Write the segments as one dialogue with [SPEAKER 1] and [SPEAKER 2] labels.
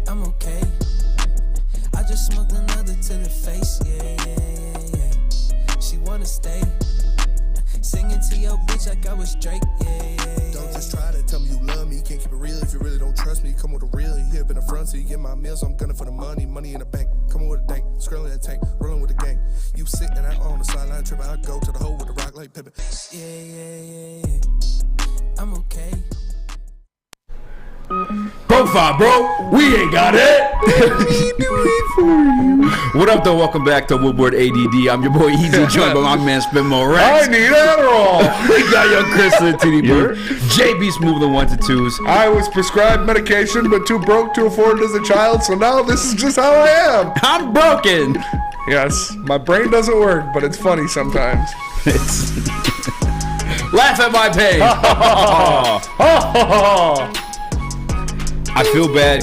[SPEAKER 1] I'm okay. I just smoked another to the face, yeah. She wanna stay. Singing to your bitch like I was Drake, yeah.
[SPEAKER 2] Don't just try to tell me you love me. Can't keep it real if you really don't trust me. Come with a real, you hip in the front, so you get my meals. I'm gunning for the money in the bank. Coming with a dank, scrolling the tank, rolling with the gang. You sit and I on the sideline tripping. I go to the hole with the rock like Pippin.
[SPEAKER 1] Yeah. I'm okay.
[SPEAKER 3] Profile, bro. We ain't got it. What up, though? Welcome back to Woodward ADD. I'm your boy Eazy, joined by my man Spin More Rex.
[SPEAKER 4] I need Adderall.
[SPEAKER 3] We got young Chris in the TD booth. JB Smooth the 1s and 2s.
[SPEAKER 4] I was prescribed medication, but too broke to afford it as a child, so now this is just how I am.
[SPEAKER 3] I'm broken.
[SPEAKER 4] Yes, my brain doesn't work, but it's funny sometimes.
[SPEAKER 3] Laugh at my pain. I feel bad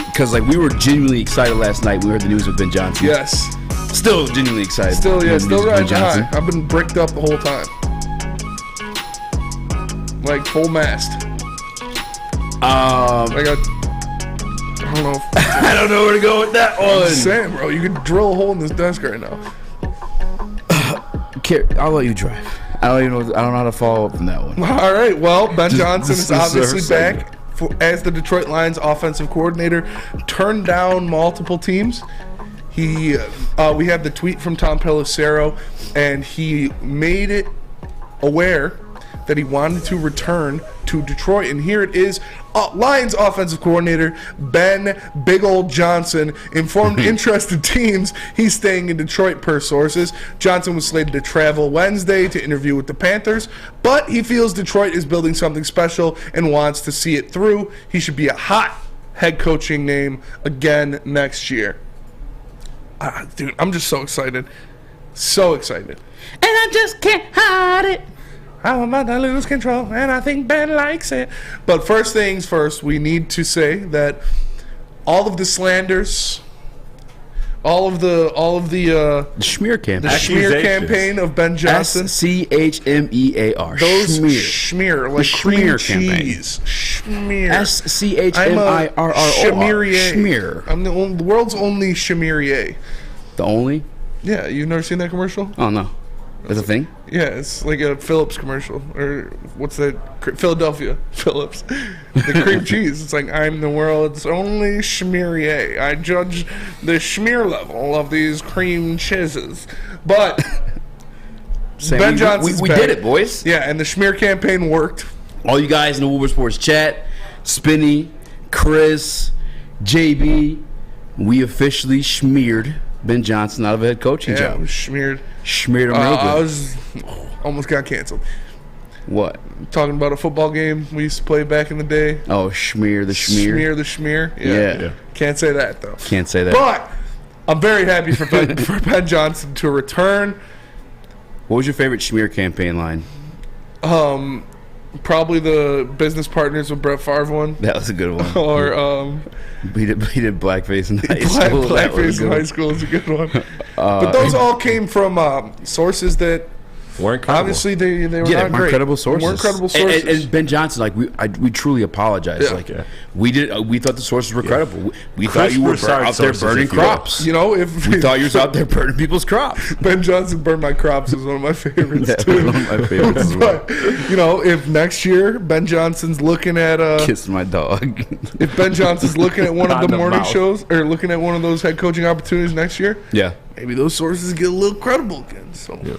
[SPEAKER 3] because we were genuinely excited last night. We heard the news with Ben Johnson.
[SPEAKER 4] Yes.
[SPEAKER 3] Still genuinely excited.
[SPEAKER 4] Still riding high. I've been bricked up the whole time. Like full mast.
[SPEAKER 3] I
[SPEAKER 4] don't know.
[SPEAKER 3] I don't know where to go with that one.
[SPEAKER 4] I'm just saying, bro, you could drill a hole in this desk right now.
[SPEAKER 3] I'll let you drive. I don't know how to follow up from that one.
[SPEAKER 4] All right. Well, Ben Johnson is obviously back as the Detroit Lions offensive coordinator. Turned down multiple teams. We have the tweet from Tom Pelissero, and he made it aware that he wanted to return to Detroit. And here it is. Lions offensive coordinator Ben Big Ol' Johnson informed interested teams he's staying in Detroit per sources. Johnson was slated to travel Wednesday to interview with the Panthers, but he feels Detroit is building something special and wants to see it through. He should be a hot head coaching name again next year. Dude, I'm just so excited. So excited.
[SPEAKER 3] And I just can't hide it.
[SPEAKER 4] I'm about to lose control, and I think Ben likes it. But first things first, we need to say that all of the slanders, all of the
[SPEAKER 3] smear campaign,
[SPEAKER 4] the smear campaign of Ben Johnson,
[SPEAKER 3] SCHMEAR,
[SPEAKER 4] those smear like cream cheese, smear,
[SPEAKER 3] SCHMIRROR, smear.
[SPEAKER 4] I'm the world's only chemerier.
[SPEAKER 3] The only?
[SPEAKER 4] Yeah, you've never seen that commercial?
[SPEAKER 3] Oh no. That's a thing?
[SPEAKER 4] Yeah, it's like a Phillips commercial. Or what's that? Philadelphia Phillips. The cream cheese. It's like, I'm the world's only schmearier. I judge the schmear level of these cream cheeses. But Ben Johnson's
[SPEAKER 3] we did it, boys.
[SPEAKER 4] Yeah, and the schmear campaign worked.
[SPEAKER 3] All you guys in the Woodward Sports chat, Spinny, Chris, JB, we officially smeared Ben Johnson out of a head coaching job.
[SPEAKER 4] Yeah, it was smeared.
[SPEAKER 3] Smeared him real good.
[SPEAKER 4] Almost got canceled.
[SPEAKER 3] What?
[SPEAKER 4] Talking about a football game we used to play back in the day.
[SPEAKER 3] Oh, smear the schmear.
[SPEAKER 4] Smear the schmear.
[SPEAKER 3] Yeah.
[SPEAKER 4] Can't say that, though.
[SPEAKER 3] Can't say that.
[SPEAKER 4] But I'm very happy for Ben Johnson to return.
[SPEAKER 3] What was your favorite smear campaign line?
[SPEAKER 4] Probably the business partners with Brett Favre one.
[SPEAKER 3] That was a good one.
[SPEAKER 4] Or
[SPEAKER 3] he did blackface in high school.
[SPEAKER 4] Blackface in high school is a good one. But those all came from sources that
[SPEAKER 5] weren't credible.
[SPEAKER 4] Obviously they were not great.
[SPEAKER 3] Credible sources.
[SPEAKER 4] They weren't credible sources.
[SPEAKER 3] And Ben Johnson, we truly apologize. We thought the sources were credible. We thought you were out there burning crops.
[SPEAKER 4] You know, if
[SPEAKER 3] we thought you were out there burning people's crops.
[SPEAKER 4] Ben Johnson burned my crops is one of my favorites too.
[SPEAKER 3] One of my favorites.
[SPEAKER 4] But if next year Ben Johnson's looking at
[SPEAKER 3] kiss my dog.
[SPEAKER 4] If Ben Johnson's looking at one of the morning shows or looking at one of those head coaching opportunities next year, maybe those sources get a little credible again. So. Yeah.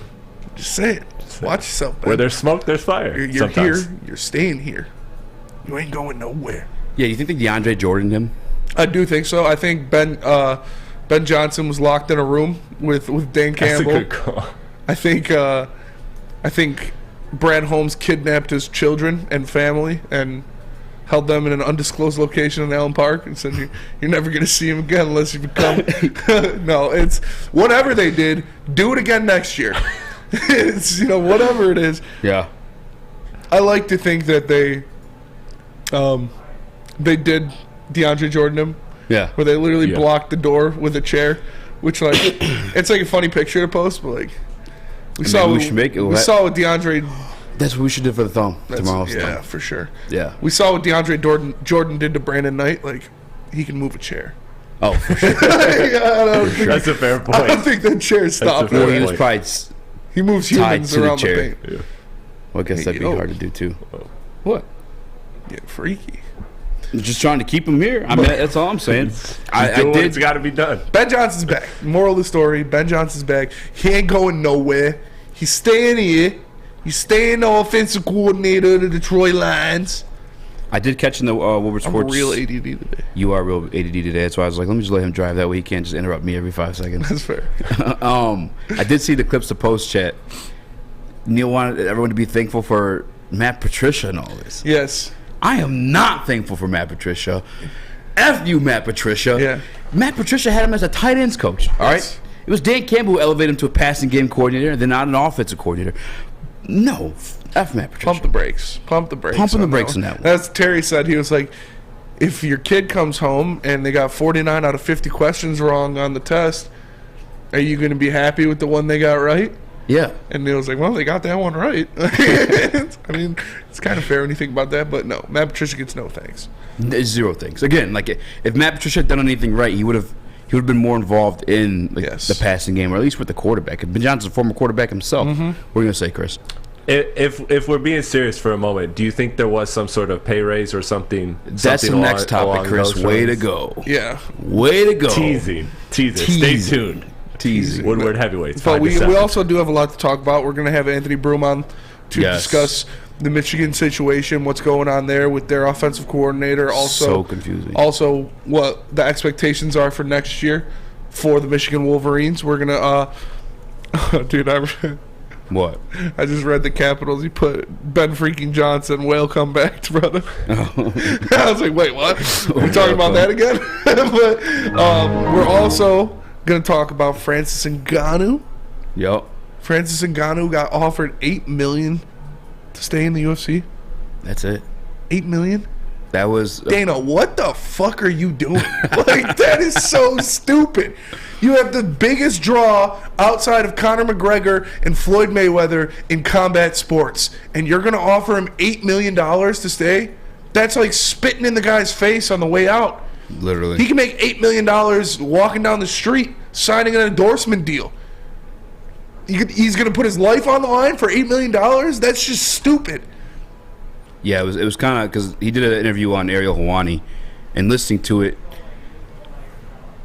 [SPEAKER 4] Just say it. Just watch yourself, Ben.
[SPEAKER 5] Where there's smoke, there's fire.
[SPEAKER 4] You're here. You're staying here. You ain't going nowhere.
[SPEAKER 3] Yeah, you think they DeAndre Jordan him?
[SPEAKER 4] I do think so. I think Ben Johnson was locked in a room with Dan Campbell.
[SPEAKER 5] That's a good call.
[SPEAKER 4] I think Brad Holmes kidnapped his children and family and held them in an undisclosed location in Allen Park and said, you're never going to see him again unless you become... No, it's whatever they did, do it again next year. It's, whatever it is.
[SPEAKER 3] Yeah.
[SPEAKER 4] I like to think that they did DeAndre Jordan him.
[SPEAKER 3] Yeah.
[SPEAKER 4] Where they literally blocked the door with a chair, which it's like a funny picture to post, but we saw what DeAndre.
[SPEAKER 3] That's what we should do for the thumb tomorrow.
[SPEAKER 4] Yeah, for sure.
[SPEAKER 3] Yeah.
[SPEAKER 4] We saw what DeAndre Jordan did to Brandon Knight. he can move a chair.
[SPEAKER 3] Oh, for sure.
[SPEAKER 5] That's a fair point.
[SPEAKER 4] I don't think that chair stopped.
[SPEAKER 3] Well, he
[SPEAKER 5] fair
[SPEAKER 3] was
[SPEAKER 5] point.
[SPEAKER 3] probably
[SPEAKER 4] He moves
[SPEAKER 3] tied
[SPEAKER 4] humans
[SPEAKER 3] to the
[SPEAKER 4] around the
[SPEAKER 3] chair.
[SPEAKER 4] paint.
[SPEAKER 5] Yeah.
[SPEAKER 3] Well, I guess that'd be
[SPEAKER 4] Hey, yo.
[SPEAKER 3] hard to do too.
[SPEAKER 4] What? Yeah, freaky.
[SPEAKER 3] Just trying to keep him here. I mean, that's all I'm saying. I
[SPEAKER 5] Doing
[SPEAKER 3] did.
[SPEAKER 5] what's got to be done.
[SPEAKER 4] Ben Johnson's back. Moral of the story: Ben Johnson's back. He ain't going nowhere. He's staying here. He's staying the offensive coordinator of the Detroit Lions.
[SPEAKER 3] I did catch in the Woodward
[SPEAKER 4] I'm
[SPEAKER 3] Sports.
[SPEAKER 4] real ADD today.
[SPEAKER 3] You are real ADD today. That's why I was like, let me just let him drive. That way he can't just interrupt me every 5 seconds.
[SPEAKER 4] That's fair.
[SPEAKER 3] I did see the clips to post chat. Neil wanted everyone to be thankful for Matt Patricia and all this.
[SPEAKER 4] Yes.
[SPEAKER 3] I am not thankful for Matt Patricia. F you, Matt Patricia.
[SPEAKER 4] Yeah.
[SPEAKER 3] Matt Patricia had him as a tight ends coach. All right. It was Dan Campbell who elevated him to a passing game coordinator, and then not an offensive coordinator. No, F Matt Patricia.
[SPEAKER 4] Pump the brakes. Pump the brakes.
[SPEAKER 3] Pumping the
[SPEAKER 4] on
[SPEAKER 3] brakes
[SPEAKER 4] that
[SPEAKER 3] on
[SPEAKER 4] one.
[SPEAKER 3] that one.
[SPEAKER 4] That's Terry said. He was like, if your kid comes home and they got 49 out of 50 questions wrong on the test, are you going to be happy with the one they got right?
[SPEAKER 3] Yeah.
[SPEAKER 4] And Neil was like, well, they got that one right. I mean, it's kind of fair when you think about that, but no, Matt Patricia gets no thanks.
[SPEAKER 3] There's zero things. Again, like if Matt Patricia had done anything right, he would have been more involved in the passing game, or at least with the quarterback. Ben Johnson's a former quarterback himself. What are you gonna say, Chris?
[SPEAKER 5] If we're being serious for a moment, do you think there was some sort of pay raise or something?
[SPEAKER 3] That's the next topic, Chris. Way to go.
[SPEAKER 4] Yeah.
[SPEAKER 3] Way to go.
[SPEAKER 5] Teasing. Stay tuned.
[SPEAKER 3] Teasing.
[SPEAKER 5] Woodward Heavyweights.
[SPEAKER 4] But
[SPEAKER 5] 5 to
[SPEAKER 4] we
[SPEAKER 5] 7.
[SPEAKER 4] also do have a lot to talk about. We're going to have Anthony Broom on to discuss the Michigan situation, what's going on there with their offensive coordinator. Also,
[SPEAKER 3] so confusing.
[SPEAKER 4] Also, what the expectations are for next year for the Michigan Wolverines. We're going to, dude,
[SPEAKER 3] What?
[SPEAKER 4] I just read the Capitals. He put Ben freaking Johnson, whale comeback, brother. I was like, wait, what? We're talking about that again? But we're also going to talk about Francis Ngannou.
[SPEAKER 3] Yep.
[SPEAKER 4] Francis Ngannou got offered $8 million to stay in the UFC.
[SPEAKER 3] That's it.
[SPEAKER 4] $8 million?
[SPEAKER 3] That was
[SPEAKER 4] Dana, what the fuck are you doing? Like, that is so stupid. You have the biggest draw outside of Conor McGregor and Floyd Mayweather in combat sports, and you're going to offer him $8 million to stay? That's like spitting in the guy's face on the way out.
[SPEAKER 3] literally.
[SPEAKER 4] He can make $8 million walking down the street, signing an endorsement deal. He's going to put his life on the line for $8 million? That's just stupid.
[SPEAKER 3] Yeah, it was kind of because he did an interview on Ariel Helwani, and listening to it,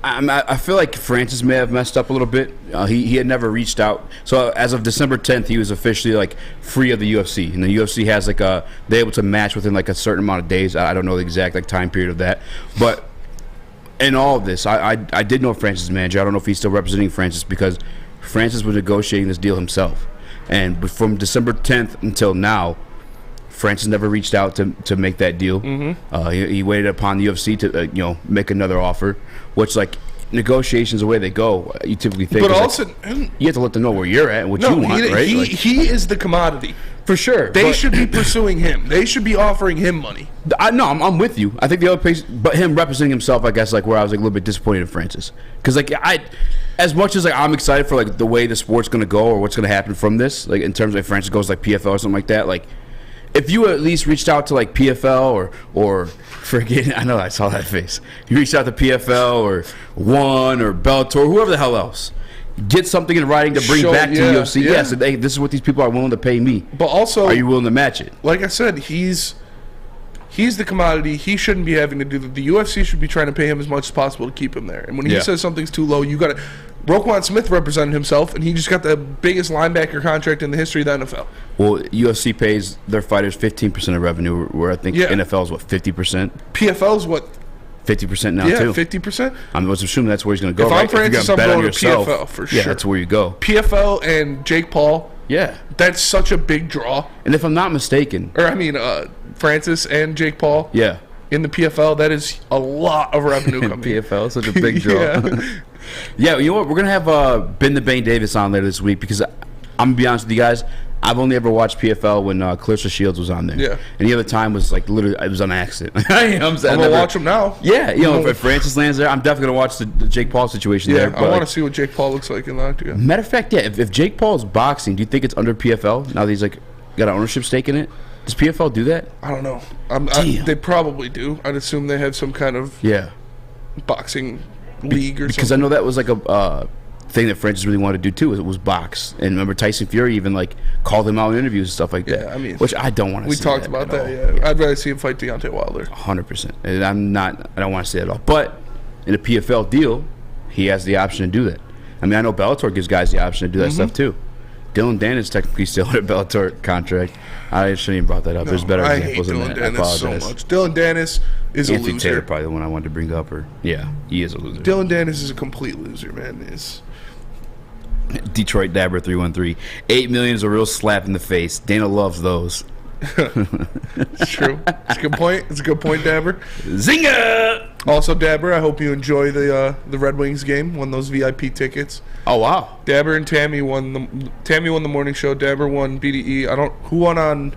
[SPEAKER 3] I feel like Francis may have messed up a little bit. He had never reached out. So as of December 10th, he was officially like free of the UFC, and the UFC has like they're able to match within like a certain amount of days. I don't know the exact like time period of that, but in all of this, I did know Francis' manager. I don't know if he's still representing Francis because Francis was negotiating this deal himself, and from December 10th until now, Francis never reached out to make that deal. Mm-hmm. He waited upon the UFC to make another offer, which like negotiations the way they go. You typically think,
[SPEAKER 4] but also
[SPEAKER 3] you have to let them know where you're at and what you want, right?
[SPEAKER 4] He is the commodity
[SPEAKER 3] for sure.
[SPEAKER 4] They should be pursuing him. They should be offering him money.
[SPEAKER 3] I'm with you. I think the other place, but him representing himself, I guess, like where I was like a little bit disappointed in Francis, because like as much as like I'm excited for like the way the sport's gonna go or what's gonna happen from this, like in terms of if Francis goes like PFL or something like that, like. If you at least reached out to like PFL or forget, I know I saw that face. You reached out to PFL or One or Bellator, whoever the hell else, get something in writing to bring back to UFC. Yeah. Yes, hey, this is what these people are willing to pay me.
[SPEAKER 4] But also,
[SPEAKER 3] are you willing to match it?
[SPEAKER 4] Like I said, he's the commodity. He shouldn't be having to do that. The UFC should be trying to pay him as much as possible to keep him there. And when he says something's too low, you got to. Roquan Smith represented himself, and he just got the biggest linebacker contract in the history of the NFL.
[SPEAKER 3] Well, UFC pays their fighters 15% of revenue, where I think NFL is what 50%.
[SPEAKER 4] PFL's what
[SPEAKER 3] 50% now too.
[SPEAKER 4] 50%.
[SPEAKER 3] I was assuming that's where he's going to go.
[SPEAKER 4] If I'm Francis, I'm going to PFL for sure.
[SPEAKER 3] Yeah, that's where you go.
[SPEAKER 4] PFL and Jake Paul.
[SPEAKER 3] Yeah,
[SPEAKER 4] that's such a big draw.
[SPEAKER 3] And if I'm not mistaken,
[SPEAKER 4] Francis and Jake Paul.
[SPEAKER 3] Yeah.
[SPEAKER 4] In the PFL, that is a lot of revenue coming.
[SPEAKER 3] PFL, such a big draw. Yeah, you know what? We're going to have Ben the Bane Davis on later this week because I'm going to be honest with you guys. I've only ever watched PFL when Clarissa Shields was on there. Yeah. And the other time was like literally, it was on accident. I'm going
[SPEAKER 4] to watch him now.
[SPEAKER 3] Yeah. If Francis lands there, I'm definitely going to watch the Jake Paul situation there.
[SPEAKER 4] Yeah, I want to see what Jake Paul looks like in that. Yeah.
[SPEAKER 3] Matter of fact, yeah, if Jake Paul is boxing, do you think it's under PFL now that he's like got an ownership stake in it? Does PFL do that?
[SPEAKER 4] I don't know. They probably do. I'd assume they have some kind of boxing league or
[SPEAKER 3] because
[SPEAKER 4] something.
[SPEAKER 3] I know that was like a thing that Francis really wanted to do too. It was box, and remember Tyson Fury even like called him out in interviews and stuff like that.
[SPEAKER 4] Yeah, I mean,
[SPEAKER 3] which I don't want to.
[SPEAKER 4] We
[SPEAKER 3] see
[SPEAKER 4] talked
[SPEAKER 3] that
[SPEAKER 4] about
[SPEAKER 3] at
[SPEAKER 4] that.
[SPEAKER 3] all.
[SPEAKER 4] Yeah, I'd rather see him fight Deontay Wilder.
[SPEAKER 3] 100%. And I don't want to say that at all. But in a PFL deal, he has the option to do that. I mean, I know Bellator gives guys the option to do that stuff too. Dylan Dan is technically still in a Bellator contract. I shouldn't even brought that up. There's better
[SPEAKER 4] I
[SPEAKER 3] examples
[SPEAKER 4] hate
[SPEAKER 3] than
[SPEAKER 4] Dylan
[SPEAKER 3] that. I
[SPEAKER 4] Dennis so
[SPEAKER 3] apologize.
[SPEAKER 4] much. Dylan Dennis is
[SPEAKER 3] Anthony
[SPEAKER 4] a loser.
[SPEAKER 3] Taylor probably the one I wanted to bring up. He is a loser.
[SPEAKER 4] Dylan Dennis is a complete loser, man.
[SPEAKER 3] Detroit Dabber 313. 8 million is a real slap in the face. Dana loves those.
[SPEAKER 4] It's true. It's a good point. It's a good point, Dabber.
[SPEAKER 3] Zinga!
[SPEAKER 4] Also, Dabber, I hope you enjoy the Red Wings game. Won those VIP tickets.
[SPEAKER 3] Oh wow!
[SPEAKER 4] Dabber and Tammy won the morning show. Dabber won BDE. Who won on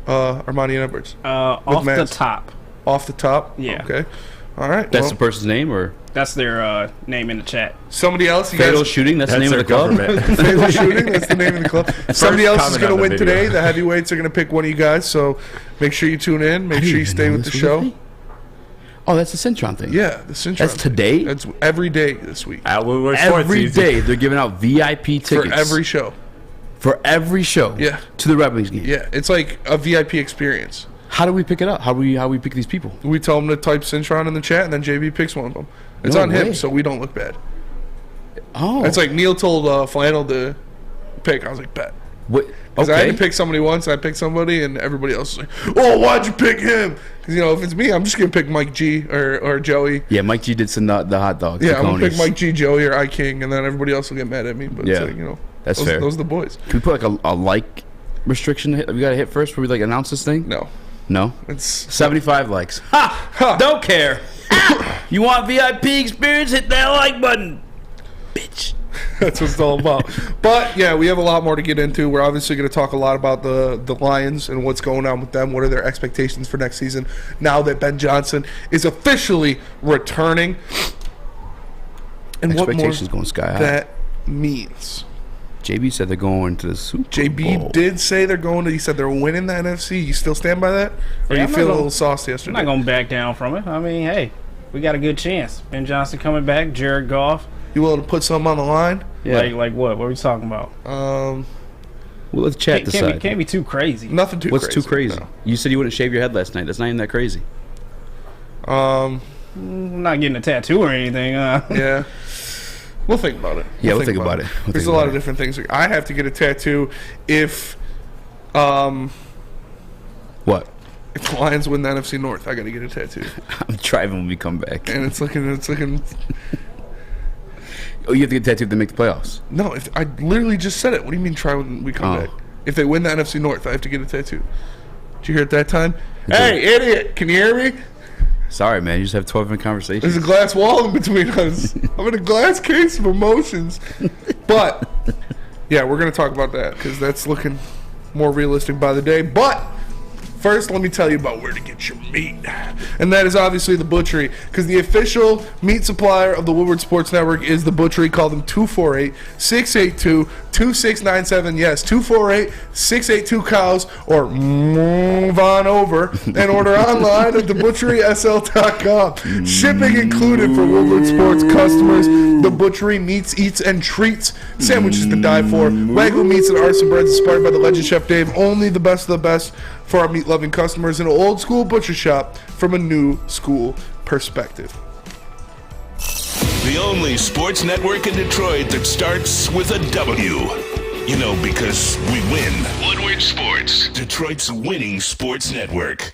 [SPEAKER 4] Armani and Edwards?
[SPEAKER 6] Off the top.
[SPEAKER 4] Off the top.
[SPEAKER 6] Yeah.
[SPEAKER 4] Okay. All right.
[SPEAKER 3] That's the person's name, or
[SPEAKER 6] That's their name in the chat.
[SPEAKER 4] somebody else. You
[SPEAKER 3] Fatal
[SPEAKER 4] guys,
[SPEAKER 3] Shooting? That's the name of the club.
[SPEAKER 4] Fatal Shooting. That's the name of the club. Somebody else is
[SPEAKER 5] comment
[SPEAKER 4] going to
[SPEAKER 5] on the
[SPEAKER 4] win
[SPEAKER 5] video.
[SPEAKER 4] today. The heavyweights are going to pick one of you guys. So make sure you tune in. Make sure you stay with the show.
[SPEAKER 3] Oh, that's the Centron thing.
[SPEAKER 4] Yeah, the Centron.
[SPEAKER 3] That's today?
[SPEAKER 4] That's every day this week.
[SPEAKER 5] At Woodward Sports,
[SPEAKER 3] Every
[SPEAKER 5] Easy.
[SPEAKER 3] day they're giving out VIP tickets
[SPEAKER 4] For every show.
[SPEAKER 3] for every show.
[SPEAKER 4] Yeah.
[SPEAKER 3] To the Red Wings game.
[SPEAKER 4] Yeah, it's like a VIP experience.
[SPEAKER 3] How do we pick it up? How we pick these people?
[SPEAKER 4] We tell them to type Centron in the chat, and then JB picks one of them. It's
[SPEAKER 3] No
[SPEAKER 4] on
[SPEAKER 3] way.
[SPEAKER 4] him, so we don't look bad.
[SPEAKER 3] Oh,
[SPEAKER 4] It's like Neil told Flannel to pick. I was like, bet.
[SPEAKER 3] what?
[SPEAKER 4] Because I had
[SPEAKER 3] Okay.
[SPEAKER 4] to pick somebody once, I picked somebody, and everybody else was like, oh, why'd you pick him? Because, if it's me, I'm just going to pick Mike G or Joey.
[SPEAKER 3] Yeah, Mike G did some the hot dogs.
[SPEAKER 4] Yeah,
[SPEAKER 3] the
[SPEAKER 4] I'm going to pick
[SPEAKER 3] conies.
[SPEAKER 4] Mike G, Joey, or I King, and then everybody else will get mad at me. But
[SPEAKER 3] Yeah,
[SPEAKER 4] it's like,
[SPEAKER 3] that's
[SPEAKER 4] those,
[SPEAKER 3] fair.
[SPEAKER 4] Those are the boys.
[SPEAKER 3] Can we put like a like restriction? We got to hit first before we like announce this thing.
[SPEAKER 4] No.
[SPEAKER 3] No.
[SPEAKER 4] It's
[SPEAKER 3] 75 likes. Ha! Don't care. You want VIP experience? Hit that like button, bitch.
[SPEAKER 4] That's what it's all about. But, yeah, we have a lot more to get into. We're obviously going to talk a lot about the Lions and what's going on with them. What are their expectations for next season now that Ben Johnson is officially returning? And what more
[SPEAKER 3] Expectations going sky high.
[SPEAKER 4] that means.
[SPEAKER 3] JB said they're going to the Super Bowl.
[SPEAKER 4] JB did say they're going to. He said they're winning the NFC. You still stand by that, or
[SPEAKER 6] Yeah,
[SPEAKER 4] you
[SPEAKER 6] I'm
[SPEAKER 4] feel
[SPEAKER 6] not
[SPEAKER 4] a little
[SPEAKER 6] gonna-
[SPEAKER 4] saucy
[SPEAKER 6] I'm
[SPEAKER 4] yesterday?
[SPEAKER 6] not going to back down from it. I mean, hey, we got a good chance. Ben Johnson coming back, Jared Goff.
[SPEAKER 4] You willing to put something on the line?
[SPEAKER 3] Yeah.
[SPEAKER 6] Like what? What are we talking about?
[SPEAKER 3] Well, let's chat decide.
[SPEAKER 6] Can't be too crazy.
[SPEAKER 4] Nothing too
[SPEAKER 3] What's
[SPEAKER 4] crazy.
[SPEAKER 3] too crazy?
[SPEAKER 4] no.
[SPEAKER 3] You said you wouldn't shave your head last night. That's not even that crazy.
[SPEAKER 6] I'm not getting a tattoo or anything.
[SPEAKER 4] Yeah. We'll think about it.
[SPEAKER 3] Yeah, we'll think about it. We'll
[SPEAKER 4] There's
[SPEAKER 3] think
[SPEAKER 4] a lot
[SPEAKER 3] about
[SPEAKER 4] of
[SPEAKER 3] it.
[SPEAKER 4] different things. I have to get a tattoo if
[SPEAKER 3] What?
[SPEAKER 4] if the Lions win the NFC North. I got to get a tattoo,
[SPEAKER 3] I'm driving when we come back.
[SPEAKER 4] and it's looking.
[SPEAKER 3] Oh, you have to get tattooed to make the playoffs.
[SPEAKER 4] No, if I literally just said it. What do you mean? Try when we come
[SPEAKER 3] Oh.
[SPEAKER 4] back. If they win the NFC North, I have to get a tattoo. Did you hear it that time? Hey, idiot! Can you hear me?
[SPEAKER 3] Sorry, man. You just have 12-minute conversations.
[SPEAKER 4] There's a glass wall in between us. I'm in a glass case of emotions. But, yeah, we're going to talk about that because that's looking more realistic by the day. But first, let me tell you about where to get your meat. And that is obviously the butchery, because the official meat supplier of the Woodward Sports Network is the butchery. Call them 248-682-2697. Yes, 248-682-COWS, or move on over and order online at thebutcherysl.com. Shipping included for Woodward Sports customers. The butchery meats, eats, and treats. Sandwiches to die for. Wagyu meats and artisan breads inspired by the legend Chef Dave. Only the best of the best for our meat-loving customers. An old school butcher shop from a new school perspective.
[SPEAKER 7] The only sports network in Detroit that starts with a W. You know, because we win. Woodward Sports, Detroit's winning sports network.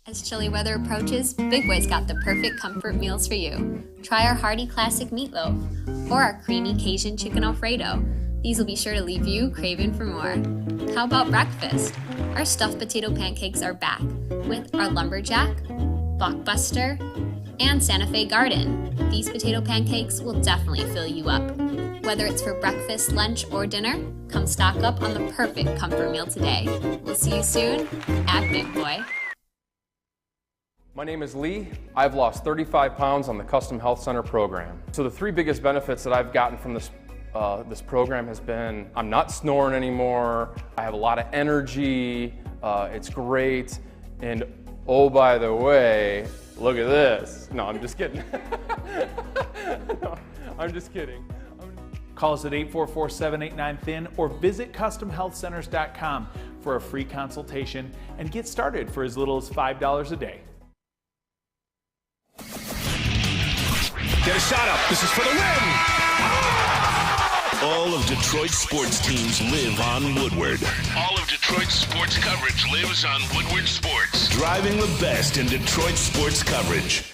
[SPEAKER 8] As chilly weather approaches, Big Boy's got the perfect comfort meals for you. Try our hearty classic meatloaf or our creamy Cajun chicken Alfredo. These will be sure to leave you craving for more. How about breakfast? Our stuffed potato pancakes are back with our lumberjack, blockbuster, and Santa Fe Garden. These potato pancakes will definitely fill you up. Whether it's for breakfast, lunch, or dinner, come stock up on the perfect comfort meal today. We'll see you soon at Big Boy.
[SPEAKER 9] My name is Lee. I've lost 35 pounds on the Custom Health Center program. So the three biggest benefits that I've gotten from this program has been I'm not snoring anymore, I have a lot of energy, it's great, and oh, by the way, look at this. No, I'm just kidding. No, I'm just kidding.
[SPEAKER 10] Call us at 844-789-THIN or visit customhealthcenters.com for a free consultation and get started for as little as $5 a day.
[SPEAKER 7] Get a shot up. This is for the win. All of Detroit's sports teams live on Woodward. All of Detroit's sports coverage lives on Woodward Sports. Driving the best in Detroit sports coverage.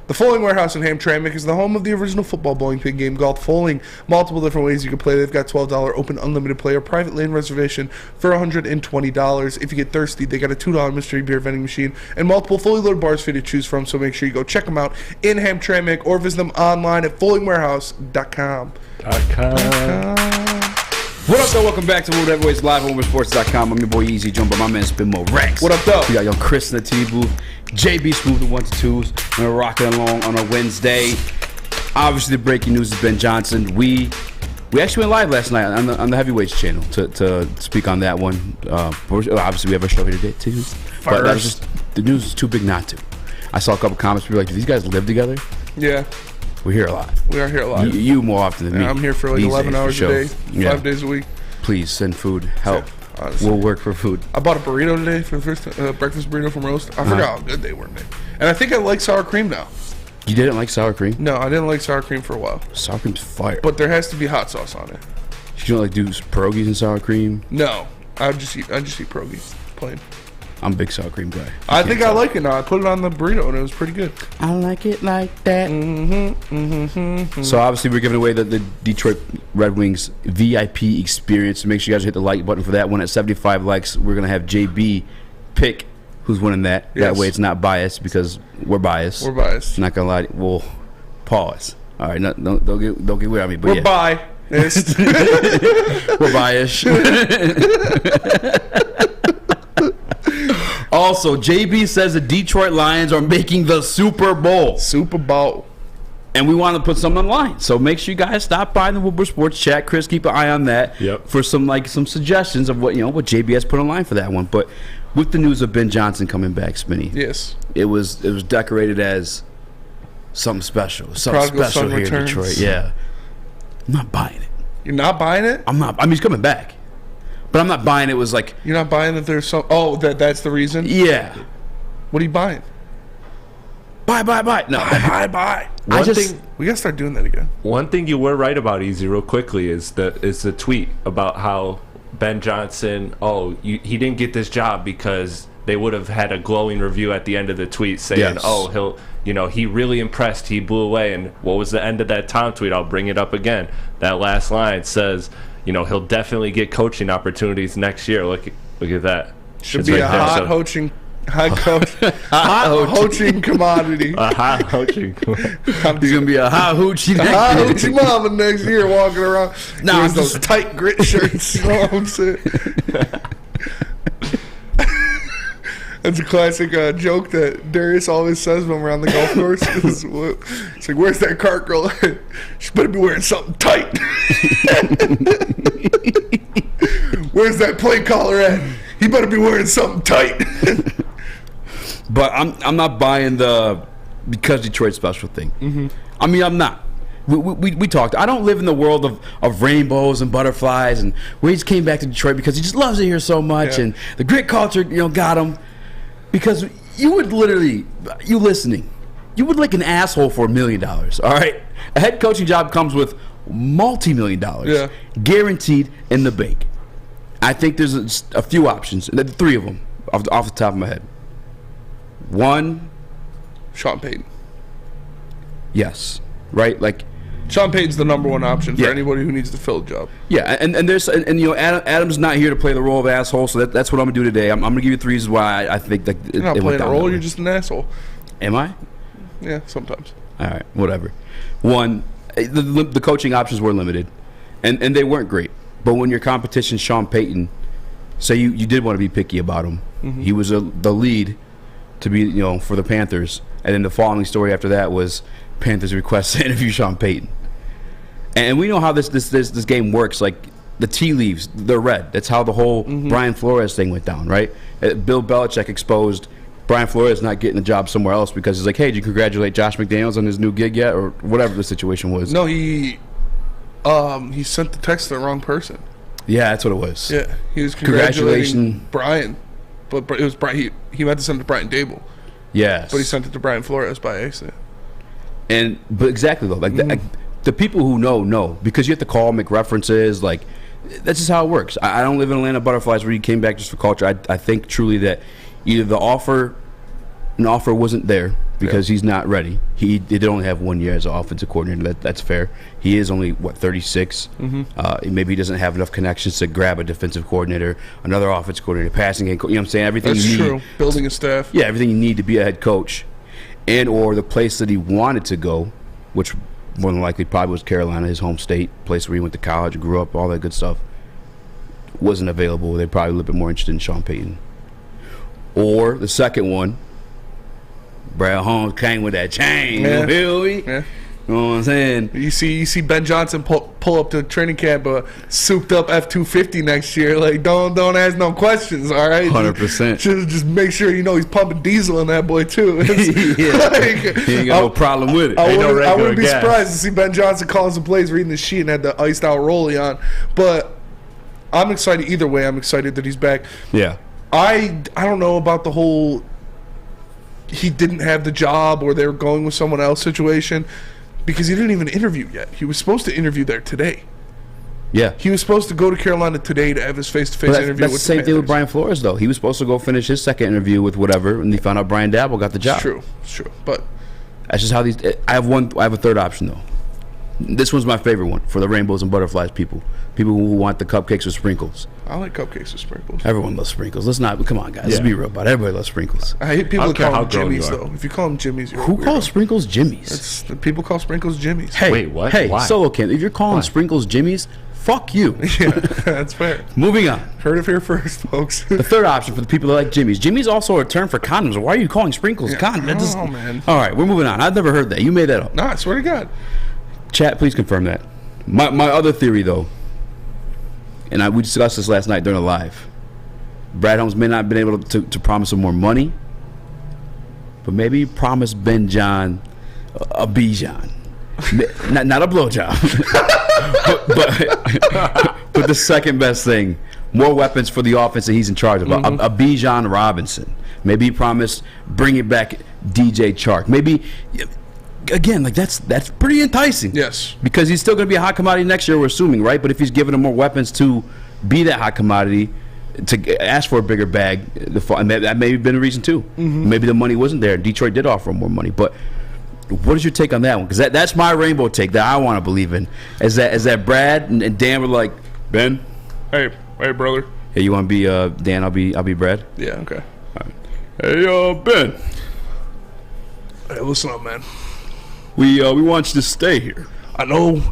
[SPEAKER 4] The Foaling Warehouse in Hamtramck is the home of the original football bowling pin game called Foaling. Multiple different ways you can play. They've got $12 open unlimited play or private lane reservation for $120. If you get thirsty, they got a $2 mystery beer vending machine and multiple fully loaded bars for you to choose from. So make sure you go check them out in Hamtramck or visit them online at foalingwarehouse.com.
[SPEAKER 3] What up, though? Welcome back to Woodward Heavyweights Live on WoodwardSports.com. I'm your boy Eazy, joined by my man Spinmo Rex.
[SPEAKER 4] What up, though?
[SPEAKER 3] We got young Chris in the TV booth. JB Smooth, the 1s and 2s. And we're rocking along on a Wednesday. Obviously, the breaking news is Ben Johnson. We actually went live last night on the Heavyweights channel to speak on that one. Obviously, we have a show here today, too. But that was just, the news is too big not to. I saw a couple comments. People were like, do these guys live together?
[SPEAKER 4] Yeah.
[SPEAKER 3] We're here a lot.
[SPEAKER 4] We are here a lot.
[SPEAKER 3] You more often than me.
[SPEAKER 4] I'm here for like 11 hours a day, 5 days a week.
[SPEAKER 3] Please send food. Help.
[SPEAKER 4] Honestly.
[SPEAKER 3] We'll work for food.
[SPEAKER 4] I bought a burrito today for the first breakfast burrito from Roast. I forgot how good they were today. And I think I like sour cream now.
[SPEAKER 3] You didn't like sour cream?
[SPEAKER 4] No, I didn't like sour cream for a while.
[SPEAKER 3] Sour cream's fire.
[SPEAKER 4] But there has to be hot sauce on it.
[SPEAKER 3] You don't like do pierogies and sour cream?
[SPEAKER 4] No. I just eat pierogies. Plain.
[SPEAKER 3] I'm a big sour cream guy.
[SPEAKER 4] I think I like it now. I put it on the burrito and it was pretty good.
[SPEAKER 3] I like it like that. So obviously we're giving away the Detroit Red Wings VIP experience. So make sure you guys hit the like button for that one. At 75 likes, we're going to have JB pick who's winning that.
[SPEAKER 4] Yes.
[SPEAKER 3] That way it's not biased because we're biased.
[SPEAKER 4] We're biased.
[SPEAKER 3] Not going to lie. We'll pause. All right. Don't get weird on me. But
[SPEAKER 4] we're biased.
[SPEAKER 3] We're biased. Also, JB says the Detroit Lions are making the Super Bowl.
[SPEAKER 4] Super Bowl.
[SPEAKER 3] And we want to put something online. So make sure you guys stop by the Woodward Sports chat. Chris, keep an eye on that for some suggestions of what JB has put online for that one. But with the news of Ben Johnson coming back, Spinny.
[SPEAKER 4] Yes.
[SPEAKER 3] It was decorated as something special. Something special here in Detroit. Yeah. I'm not buying it.
[SPEAKER 4] You're not buying it?
[SPEAKER 3] I'm not. I mean, he's coming back. But I'm not buying it was like...
[SPEAKER 4] You're not buying that there's some... Oh, that's the reason?
[SPEAKER 3] Yeah.
[SPEAKER 4] What are you buying?
[SPEAKER 3] Buy. No.
[SPEAKER 4] Buy. We got to start doing that again.
[SPEAKER 5] One thing you were right about, Eazy, real quickly, is the tweet about how Ben Johnson, he didn't get this job because they would have had a glowing review at the end of the tweet saying, he really impressed, he blew away. And what was the end of that Tom tweet? I'll bring it up again. That last line says... he'll definitely get coaching opportunities next year. Look at that.
[SPEAKER 4] Should be a hot coaching commodity.
[SPEAKER 5] A hot coaching commodity.
[SPEAKER 3] He's gonna be a hot hoochie
[SPEAKER 4] mama next year walking around. Nah, those tight grit shirts. You know what I'm saying? That's a classic joke that Darius always says when we're on the golf course. It's like, where's that cart girl? She better be wearing something tight. Where's that play caller at? He better be wearing something tight.
[SPEAKER 3] But I'm not buying the because Detroit's special thing.
[SPEAKER 4] Mm-hmm.
[SPEAKER 3] I mean, I'm not. We talked. I don't live in the world of rainbows and butterflies, and we just came back to Detroit because he just loves it here so much, and the grit culture, got him. Because you would literally, you would lick an asshole for $1 million. All right, a head coaching job comes with multi-million dollars, guaranteed in the bank. I think there's a few options, 3 of them off the top of my head. 1,
[SPEAKER 4] Sean Payton.
[SPEAKER 3] Yes, right, like.
[SPEAKER 4] Sean Payton's the number 1 option for anybody who needs to fill a job.
[SPEAKER 3] Yeah, and Adam's not here to play the role of asshole, so that's what I'm gonna do today. I'm gonna give you 3 reasons why I think that
[SPEAKER 4] you're not playing a role. You're just an asshole.
[SPEAKER 3] Am I?
[SPEAKER 4] Yeah, sometimes.
[SPEAKER 3] All right, whatever. 1, the coaching options were limited, and they weren't great. But when your competition, Sean Payton, say you did want to be picky about him, he was the lead to be for the Panthers, and then the following story after that was Panthers request to interview Sean Payton. And we know how this game works. Like, the tea leaves, they're red. That's how the whole Brian Flores thing went down, right? Bill Belichick exposed Brian Flores not getting a job somewhere else because he's like, hey, did you congratulate Josh McDaniels on his new gig yet? Or whatever the situation was.
[SPEAKER 4] No, he sent the text to the wrong person.
[SPEAKER 3] Yeah, that's what it was.
[SPEAKER 4] Yeah, he was congratulating Brian, but it was Brian. He meant to send it to Brian Dable.
[SPEAKER 3] Yes,
[SPEAKER 4] but he sent it to Brian Flores by accident.
[SPEAKER 3] But exactly though, like the people who know because you have to call, make references. Like that's just how it works. I don't live in Atlanta Butterflies where you came back just for culture. I think truly that either an offer wasn't there because he's not ready. He did only have 1 year as an offensive coordinator. That's fair. He is only 36. Maybe he doesn't have enough connections to grab a defensive coordinator, another offensive coordinator, passing game. You know what I'm saying? Everything
[SPEAKER 4] That's
[SPEAKER 3] you need.
[SPEAKER 4] True. Building a staff.
[SPEAKER 3] Yeah, everything you need to be a head coach, and or the place that he wanted to go, which more than likely probably was Carolina, his home state, place where he went to college, grew up, all that good stuff, wasn't available. They're probably a little bit more interested in Sean Payton. Or the second one, Brad Holmes came with that chain. You feel me?
[SPEAKER 4] Yeah.
[SPEAKER 3] You know what I'm saying?
[SPEAKER 4] You see Ben Johnson pull up to training camp souped up F-250 next year. Like don't ask no questions. All right,
[SPEAKER 3] 100%.
[SPEAKER 4] Just make sure you know he's pumping diesel in that boy too.
[SPEAKER 3] He ain't got no problem with it.
[SPEAKER 4] I wouldn't be surprised to see Ben Johnson calling some plays, reading the sheet, and had the iced out rollie on. But I'm excited either way. I'm excited that he's back.
[SPEAKER 3] Yeah.
[SPEAKER 4] I don't know about the whole he didn't have the job or they were going with someone else situation because he didn't even interview yet. He was supposed to interview there today.
[SPEAKER 3] Yeah.
[SPEAKER 4] He was supposed to go to Carolina today to have his face-to-face interview.
[SPEAKER 3] That's the same thing with Brian Flores, though. He was supposed to go finish his second interview with whatever, and he found out Brian Dabble got the job.
[SPEAKER 4] It's true. But
[SPEAKER 3] that's just how these. I have a third option though. This one's my favorite one for the rainbows and butterflies people who want the cupcakes with sprinkles.
[SPEAKER 4] I like cupcakes with sprinkles.
[SPEAKER 3] Everyone loves sprinkles. Let's not. Come on, guys. Let's be real about it. Everybody loves sprinkles.
[SPEAKER 4] I hate people that call them Jimmies, though. If you call them Jimmies, you're
[SPEAKER 3] who calls sprinkles Jimmies?
[SPEAKER 4] People call sprinkles Jimmies.
[SPEAKER 3] Hey,
[SPEAKER 5] wait, what?
[SPEAKER 3] Hey,
[SPEAKER 5] Why?
[SPEAKER 3] Solo Ken, if you're calling sprinkles Jimmies, fuck you.
[SPEAKER 4] Yeah, that's fair.
[SPEAKER 3] Moving on.
[SPEAKER 4] Heard it here first, folks.
[SPEAKER 3] The third option for the people that like Jimmies. Jimmies also a term for condoms. Why are you calling sprinkles condoms?
[SPEAKER 4] Oh, man.
[SPEAKER 3] All right, we're moving on. I've never heard that. You made that up.
[SPEAKER 4] Nah, I swear to God.
[SPEAKER 3] Chat, please confirm that. My other theory, though, and we discussed this last night during the live. Brad Holmes may not have been able to promise him more money, but maybe he promised Ben John a Bijan. not a blowjob. but the second best thing, more weapons for the offense that he's in charge of. A Bijan Robinson. Maybe he promised bringing back DJ Chark. Maybe... Again, like that's pretty enticing.
[SPEAKER 4] Yes,
[SPEAKER 3] because he's still going to be a hot commodity next year, we're assuming, right? But if he's giving him more weapons to be that hot commodity, to ask for a bigger bag, and that may have been a reason too. Maybe the money wasn't there. Detroit did offer him more money, but what is your take on that one? Because that's my rainbow take that I want to believe in. Is that Brad and Dan were like, Ben,
[SPEAKER 4] hey brother,
[SPEAKER 3] hey, you want to be Dan? I'll be Brad.
[SPEAKER 4] Yeah, okay.
[SPEAKER 3] All right. Hey, Ben.
[SPEAKER 4] Hey, listen up, man.
[SPEAKER 3] We want you to stay here.
[SPEAKER 4] I know,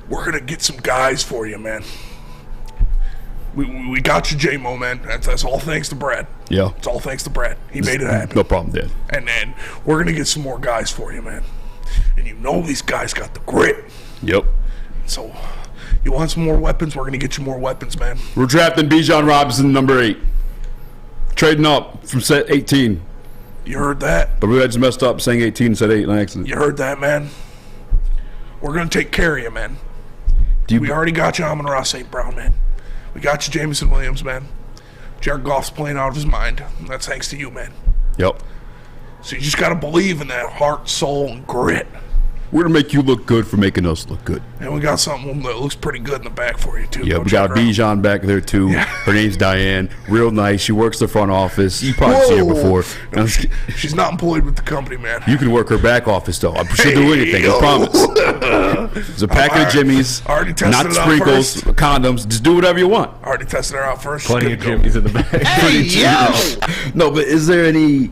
[SPEAKER 4] we're gonna get some guys for you, man. We got you, J-Mo, man. That's all thanks to Brad.
[SPEAKER 3] Yeah.
[SPEAKER 4] It's all thanks to Brad. He made it happen.
[SPEAKER 3] No problem, Dad.
[SPEAKER 4] And then we're gonna get some more guys for you, man. And these guys got the grit.
[SPEAKER 3] Yep.
[SPEAKER 4] So, you want some more weapons? We're gonna get you more weapons, man.
[SPEAKER 3] We're drafting Bijan Robinson, number 8. Trading up from set 18.
[SPEAKER 4] You heard that?
[SPEAKER 3] But we just messed up saying 18 instead of 8 in accident.
[SPEAKER 4] You heard that, man? We're going to take care of you, man. We already got you Amon-Ra St. Brown, man. We got you Jameson Williams, man. Jared Goff's playing out of his mind. That's thanks to you, man.
[SPEAKER 3] Yep.
[SPEAKER 4] So you just got to believe in that heart, soul, and grit.
[SPEAKER 3] We're going to make you look good for making us look good.
[SPEAKER 4] And we got something that looks pretty good in the back for you, too.
[SPEAKER 3] Yeah, we got a Bijan back there, too. Yeah. Her name's Diane. Real nice. She works the front office. You probably seen her before.
[SPEAKER 4] No, she's not employed with the company, man.
[SPEAKER 3] You can work her back office, though. She'll do anything. I promise. There's a packet of Jimmies.
[SPEAKER 4] Already tested
[SPEAKER 3] not
[SPEAKER 4] it
[SPEAKER 3] sprinkles,
[SPEAKER 4] out first.
[SPEAKER 3] Condoms. Just do whatever you want.
[SPEAKER 4] Already tested her out first.
[SPEAKER 5] Plenty of Jimmies in the back.
[SPEAKER 3] Hey, yo! No, but is there any...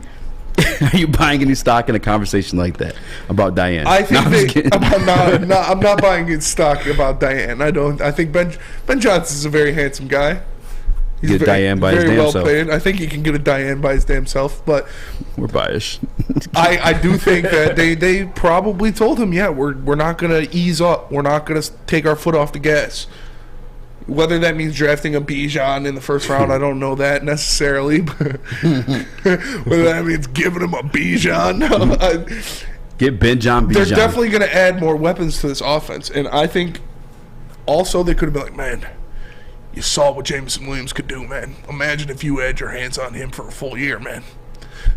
[SPEAKER 3] Are you buying any stock in a conversation like that about Diane?
[SPEAKER 4] I think I'm not buying any stock about Diane. I think Ben Johnson's a very handsome guy. He's
[SPEAKER 3] get Diane by his damn
[SPEAKER 4] well
[SPEAKER 3] self.
[SPEAKER 4] Played. I think he can get a Diane by his damn self. But
[SPEAKER 3] we're biased.
[SPEAKER 4] I do think that they probably told him, yeah, we're not gonna ease up. We're not gonna take our foot off the gas. Whether that means drafting a Bijan in the first round, I don't know that necessarily. But whether that means giving him a Bijan.
[SPEAKER 3] Get Bijan.
[SPEAKER 4] They're definitely going to add more weapons to this offense. And I think also they could have been like, man, you saw what Jameson Williams could do, man. Imagine if you had your hands on him for a full year, man.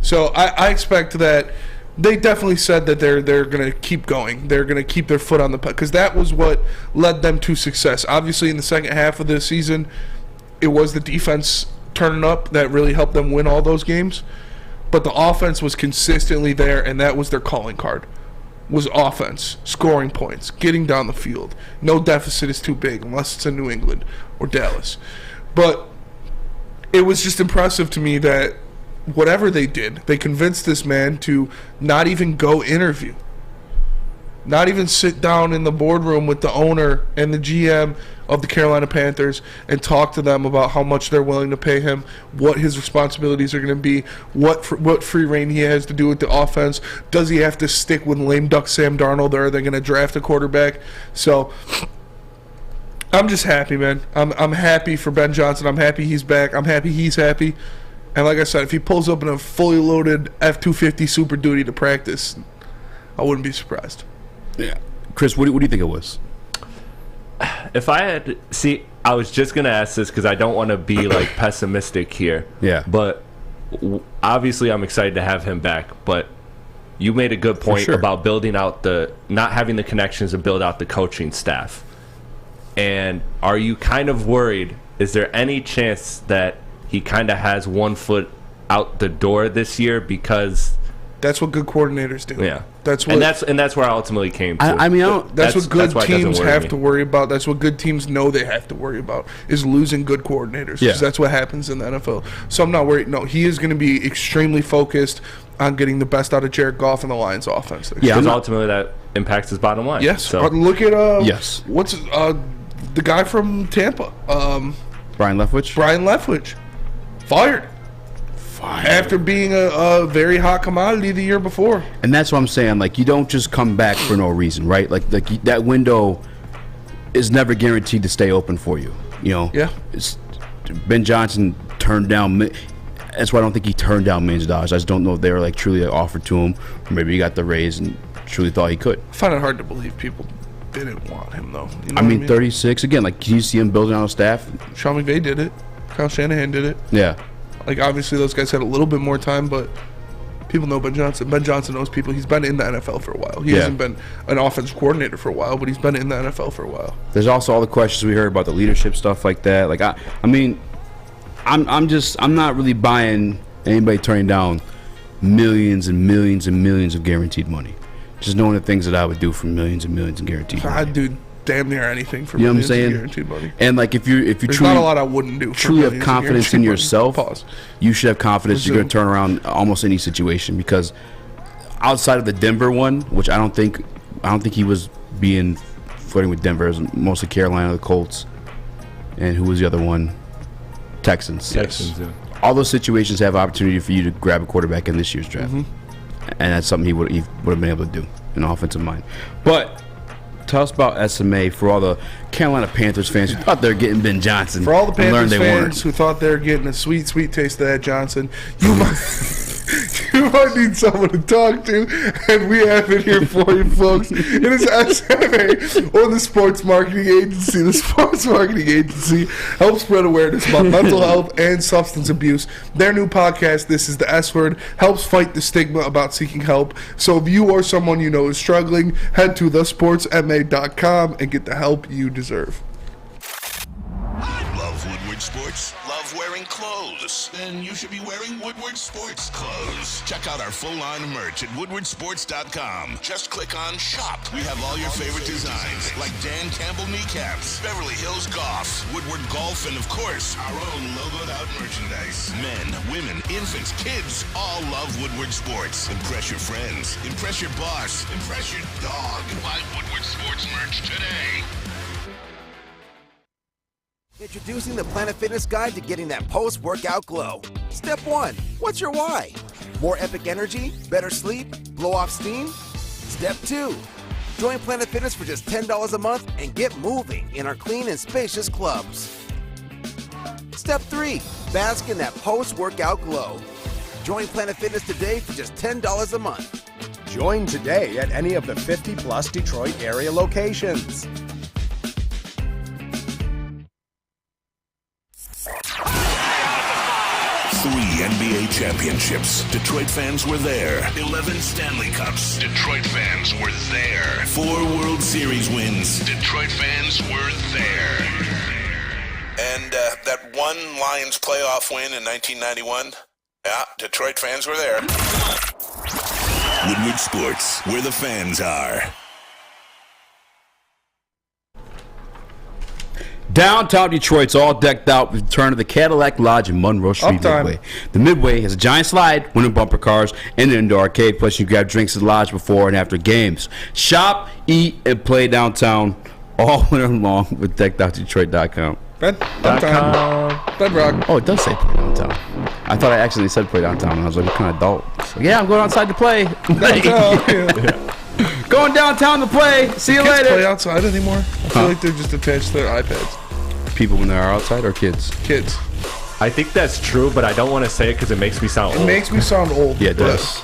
[SPEAKER 4] So I expect that they definitely said that they're going to keep going. They're going to keep their foot on the pedal because that was what led them to success. Obviously, in the second half of the season, it was the defense turning up that really helped them win all those games. But the offense was consistently there, and that was their calling card. Was offense, scoring points, getting down the field. No deficit is too big unless it's in New England or Dallas. But it was just impressive to me that whatever they did, they convinced this man to not even go interview. Not even sit down in the boardroom with the owner and the GM of the Carolina Panthers and talk to them about how much they're willing to pay him, what his responsibilities are going to be, what free reign he has to do with the offense. Does he have to stick with lame duck Sam Darnold, or are they going to draft a quarterback? So I'm just happy, man. I'm happy for Ben Johnson. I'm happy he's back. I'm happy he's happy. And like I said, if he pulls up in a fully loaded F-250 Super Duty to practice, I wouldn't be surprised.
[SPEAKER 3] Yeah. Chris, what do you think it was?
[SPEAKER 5] If I had I was just gonna ask this because I don't want to be like pessimistic here.
[SPEAKER 3] Yeah.
[SPEAKER 5] But obviously, I'm excited to have him back. But you made a good point about building out not having the connections to build out the coaching staff. And are you kind of worried? Is there any chance that he kind of has one foot out the door this year because
[SPEAKER 4] that's what good coordinators do.
[SPEAKER 5] Yeah,
[SPEAKER 4] that's what,
[SPEAKER 5] and that's where I ultimately came to.
[SPEAKER 3] I mean,
[SPEAKER 4] that's what good teams have to worry about. That's what good teams know they have to worry about is losing good coordinators.
[SPEAKER 3] Yeah,
[SPEAKER 4] that's what happens in the NFL. So I'm not worried. No, he is going to be extremely focused on getting the best out of Jared Goff and the Lions offense.
[SPEAKER 5] Yeah, because ultimately that impacts his bottom line.
[SPEAKER 4] Yes.
[SPEAKER 5] So.
[SPEAKER 4] Look at what's the guy from Tampa?
[SPEAKER 3] Brian
[SPEAKER 4] Leftwich. Fired. After being a very hot commodity the year before.
[SPEAKER 3] And that's what I'm saying. Like, you don't just come back for no reason, right? Like that window is never guaranteed to stay open for you. You know?
[SPEAKER 4] Yeah.
[SPEAKER 3] Ben Johnson turned down. That's why I don't think he turned down millions of dollars. I just don't know if they were like truly offered to him, or maybe he got the raise and truly thought he could.
[SPEAKER 4] I find it hard to believe people didn't want him, though. You know
[SPEAKER 3] I mean, 36 again. Like, can you see him building out a staff?
[SPEAKER 4] Sean McVay did it. Kyle Shanahan did it.
[SPEAKER 3] Yeah.
[SPEAKER 4] Like, obviously, those guys had a little bit more time, but people know Ben Johnson. Ben Johnson knows people. He's been in the NFL for a while. He hasn't been an offensive coordinator for a while, but he's been in the NFL for a while.
[SPEAKER 3] There's also all the questions we heard about the leadership stuff like that. Like, I mean, I'm not really buying anybody turning down millions and millions and millions of guaranteed money. Just knowing the things that I would do for millions and millions of guaranteed money.
[SPEAKER 4] I'd do damn near anything for
[SPEAKER 3] millions of
[SPEAKER 4] guaranteed money.
[SPEAKER 3] And like if you
[SPEAKER 4] There's
[SPEAKER 3] truly
[SPEAKER 4] not a lot I wouldn't do.
[SPEAKER 3] Truly have confidence in yourself.
[SPEAKER 4] Pause.
[SPEAKER 3] You should have confidence you're going to turn around almost any situation, because outside of the Denver one, which I don't think he was flirting with Denver. It was mostly Carolina, the Colts, and who was the other one? Texans.
[SPEAKER 5] Texans. Yeah.
[SPEAKER 3] All those situations have opportunity for you to grab a quarterback in this year's draft, and that's something he would have been able to do in offensive mind. But tell us about SMA for all the Carolina Panthers fans who thought they were getting Ben Johnson.
[SPEAKER 4] For all the Panthers fans who thought they were getting a sweet, sweet taste of that Johnson, you might need someone to talk to, and we have it here for you, folks. It is SMA, or the Sports Marketing Agency. The Sports Marketing Agency helps spread awareness about mental health and substance abuse. Their new podcast, This is the S Word, helps fight the stigma about seeking help. So if you or someone you know is struggling, head to thesportsma.com and get the help you deserve.
[SPEAKER 7] Love Woodward Sports? Love wearing clothes? Then you should be wearing Woodward Sports clothes. Check out our full line of merch at woodwardsports.com. Just click on Shop. We have all your favorite designs, like Dan Campbell kneecaps, Beverly Hills Goff, Woodward Golf, and of course, our own logoed out merchandise. Men, women, infants, kids all love Woodward Sports. Impress your friends. Impress your boss. Impress your dog. Buy Woodward Sports merch today.
[SPEAKER 11] Introducing the Planet Fitness Guide to getting that post-workout glow. Step 1. What's your why? More epic energy? Better sleep? Blow off steam? Step 2. Join Planet Fitness for just $10 a month and get moving in our clean and spacious clubs. Step 3. Bask in that post-workout glow. Join Planet Fitness today for just $10 a month.
[SPEAKER 12] Join today at any of the 50-plus Detroit area locations.
[SPEAKER 7] 3 NBA championships. Detroit fans were there. 11 Stanley Cups. Detroit fans were there. 4 World Series wins. Detroit fans were there. And that one Lions playoff win in 1991? Yeah, Detroit fans were there. Woodward Sports, where the fans are.
[SPEAKER 3] Downtown Detroit's all decked out with the return of the Cadillac Lodge in Monroe Street Midway. The Midway has a giant slide, winning bumper cars, and an indoor arcade. Plus, you can grab drinks at the lodge before and after games. Shop, eat, and play downtown all winter long with deckedoutdetroit.com.
[SPEAKER 4] Bedrock.
[SPEAKER 3] Oh, it does say play downtown. I thought I accidentally said play downtown, and I was like, what kind of adult? So, yeah, I'm going outside to play. Going downtown to play. See you later.
[SPEAKER 4] Play outside anymore? I feel like they're just attached to their iPads.
[SPEAKER 3] People when they are outside, or kids?
[SPEAKER 4] Kids.
[SPEAKER 5] I think that's true, but I don't want to say it because it makes me sound old.
[SPEAKER 4] It makes me sound old.
[SPEAKER 3] Yeah, it does.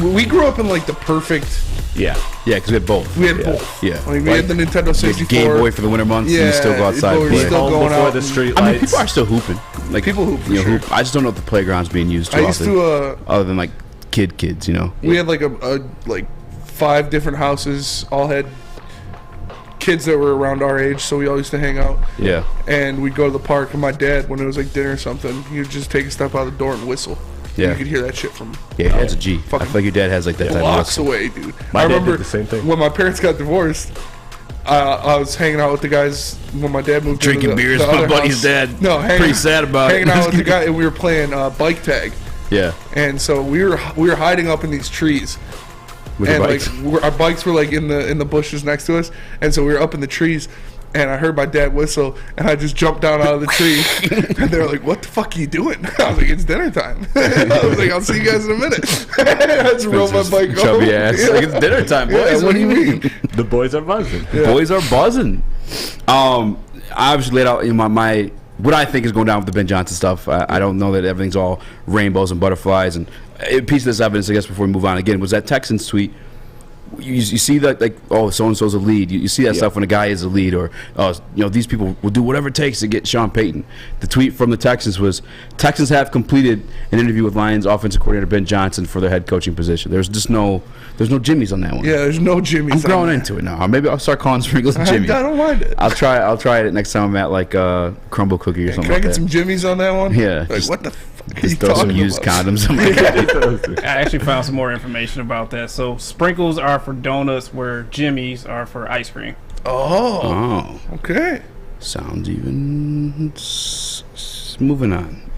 [SPEAKER 4] We grew up in like the perfect.
[SPEAKER 3] Yeah, because we had both.
[SPEAKER 4] We had both.
[SPEAKER 3] Yeah.
[SPEAKER 4] Like, we had the Nintendo 64.
[SPEAKER 3] Game Boy for the winter months, and you still go outside and play.
[SPEAKER 4] Still going
[SPEAKER 5] before
[SPEAKER 4] out
[SPEAKER 5] the street
[SPEAKER 3] I
[SPEAKER 5] lights.
[SPEAKER 3] mean, people are still hooping. Like,
[SPEAKER 4] people hoop for sure.
[SPEAKER 3] I just don't know if the playground's being used too
[SPEAKER 4] I used
[SPEAKER 3] often.
[SPEAKER 4] to,
[SPEAKER 3] other than like kids, you know.
[SPEAKER 4] We had like a 5 different houses, all had kids that were around our age, so we all used to hang out.
[SPEAKER 3] Yeah.
[SPEAKER 4] And we'd go to the park, and my dad, when it was like dinner or something, he would just take a step out of the door and whistle.
[SPEAKER 3] Yeah.
[SPEAKER 4] You could hear that shit from
[SPEAKER 3] your dad's a G. I feel like your dad has like that type of
[SPEAKER 4] blocks
[SPEAKER 3] whistle.
[SPEAKER 4] away, dude.
[SPEAKER 5] My
[SPEAKER 4] I
[SPEAKER 5] dad
[SPEAKER 4] remember
[SPEAKER 5] did the same thing.
[SPEAKER 4] when my parents got divorced. I was hanging out with the guys when my dad moved.
[SPEAKER 3] Drinking
[SPEAKER 4] into
[SPEAKER 3] beers
[SPEAKER 4] the
[SPEAKER 3] with my
[SPEAKER 4] other
[SPEAKER 3] buddy's
[SPEAKER 4] house.
[SPEAKER 3] dad.
[SPEAKER 4] No,
[SPEAKER 3] pretty sad about
[SPEAKER 4] hanging
[SPEAKER 3] it.
[SPEAKER 4] out with the guy, and we were playing bike tag.
[SPEAKER 3] Yeah.
[SPEAKER 4] And so we were hiding up in these trees.
[SPEAKER 3] With
[SPEAKER 4] and
[SPEAKER 3] your bikes?
[SPEAKER 4] like our bikes were like in the bushes next to us, and so we were up in the trees, and I heard my dad whistle, and I just jumped down out of the tree, and they were like, "What the fuck are you doing?" I was like, "It's dinner time." I was like, "I'll see you guys in a minute." I just rode my bike home.
[SPEAKER 3] Chubby ass. Like, it's dinner time, boys.
[SPEAKER 4] Yeah, what do you mean?
[SPEAKER 5] The boys are buzzing.
[SPEAKER 3] The boys are buzzing. I obviously laid out in my what I think is going down with the Ben Johnson stuff. I don't know that everything's all rainbows and butterflies. And a piece of this evidence, I guess, before we move on again, was that Texans tweet. You see that, like, oh, so-and-so's a lead. You see that stuff when a guy is a lead, or, these people will do whatever it takes to get Sean Payton. The tweet from the Texans was, Texans have completed an interview with Lions offensive coordinator Ben Johnson for their head coaching position. There's no jimmies on that one.
[SPEAKER 4] Yeah, there's no jimmies.
[SPEAKER 3] I'm growing into it now. Maybe I'll start calling Sprinkles a Jimmy.
[SPEAKER 4] I don't mind it.
[SPEAKER 3] I'll try it next time I'm at, like, Crumble Cookie or something like that.
[SPEAKER 4] Can I get some jimmies on that one?
[SPEAKER 3] Yeah.
[SPEAKER 4] Like, what the fuck are you
[SPEAKER 3] Just throw some
[SPEAKER 4] talking
[SPEAKER 3] used
[SPEAKER 4] about?
[SPEAKER 3] condoms on my
[SPEAKER 6] I actually found some more information about that. So sprinkles are for donuts, where jimmies are for ice cream.
[SPEAKER 3] Oh.
[SPEAKER 4] Okay.
[SPEAKER 3] Sounds even moving on.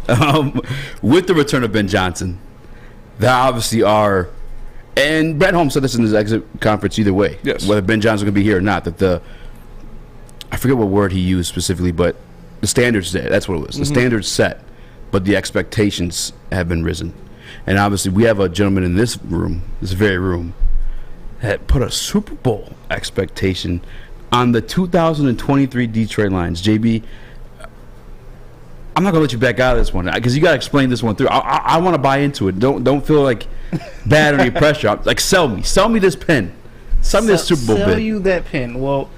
[SPEAKER 3] With the return of Ben Johnson, there obviously are, and Brett Holmes said this in his exit conference either way,
[SPEAKER 4] yes,
[SPEAKER 3] whether Ben Johnson's going to be here or not, that I forget what word he used specifically, but the standards there, that's what it was. The standards set, but the expectations have been risen. And obviously we have a gentleman in this very room, that put a Super Bowl expectation on the 2023 Detroit Lions. JB, I'm not gonna let you back out of this one because you gotta explain this one through. I want to buy into it. Don't feel like bad under pressure. Like, sell me this pen, sell me this Super Bowl
[SPEAKER 6] Sell
[SPEAKER 3] pen.
[SPEAKER 6] you that pen. Well,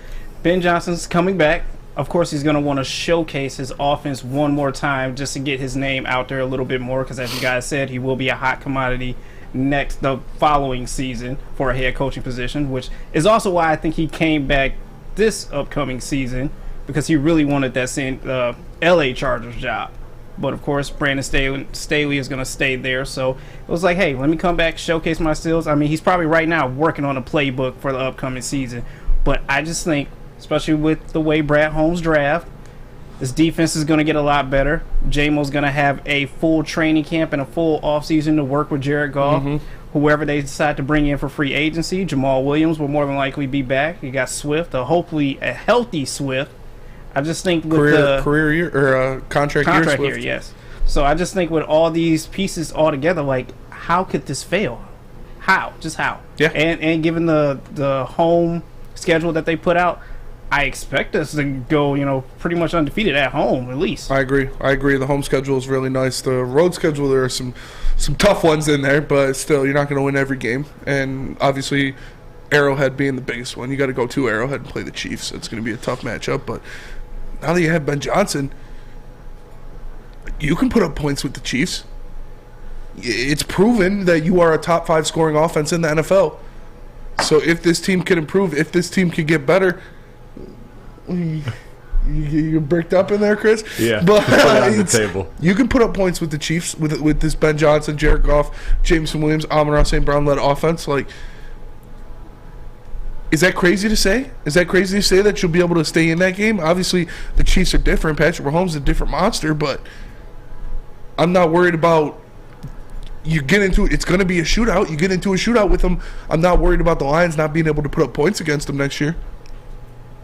[SPEAKER 6] Ben Johnson's coming back. Of course, he's going to want to showcase his offense one more time just to get his name out there a little bit more, because as you guys said, he will be a hot commodity the following season for a head coaching position, which is also why I think he came back this upcoming season, because he really wanted that LA Chargers job. But of course, Brandon Staley is going to stay there, so it was like, hey, let me come back, showcase my skills. I mean, he's probably right now working on a playbook for the upcoming season, but I just think, especially with the way Brad Holmes draft, this defense is going to get a lot better. Jamal's going to have a full training camp and a full offseason to work with Jared Goff. Whoever they decide to bring in for free agency, Jamaal Williams will more than likely be back. You got Swift, hopefully a healthy Swift. I just think with
[SPEAKER 4] career year or contract year,
[SPEAKER 6] Swift. Yes. So I just think with all these pieces all together, like, how could this fail? How? Just how?
[SPEAKER 4] Yeah.
[SPEAKER 6] And given the home schedule that they put out, I expect us to go, pretty much undefeated at home at least.
[SPEAKER 4] I agree. The home schedule is really nice. The road schedule, there are some tough ones in there, but still, you're not going to win every game. And obviously, Arrowhead being the biggest one, you got to go to Arrowhead and play the Chiefs. It's going to be a tough matchup. But now that you have Ben Johnson, you can put up points with the Chiefs. It's proven that you are a top 5 scoring offense in the NFL. So if this team can improve, if this team can get better. You're bricked up in there, Chris.
[SPEAKER 5] Yeah,
[SPEAKER 4] but
[SPEAKER 5] put it on the table.
[SPEAKER 4] You can put up points with the Chiefs with this Ben Johnson, Jared Goff, Jameson Williams, Amon-Ra St. Brown led offense. Like, is that crazy to say? Is that crazy to say that you'll be able to stay in that game? Obviously, the Chiefs are different. Patrick Mahomes is a different monster, but I'm not worried about. You get into it's going to be a shootout. You get into a shootout with them. I'm not worried about the Lions not being able to put up points against them next year.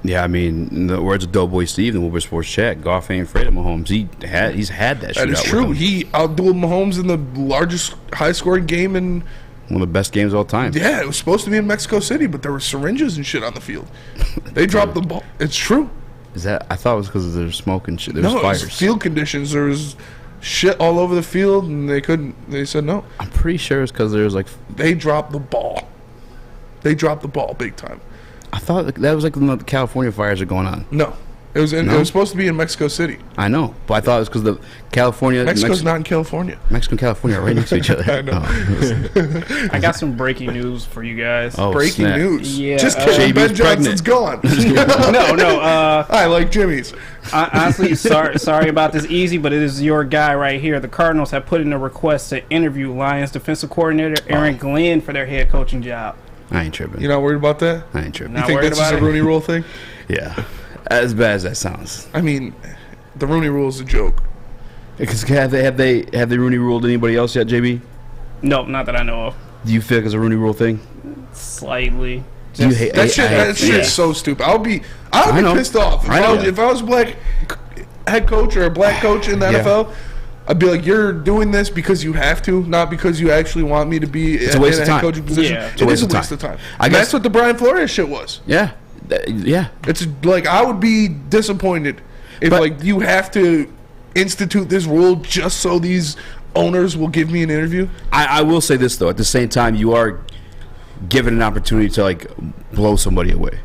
[SPEAKER 3] Yeah, I mean, in the words of Doughboy Steve in the Woodward Sports Chat, Goff ain't afraid of Mahomes. He's had that shootout.
[SPEAKER 4] That is true.
[SPEAKER 3] With him.
[SPEAKER 4] He outdueled Mahomes in the largest high-scoring game in
[SPEAKER 3] one of the best games of all time.
[SPEAKER 4] Yeah, it was supposed to be in Mexico City, but there were syringes and shit on the field. They dropped the ball. It's true.
[SPEAKER 3] Is that? I thought it was because there was smoke and shit. There was fires.
[SPEAKER 4] It was field conditions. There was shit all over the field, and they couldn't. They said no.
[SPEAKER 3] I'm pretty sure it's because there was
[SPEAKER 4] They dropped the ball. They dropped the ball big time.
[SPEAKER 3] I thought that was when the California fires are going on.
[SPEAKER 4] No. It was It was supposed to be in Mexico City.
[SPEAKER 3] I know, but I thought it was because the California.
[SPEAKER 4] Mexico's not in California.
[SPEAKER 3] Mexico and California are right next to each other.
[SPEAKER 4] I know.
[SPEAKER 6] Oh. I got some breaking news for you guys.
[SPEAKER 3] Oh,
[SPEAKER 4] breaking
[SPEAKER 3] snap.
[SPEAKER 4] news.
[SPEAKER 6] Yeah,
[SPEAKER 4] just kidding. Ben Johnson's gone.
[SPEAKER 6] No.
[SPEAKER 4] I like Jimmy's.
[SPEAKER 6] Honestly, sorry about this, Eazy, but it is your guy right here. The Cardinals have put in a request to interview Lions defensive coordinator Aaron Glenn for their head coaching job.
[SPEAKER 3] I ain't tripping.
[SPEAKER 4] You're not worried about that?
[SPEAKER 3] I ain't tripping.
[SPEAKER 4] You think that's just a Rooney Rule thing?
[SPEAKER 3] Yeah. As bad as that sounds.
[SPEAKER 4] I mean, the Rooney Rule is a joke.
[SPEAKER 3] Because have they Rooney ruled anybody else yet, JB?
[SPEAKER 6] No, not that I know of.
[SPEAKER 3] Do you feel like it's a Rooney Rule thing?
[SPEAKER 6] Slightly.
[SPEAKER 3] You hate
[SPEAKER 4] that shit. That shit's so stupid. I'd be pissed off if I was a black head coach or a black coach in the NFL. I'd be like, you're doing this because you have to, not because you actually want me to be in a head coaching position.
[SPEAKER 6] Yeah.
[SPEAKER 4] It is a waste of time. I guess that's what the Brian Flores shit was.
[SPEAKER 3] Yeah. Yeah.
[SPEAKER 4] It's like I would be disappointed if you have to institute this rule just so these owners will give me an interview.
[SPEAKER 3] I will say this though, at the same time you are given an opportunity to blow somebody away.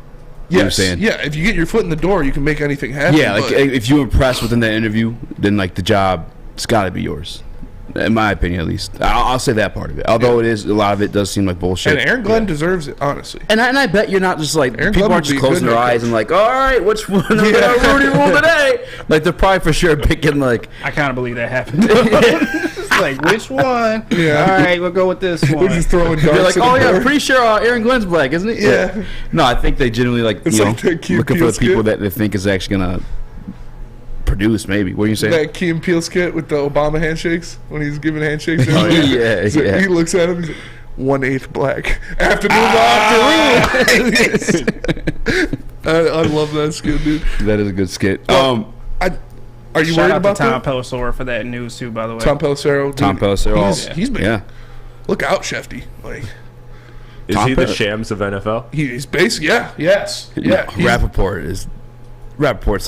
[SPEAKER 3] You know what I'm saying?
[SPEAKER 4] Yeah, if you get your foot in the door, you can make anything happen.
[SPEAKER 3] Yeah, if you impress within that interview, then the job's got to be yours. In my opinion, at least. I'll say that part of it. Although a lot of it does seem like bullshit.
[SPEAKER 4] And Aaron Glenn deserves it, honestly.
[SPEAKER 3] And I bet you're not just
[SPEAKER 4] Aaron
[SPEAKER 3] people aren't just closing their eyes and all right, which one are we going to Rooney Rule today? They're probably for sure picking
[SPEAKER 6] I kind of believe that happened. It's which one?
[SPEAKER 4] Yeah.
[SPEAKER 6] All right, we'll go with this one.
[SPEAKER 4] We're just throwing darts.
[SPEAKER 3] They're I'm pretty sure Aaron Glenn's black, isn't it?
[SPEAKER 4] Yeah.
[SPEAKER 3] No, I think they genuinely looking for the people that they think is actually going to produce, maybe. What are you saying?
[SPEAKER 4] That Key and Peele skit with the Obama handshakes when he's giving handshakes.
[SPEAKER 3] Yeah.
[SPEAKER 4] He looks at him. He's like, 1/8 black. Afternoon I love that skit, dude.
[SPEAKER 3] That is a good skit.
[SPEAKER 4] Are you
[SPEAKER 6] Shout
[SPEAKER 4] worried
[SPEAKER 6] out
[SPEAKER 4] about
[SPEAKER 6] to Tom
[SPEAKER 4] that?
[SPEAKER 6] Pelissero for that news too, by the way.
[SPEAKER 4] Tom Pelissero. He's been.
[SPEAKER 3] Yeah.
[SPEAKER 4] Look out, Shefty.
[SPEAKER 5] Is he the Shams of NFL?
[SPEAKER 4] He's basically yes.
[SPEAKER 3] Rappaport's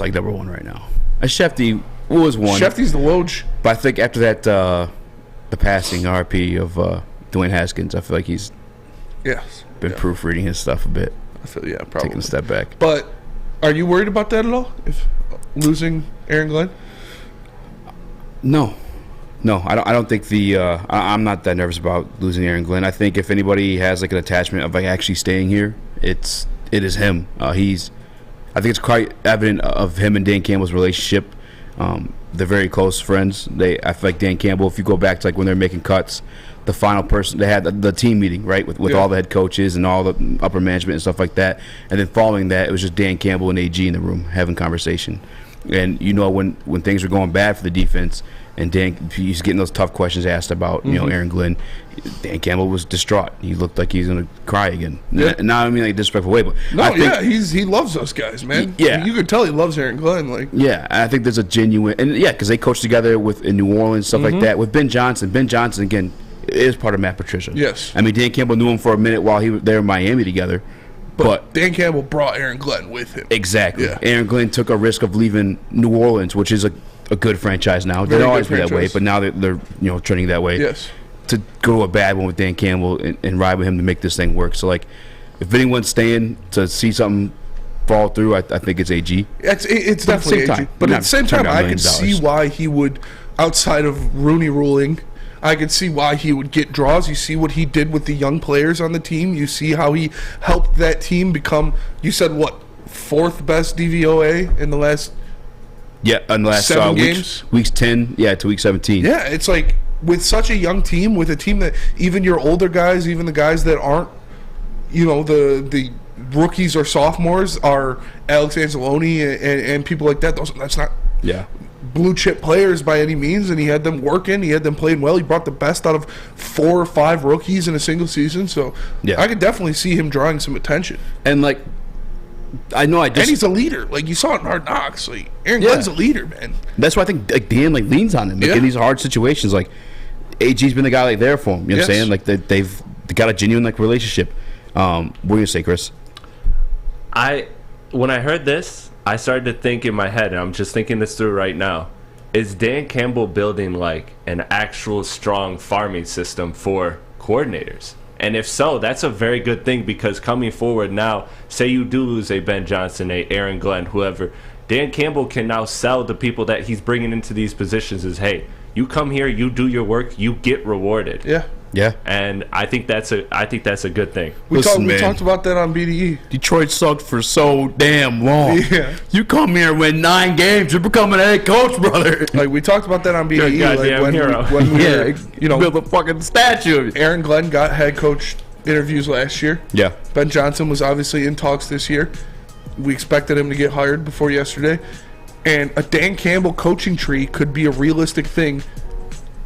[SPEAKER 3] number one right now. Shefty was one.
[SPEAKER 4] Shefty's the Woj.
[SPEAKER 3] But I think after that, the passing RP of Dwayne Haskins, I feel like he's been proofreading his stuff a bit.
[SPEAKER 4] I feel probably
[SPEAKER 3] taking a step back.
[SPEAKER 4] But are you worried about that at all? If losing Aaron Glenn?
[SPEAKER 3] No, I don't think I'm not that nervous about losing Aaron Glenn. I think if anybody has an attachment of actually staying here, it is him. I think it's quite evident of him and Dan Campbell's relationship. They're very close friends. I feel like Dan Campbell, if you go back to when they're making cuts, the final person, they had the team meeting, right, with all the head coaches and all the upper management and stuff like that. And then following that, it was just Dan Campbell and AG in the room having conversation. And when things were going bad for the defense, and he's getting those tough questions asked about Aaron Glenn, Dan Campbell was distraught. He looked like he's gonna cry again.
[SPEAKER 4] Yeah.
[SPEAKER 3] Not I mean a disrespectful way, but
[SPEAKER 4] he loves those guys, man.
[SPEAKER 3] Yeah,
[SPEAKER 4] you can tell he loves Aaron Glenn.
[SPEAKER 3] I think there's a genuine because they coached together in New Orleans, stuff like that. With Ben Johnson again is part of Matt Patricia.
[SPEAKER 4] Yes,
[SPEAKER 3] I mean Dan Campbell knew him for a minute while they were in Miami together.
[SPEAKER 4] But Dan Campbell brought Aaron Glenn with him.
[SPEAKER 3] Exactly.
[SPEAKER 4] Yeah.
[SPEAKER 3] Aaron Glenn took a risk of leaving New Orleans, which is a good franchise now.
[SPEAKER 4] Very
[SPEAKER 3] They'll always
[SPEAKER 4] good
[SPEAKER 3] be that way,
[SPEAKER 4] franchise.
[SPEAKER 3] but now they're trending that way.
[SPEAKER 4] Yes.
[SPEAKER 3] To go to a bad one with Dan Campbell and ride with him to make this thing work. So, like, if anyone's staying to see something fall through, I think it's AG.
[SPEAKER 4] It's definitely AG. But at the same time, I can see why he would, outside of Rooney ruling, I could see why he would get draws. You see what he did with the young players on the team. You see how he helped that team become, you said what, 4th best DVOA in the last
[SPEAKER 3] in the last
[SPEAKER 4] 7 games?
[SPEAKER 3] Weeks 10, to week 17.
[SPEAKER 4] Yeah, it's like with such a young team, with a team that even your older guys, even the guys that aren't, the rookies or sophomores are Alex Anzalone and people like that. That's not blue chip players by any means, and he had them working. He had them playing well. He brought the best out of 4 or 5 rookies in a single season. So I could definitely see him drawing some attention.
[SPEAKER 3] And like, and
[SPEAKER 4] he's a leader. Like you saw it in Hard Knocks. Like Aaron Glenn's a leader, man.
[SPEAKER 3] That's why I think Dan leans on him in these hard situations. Like AG's been the guy there for him. You know what I'm saying? Like they've got a genuine relationship. What were you gonna say, Chris?
[SPEAKER 5] When I heard this, I started to think in my head, and I'm just thinking this through right now. Is Dan Campbell building like an actual strong farming system for coordinators? And if so, that's a very good thing, because coming forward now, say you do lose a Ben Johnson, a Aaron Glenn, whoever, Dan Campbell can now sell the people that he's bringing into these positions as, hey, you come here, you do your work, you get rewarded.
[SPEAKER 3] Yeah.
[SPEAKER 5] And I think that's a good thing.
[SPEAKER 4] We talked about that on BDE.
[SPEAKER 3] Detroit sucked for so damn long.
[SPEAKER 4] Yeah.
[SPEAKER 3] You come here and win 9 games, you're becoming a head coach, brother.
[SPEAKER 4] Like we talked about that on BDE.
[SPEAKER 5] You're a goddamn hero.
[SPEAKER 4] When we
[SPEAKER 3] build a fucking statue.
[SPEAKER 4] Aaron Glenn got head coach interviews last year.
[SPEAKER 3] Yeah.
[SPEAKER 4] Ben Johnson was obviously in talks this year. We expected him to get hired before yesterday. And a Dan Campbell coaching tree could be a realistic thing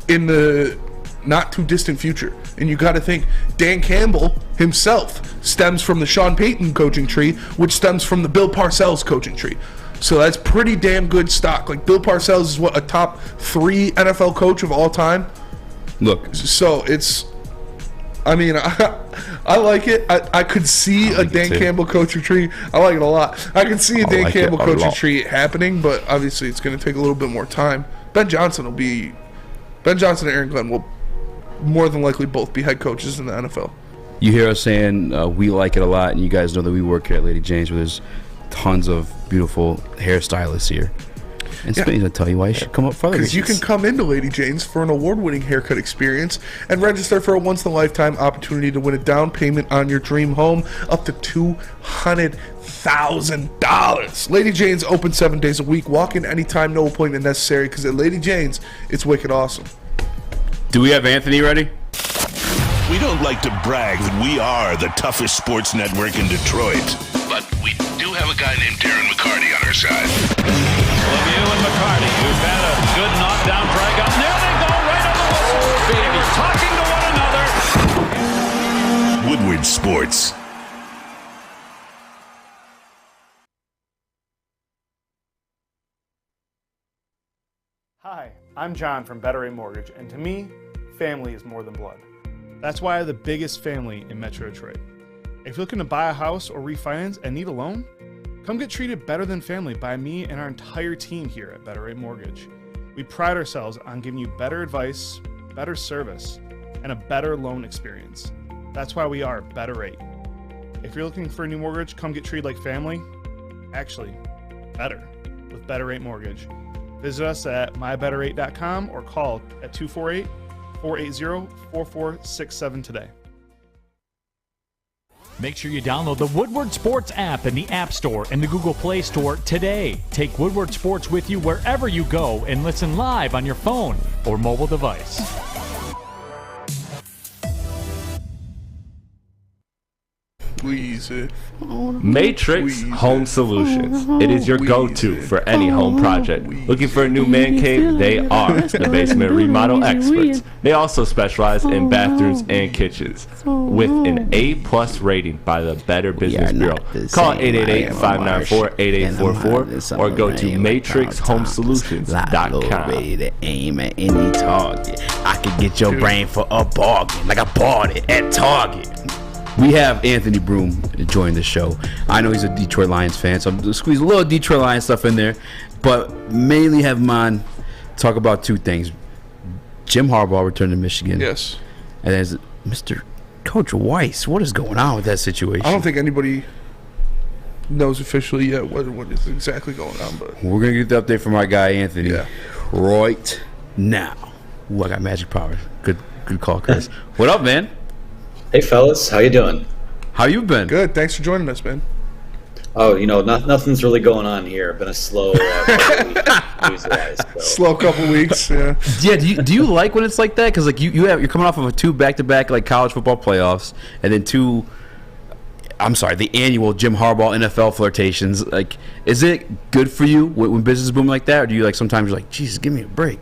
[SPEAKER 4] in the not too distant future. And you got to think Dan Campbell himself stems from the Sean Payton coaching tree, which stems from the Bill Parcells coaching tree. So that's pretty damn good stock. Like Bill Parcells is a top 3 NFL coach of all time.
[SPEAKER 3] Look,
[SPEAKER 4] so it's, I mean, I like it. I could see a Dan Campbell coaching tree. I like it a lot. I could see a Dan Campbell coaching tree happening, but obviously it's going to take a little bit more time. Ben Johnson and Aaron Glenn will more than likely both be head coaches in the NFL.
[SPEAKER 3] You hear us saying we like it a lot, and you guys know that we work here at Lady Jane's, where there's tons of beautiful hairstylists here. And Spain's going to tell you why you should come up for other
[SPEAKER 4] because you can come into Lady Jane's for an award-winning haircut experience and register for a once-in-a-lifetime opportunity to win a down payment on your dream home up to $200,000. Lady Jane's open 7 days a week. Walk in anytime, no appointment necessary, because at Lady Jane's, it's wicked awesome.
[SPEAKER 3] Do we have Anthony ready?
[SPEAKER 7] We don't like to brag that we are the toughest sports network in Detroit, but we do have a guy named Darren McCarty on our side.
[SPEAKER 13] Lemieux and McCarty, who've had a good knockdown drag up. There they go, right on the whistle. They were talking to one another.
[SPEAKER 7] Woodward Sports.
[SPEAKER 14] Hi, I'm John from Better Rate Mortgage, and to me, family is more than blood. That's why I have the biggest family in Metro Detroit. If you're looking to buy a house or refinance and need a loan, come get treated better than family by me and our entire team here at Better Rate Mortgage. We pride ourselves on giving you better advice, better service, and a better loan experience. That's why we are Better Rate. If you're looking for a new mortgage, come get treated like family. Actually, better with Better Rate Mortgage. Visit us at mybetterrate.com or call at 248-480-4467 today.
[SPEAKER 15] Make sure you download the Woodward Sports app in the App Store and the Google Play Store today. Take Woodward Sports with you wherever you go and listen live on your phone or mobile device.
[SPEAKER 5] Matrix Home Solutions. It is your go-to for any home project. Looking for a new man cave? They are the basement remodel experts. They also specialize in bathrooms and kitchens with an A+ rating by the Better Business Bureau. Call 888-594-8844 or go to matrixhomesolutions.com.
[SPEAKER 3] Ready to aim at any target. I could get your brain for a bargain, like I bought it at Target. We have Anthony Broom join the show. I know he's a Detroit Lions fan, so I'm going to squeeze a little Detroit Lions stuff in there, but mainly have him on talk about two things. Jim Harbaugh returned to Michigan.
[SPEAKER 4] Yes.
[SPEAKER 3] And there's Mr. Coach Weiss. What is going on with that situation?
[SPEAKER 4] I don't think anybody knows officially yet what is exactly going on, but
[SPEAKER 3] we're going to get the update from our guy, Anthony, right now. Ooh, I got magic power. Good call, Chris. What up, man?
[SPEAKER 16] Hey, fellas. How you doing?
[SPEAKER 3] How you been?
[SPEAKER 4] Good. Thanks for joining us, man.
[SPEAKER 16] Oh, nothing's really going on here. Been a slow news-wise. So.
[SPEAKER 4] Slow couple weeks, yeah.
[SPEAKER 3] Yeah, do you like when it's like that? Because like you're coming off of two back-to-back like college football playoffs, and then the annual Jim Harbaugh NFL flirtations. Like, is it good for you when business boom like that, or do you like sometimes you're like, Jesus, give me a break?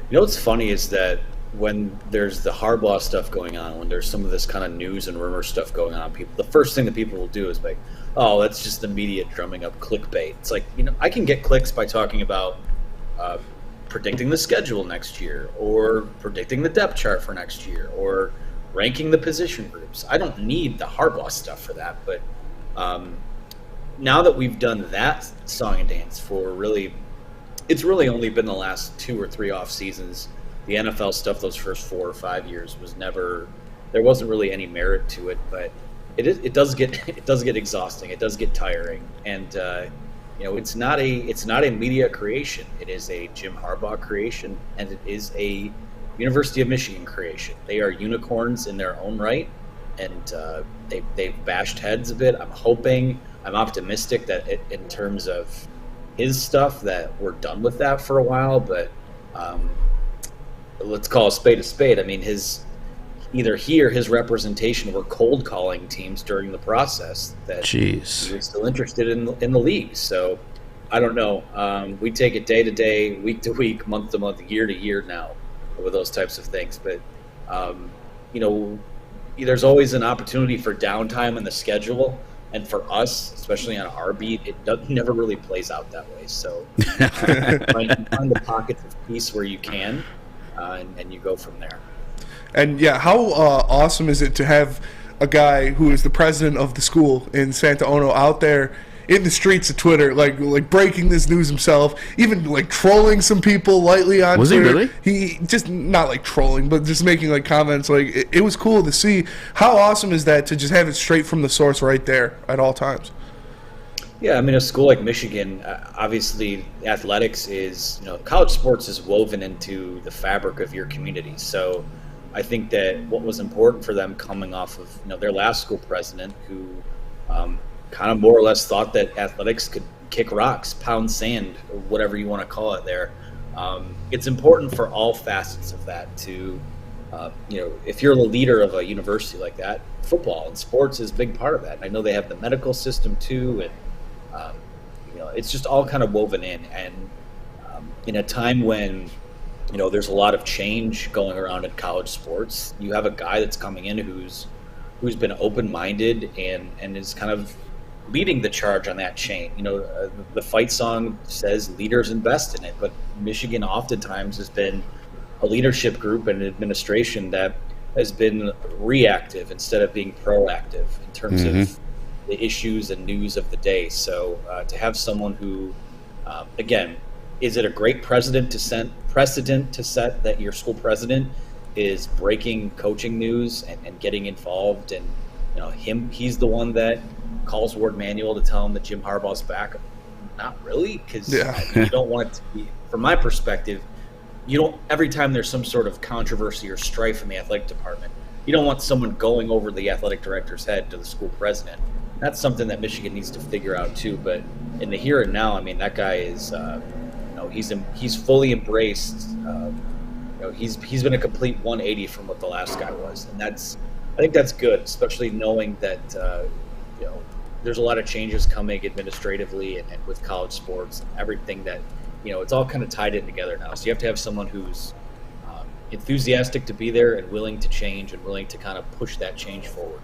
[SPEAKER 16] You know what's funny is that when there's the Harbaugh stuff going on, when there's some of this kind of news and rumor stuff going on, the first thing that people will do is like, oh, that's just the media drumming up clickbait. It's like, I can get clicks by talking about predicting the schedule next year, or predicting the depth chart for next year, or ranking the position groups. I don't need the Harbaugh stuff for that, but now that we've done that song and dance for it's really only been the last 2 or 3 off seasons. The NFL stuff, those first 4 or 5 years, there wasn't really any merit to it, but it does get exhausting. It does get tiring, and it's not a media creation. It is a Jim Harbaugh creation, and it is a University of Michigan creation. They are unicorns in their own right, and they've bashed heads a bit. I'm optimistic that in terms of his stuff that we're done with that for a while, but let's call a spade. I mean, his representation were cold calling teams during the process that he was still interested in the league. So I don't know. We take it day to day, week to week, month to month, year to year now with those types of things. But there's always an opportunity for downtime in the schedule. And for us, especially on our beat, it never really plays out that way. So find the pockets of peace where you can, and you go from there.
[SPEAKER 4] And yeah, how awesome is it to have a guy who is the president of the school in Santa Ono out there in the streets of Twitter, like breaking this news himself, even like trolling some people lightly on
[SPEAKER 3] was
[SPEAKER 4] Twitter.
[SPEAKER 3] Was he
[SPEAKER 4] really? He just not like trolling, but just making like comments. Like it was cool to see. How awesome is that to just have it straight from the source right there at all times?
[SPEAKER 16] Yeah, I mean, a school like Michigan, obviously athletics is, college sports is woven into the fabric of your community. So I think that what was important for them coming off of, their last school president who kind of more or less thought that athletics could kick rocks, pound sand, or whatever you want to call it there. It's important for all facets of that to, if you're the leader of a university like that, football and sports is a big part of that. And I know they have the medical system too, and, it's just all kind of woven in. And in a time when, there's a lot of change going around in college sports, you have a guy that's coming in who's been open-minded and is kind of leading the charge on that chain. The fight song says leaders invest in it, but Michigan oftentimes has been a leadership group and an administration that has been reactive instead of being proactive in terms of the issues and news of the day. So to have someone who, again, is it a great precedent to set that your school president is breaking coaching news and getting involved, and he's the one that calls Ward Manuel to tell him that Jim Harbaugh's back? Not really, because you don't want it to be, from my perspective, every time there's some sort of controversy or strife in the athletic department, you don't want someone going over the athletic director's head to the school president. That's something that Michigan needs to figure out too. But in the here and now, I mean, that guy is, he's fully embraced. He's been a complete 180 from what the last guy was, and I think that's good, especially knowing that there's a lot of changes coming administratively and with college sports and everything that it's all kind of tied in together now. So you have to have someone who's enthusiastic to be there and willing to change and willing to kind of push that change forward.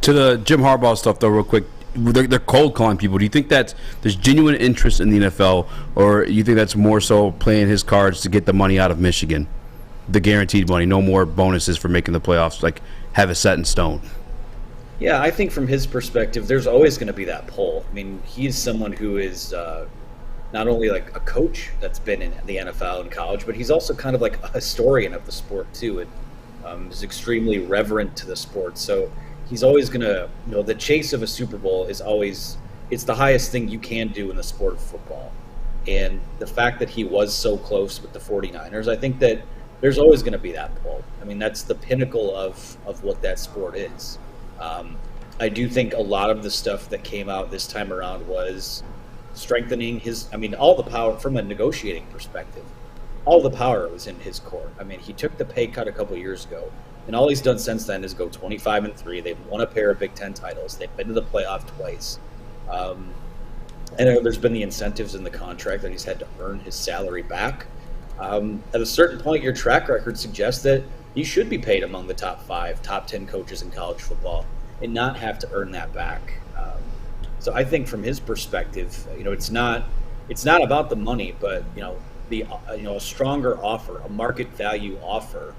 [SPEAKER 3] To the Jim Harbaugh stuff, though, real quick, they're cold calling people. Do you think that there's genuine interest in the NFL, or you think that's more so playing his cards to get the money out of Michigan, the guaranteed money, no more bonuses for making the playoffs, like have it set in stone?
[SPEAKER 16] Yeah, I think from his perspective, there's always going to be that pull. I mean, he's someone who is not only like a coach that's been in the NFL and college, but he's also kind of like a historian of the sport too, and is extremely reverent to the sport. So he's always going to, the chase of a Super Bowl is always, it's the highest thing you can do in the sport of football. And the fact that he was so close with the 49ers, I think that there's always going to be that pull. I mean, that's the pinnacle of what that sport is. I do think a lot of the stuff that came out this time around was strengthening all the power from a negotiating perspective. All the power was in his court. I mean, he took the pay cut a couple years ago, and all he's done since then is go 25-3. They've won a pair of Big Ten titles. They've been to the playoff twice. And there's been the incentives in the contract that he's had to earn his salary back. At a certain point, your track record suggests that you should be paid among the top 5, top 10 coaches in college football and not have to earn that back. So I think from his perspective, it's not about the money, but a stronger offer, a market value offer,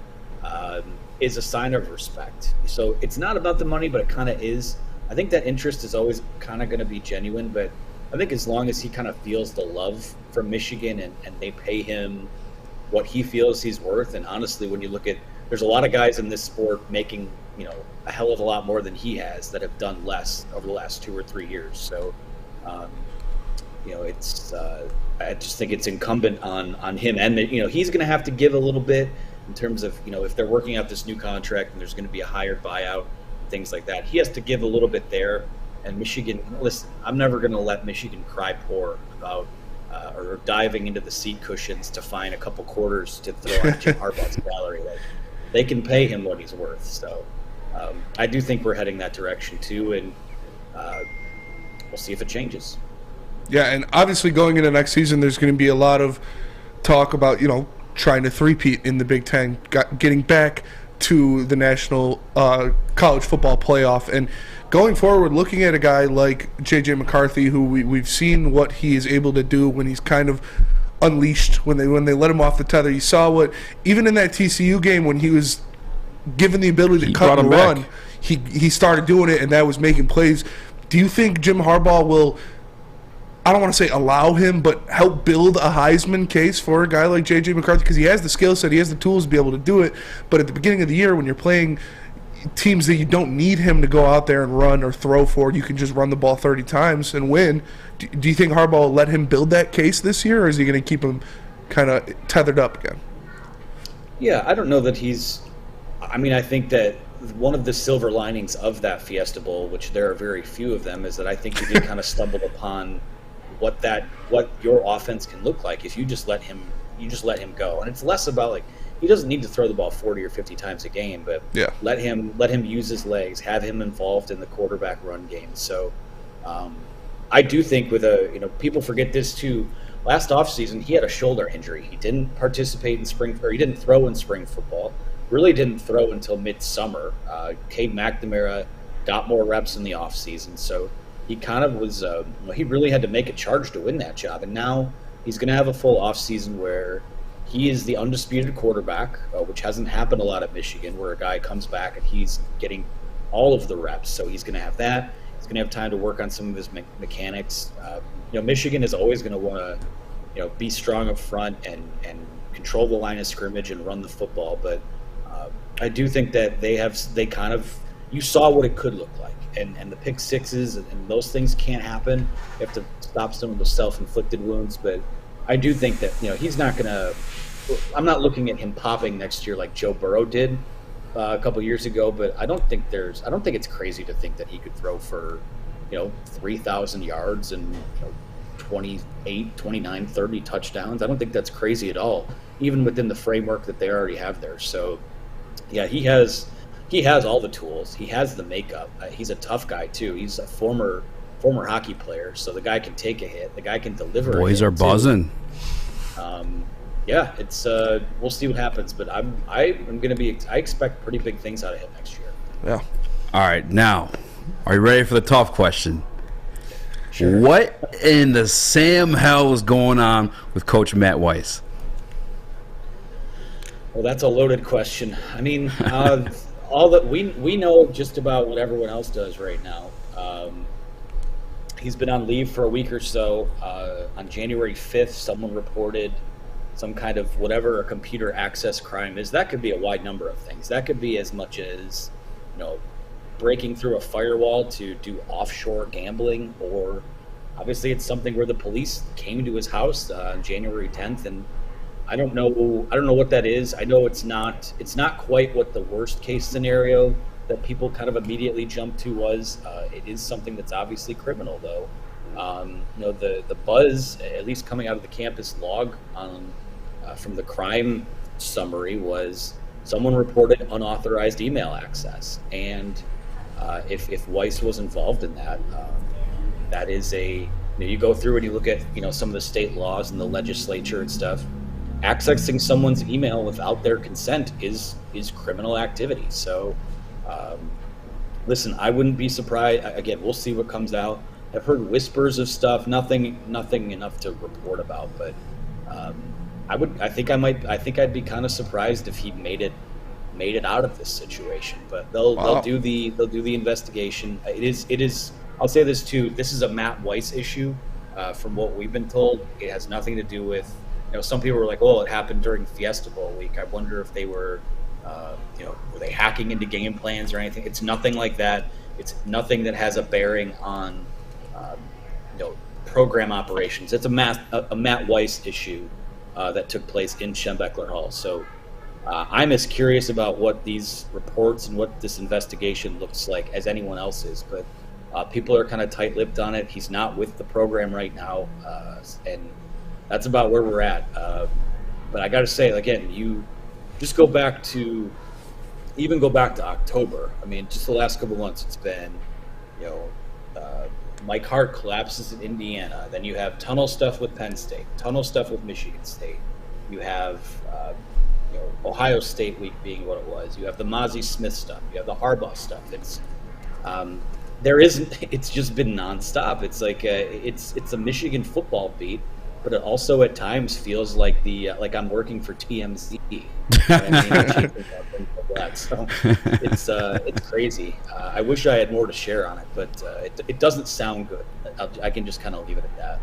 [SPEAKER 16] is a sign of respect. So it's not about the money, but it kind of is. I think that interest is always kind of going to be genuine, but I think as long as he kind of feels the love from Michigan and they pay him what he feels he's worth, and honestly, when you look at, there's a lot of guys in this sport making, a hell of a lot more than he has that have done less over the last 2 or 3 years. So, it's I just think it's incumbent on him, and he's going to have to give a little bit in terms of if they're working out this new contract and there's going to be a higher buyout, things like that. He has to give a little bit there. And Michigan, listen, I'm never going to let Michigan cry poor about or diving into the seat cushions to find a couple quarters to throw at Jim Harbaugh's salary. Like, they can pay him what he's worth. So I do think we're heading that direction too, and we'll see if it changes.
[SPEAKER 4] Yeah, and obviously going into next season, there's going to be a lot of talk about trying to three-peat in the Big Ten, getting back to the national college football playoff, and going forward, looking at a guy like J.J. McCarthy, who we've seen what he is able to do when he's kind of unleashed, when they let him off the tether. You saw what, even in that TCU game, when he was given the ability to cut and run, he started doing it, and that was making plays. Do you think Jim Harbaugh will, I don't want to say allow him, but help build a Heisman case for a guy like J.J. McCarthy? Because he has the skill set, he has the tools to be able to do it, but at the beginning of the year, when you're playing teams that you don't need him to go out there and run or throw for, you can just run the ball 30 times and win. Do you think Harbaugh will let him build that case this year, or is he going to keep him kind of tethered up again?
[SPEAKER 16] Yeah, I don't know that I think that one of the silver linings of that Fiesta Bowl, which there are very few of them, is that I think you did kind of stumble upon what your offense can look like if you just let him go. And it's less about he doesn't need to throw the ball 40 or 50 times a game, but let him use his legs, have him involved in the quarterback run game. So I do think people forget this too. Last offseason, he had a shoulder injury. He didn't participate in he didn't throw in spring football. Really didn't throw until midsummer. Cade McNamara got more reps in the offseason, so he kind of was. He really had to make a charge to win that job, and now he's going to have a full offseason where he is the undisputed quarterback, which hasn't happened a lot at Michigan, where a guy comes back and he's getting all of the reps. So he's going to have that. He's going to have time to work on some of his mechanics. Michigan is always going to want to, be strong up front and control the line of scrimmage and run the football. But I do think that you saw what it could look like, and the pick sixes and those things can't happen. You have to stop some of the self-inflicted wounds, but I do think that he's not going to. I'm not looking at him popping next year like Joe Burrow did a couple years ago, but I don't think it's crazy to think that he could throw for 3,000 yards and 28, 29, 30 touchdowns. I don't think that's crazy at all, even within the framework that they already have there. So yeah, he has all the tools. He has the makeup. He's a tough guy too. He's a former hockey player, so the guy can take a hit. The guy can deliver.
[SPEAKER 3] Boys are buzzing.
[SPEAKER 16] Yeah, it's we'll see what happens, but I expect pretty big things out of him next year.
[SPEAKER 4] Yeah.
[SPEAKER 3] All right, now, are you ready for the tough question?
[SPEAKER 16] Sure.
[SPEAKER 3] What in the Sam hell is going on with Coach Matt Weiss?
[SPEAKER 16] Well, that's a loaded question. I mean, all that we know just about what everyone else does right now. He's been on leave for a week or so. On January 5th, someone reported some kind of whatever a computer access crime is. That could be a wide number of things. That could be as much as, breaking through a firewall to do offshore gambling, or obviously it's something where the police came to his house on January 10th, and I don't know what that is. I know it's not quite what the worst case scenario that people kind of immediately jumped to was. It is something that's obviously criminal, though. The buzz, at least coming out of the campus log from the crime summary, was someone reported unauthorized email access, and if Weiss was involved in that, that is you go through and you look at some of the state laws and the legislature and stuff. Accessing someone's email without their consent is criminal activity. So, listen, I wouldn't be surprised. Again, we'll see what comes out. I've heard whispers of stuff, nothing enough to report about. But I think I'd be kind of surprised if he made it out of this situation. But they'll do the investigation. It is. I'll say this too. This is a Matt Weiss issue, from what we've been told. It has nothing to do with. Some people were like, "Oh, it happened during Fiesta Bowl week." I wonder if they were, were they hacking into game plans or anything? It's nothing like that. It's nothing that has a bearing on, program operations. It's a Matt Weiss issue that took place in Schembechler Hall. So I'm as curious about what these reports and what this investigation looks like as anyone else is. But people are kind of tight-lipped on it. He's not with the program right now, and that's about where we're at. But I got to say, again, you just go back to October. I mean, just the last couple months, it's been, Mike Hart collapses in Indiana. Then you have tunnel stuff with Penn State, tunnel stuff with Michigan State. You have, Ohio State week being what it was. You have the Mozzie Smith stuff. You have the Harbaugh stuff. It's just been nonstop. It's like it's a Michigan football beat. But it also at times feels like like I'm working for TMZ. So it's crazy. I wish I had more to share on it, but it doesn't sound good. I can just kind of leave it at that.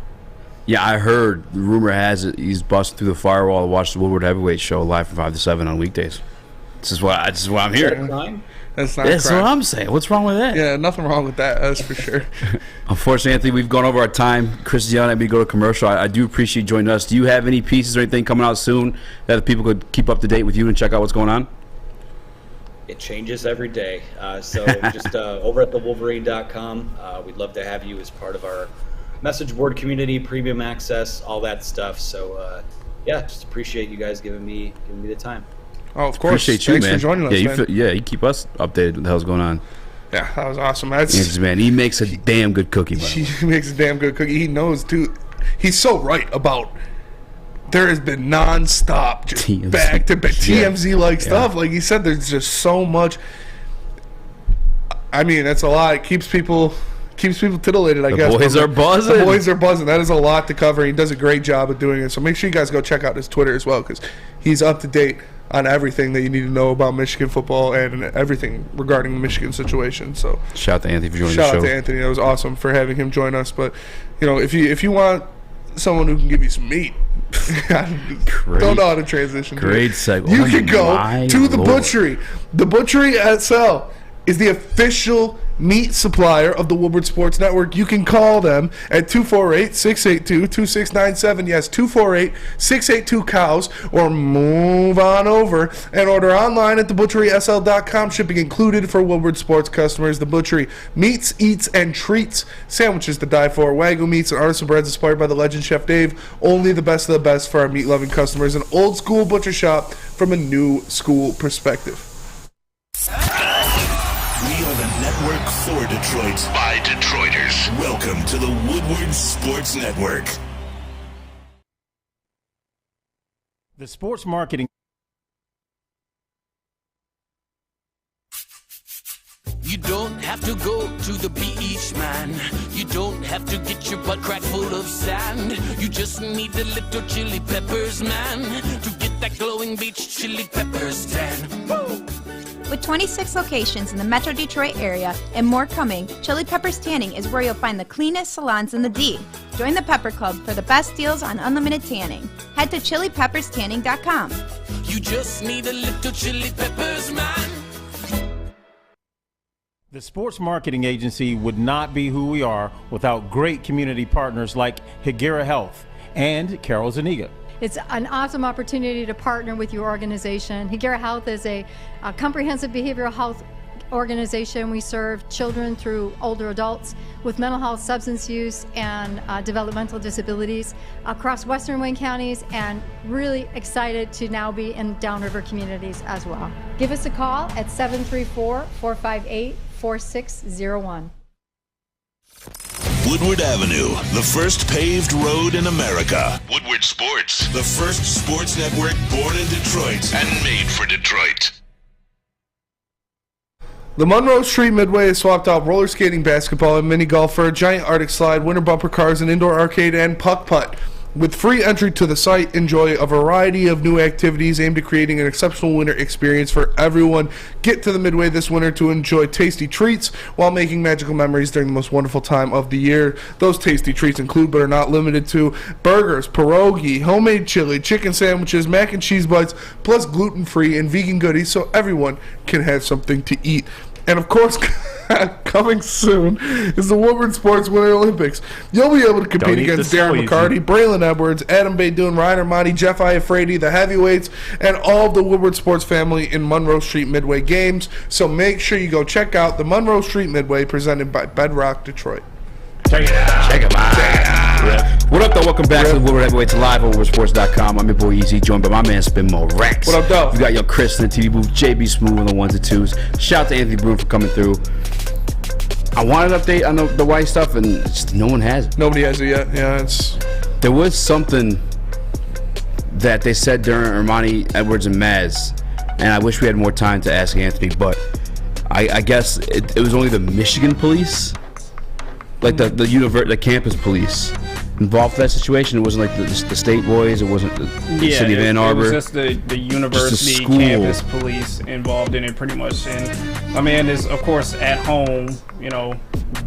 [SPEAKER 3] Yeah, I heard. The rumor has it he's busting through the firewall to watch the Woodward Heavyweight Show live from 5 to 7 on weekdays. This is what I'm hearing.
[SPEAKER 4] That's not
[SPEAKER 3] That's what I'm saying. What's wrong with that?
[SPEAKER 4] Yeah, nothing wrong with that. That's for sure.
[SPEAKER 3] Unfortunately, Anthony, we've gone over our time. Chris is yelling at me to go to commercial. I do appreciate you joining us. Do you have any pieces or anything coming out soon that people could keep up to date with you and check out what's going on?
[SPEAKER 16] It changes every day. So just over at thewolverine.com, we'd love to have you as part of our message board community, premium access, all that stuff. So, just appreciate you guys giving me the time.
[SPEAKER 4] Oh, of course.
[SPEAKER 3] Appreciate you,
[SPEAKER 4] Thanks
[SPEAKER 3] man.
[SPEAKER 4] for joining us, man.
[SPEAKER 3] You keep us updated what the hell's going on.
[SPEAKER 4] Yeah, that was awesome.
[SPEAKER 3] Man, he makes a damn good cookie.
[SPEAKER 4] He makes a damn good cookie. He knows, too. He's so right about there has been nonstop, just back-to-back TMZ-like stuff. Like he said, there's just so much. I mean, that's a lot. It keeps people titillated, I guess.
[SPEAKER 3] The boys are buzzing.
[SPEAKER 4] The boys are buzzing. That is a lot to cover. He does a great job of doing it. So make sure you guys go check out his Twitter as well, because he's up to date on everything that you need to know about Michigan football and everything regarding the Michigan situation. So
[SPEAKER 3] shout out to Anthony for joining the show.
[SPEAKER 4] Shout out to Anthony. That was awesome for having him join us. But if you want someone who can give you some meat, don't know how to transition.
[SPEAKER 3] Great segue.
[SPEAKER 4] You can go to the butchery. The Butchery SL is the official meat supplier of the Woodward Sports Network. You can call them at 248-682-2697. Yes, 248-682-COWS, or move on over and order online at thebutcherysl.com. Shipping included for Woodward Sports customers. The Butchery meats, eats, and treats. Sandwiches to die for. Wagyu meats and artisan breads inspired by the legend Chef Dave. Only the best of the best for our meat-loving customers. An old school butcher shop from a new school perspective.
[SPEAKER 7] Network for Detroit by Detroiters. Welcome to the Woodward Sports Network.
[SPEAKER 17] The sports marketing.
[SPEAKER 1] You don't have to go to the beach, man. You don't have to get your butt crack full of sand. You just need a little chili peppers, man, to get that glowing beach chili peppers tan. Woo!
[SPEAKER 18] With 26 locations in the Metro Detroit area and more coming, Chili Peppers Tanning is where you'll find the cleanest salons in the D. Join the Pepper Club for the best deals on unlimited tanning. Head to chilipepperstanning.com.
[SPEAKER 1] You just need a little chili peppers, man.
[SPEAKER 17] The Sports Marketing Agency would not be who we are without great community partners like Higuera Health and Carol Zaniga.
[SPEAKER 19] It's an awesome opportunity to partner with your organization. Higuera Health is a comprehensive behavioral health organization. We serve children through older adults with mental health, substance use, and developmental disabilities across Western Wayne counties, and really excited to now be in downriver communities as well. Give us a call at 734-458-4601.
[SPEAKER 7] Woodward Avenue, the first paved road in America. Woodward Sports, the first sports network born in Detroit and made for Detroit.
[SPEAKER 4] The Monroe Street Midway has swapped out roller skating, basketball, and mini golf for a giant Arctic slide, winter bumper cars, an indoor arcade, and puck putt. With free entry to the site, enjoy a variety of new activities aimed at creating an exceptional winter experience for everyone. Get to the Midway this winter to enjoy tasty treats while making magical memories during the most wonderful time of the year. Those tasty treats include, but are not limited to, burgers, pierogi, homemade chili, chicken sandwiches, mac and cheese bites, plus gluten-free and vegan goodies so everyone can have something to eat. And of course, coming soon is the Woodward Sports Winter Olympics. You'll be able to compete against Darren McCarty, Braylon Edwards, Adam Baydoun, Ryan Armani, Jeff Iafredi, the heavyweights, and all of the Woodward Sports family in Monroe Street Midway games. So make sure you go check out the Monroe Street Midway presented by Bedrock Detroit.
[SPEAKER 3] Check it out. Check it out. What up, though? Welcome back to the Woodward Heavyweights live on WoodwardSports.com. I'm your boy Eazy, joined by my man Spin Mo Rex.
[SPEAKER 4] What up, though?
[SPEAKER 3] You got your Chris in the TV booth, JB Smooth on the ones and twos. Shout out to Anthony Broom for coming through. I wanted an update on the white stuff, and just no one has it.
[SPEAKER 4] Nobody has it yet. Yeah,
[SPEAKER 3] there was something that they said during Armani, Edwards, and Maz, and I wish we had more time to ask Anthony, but I guess it was only the Michigan police, like the campus police, involved in that situation. It wasn't like the state boys. It wasn't the city of Ann Arbor.
[SPEAKER 6] It was just the university campus police involved in it, pretty much. And my man is, of course, at home,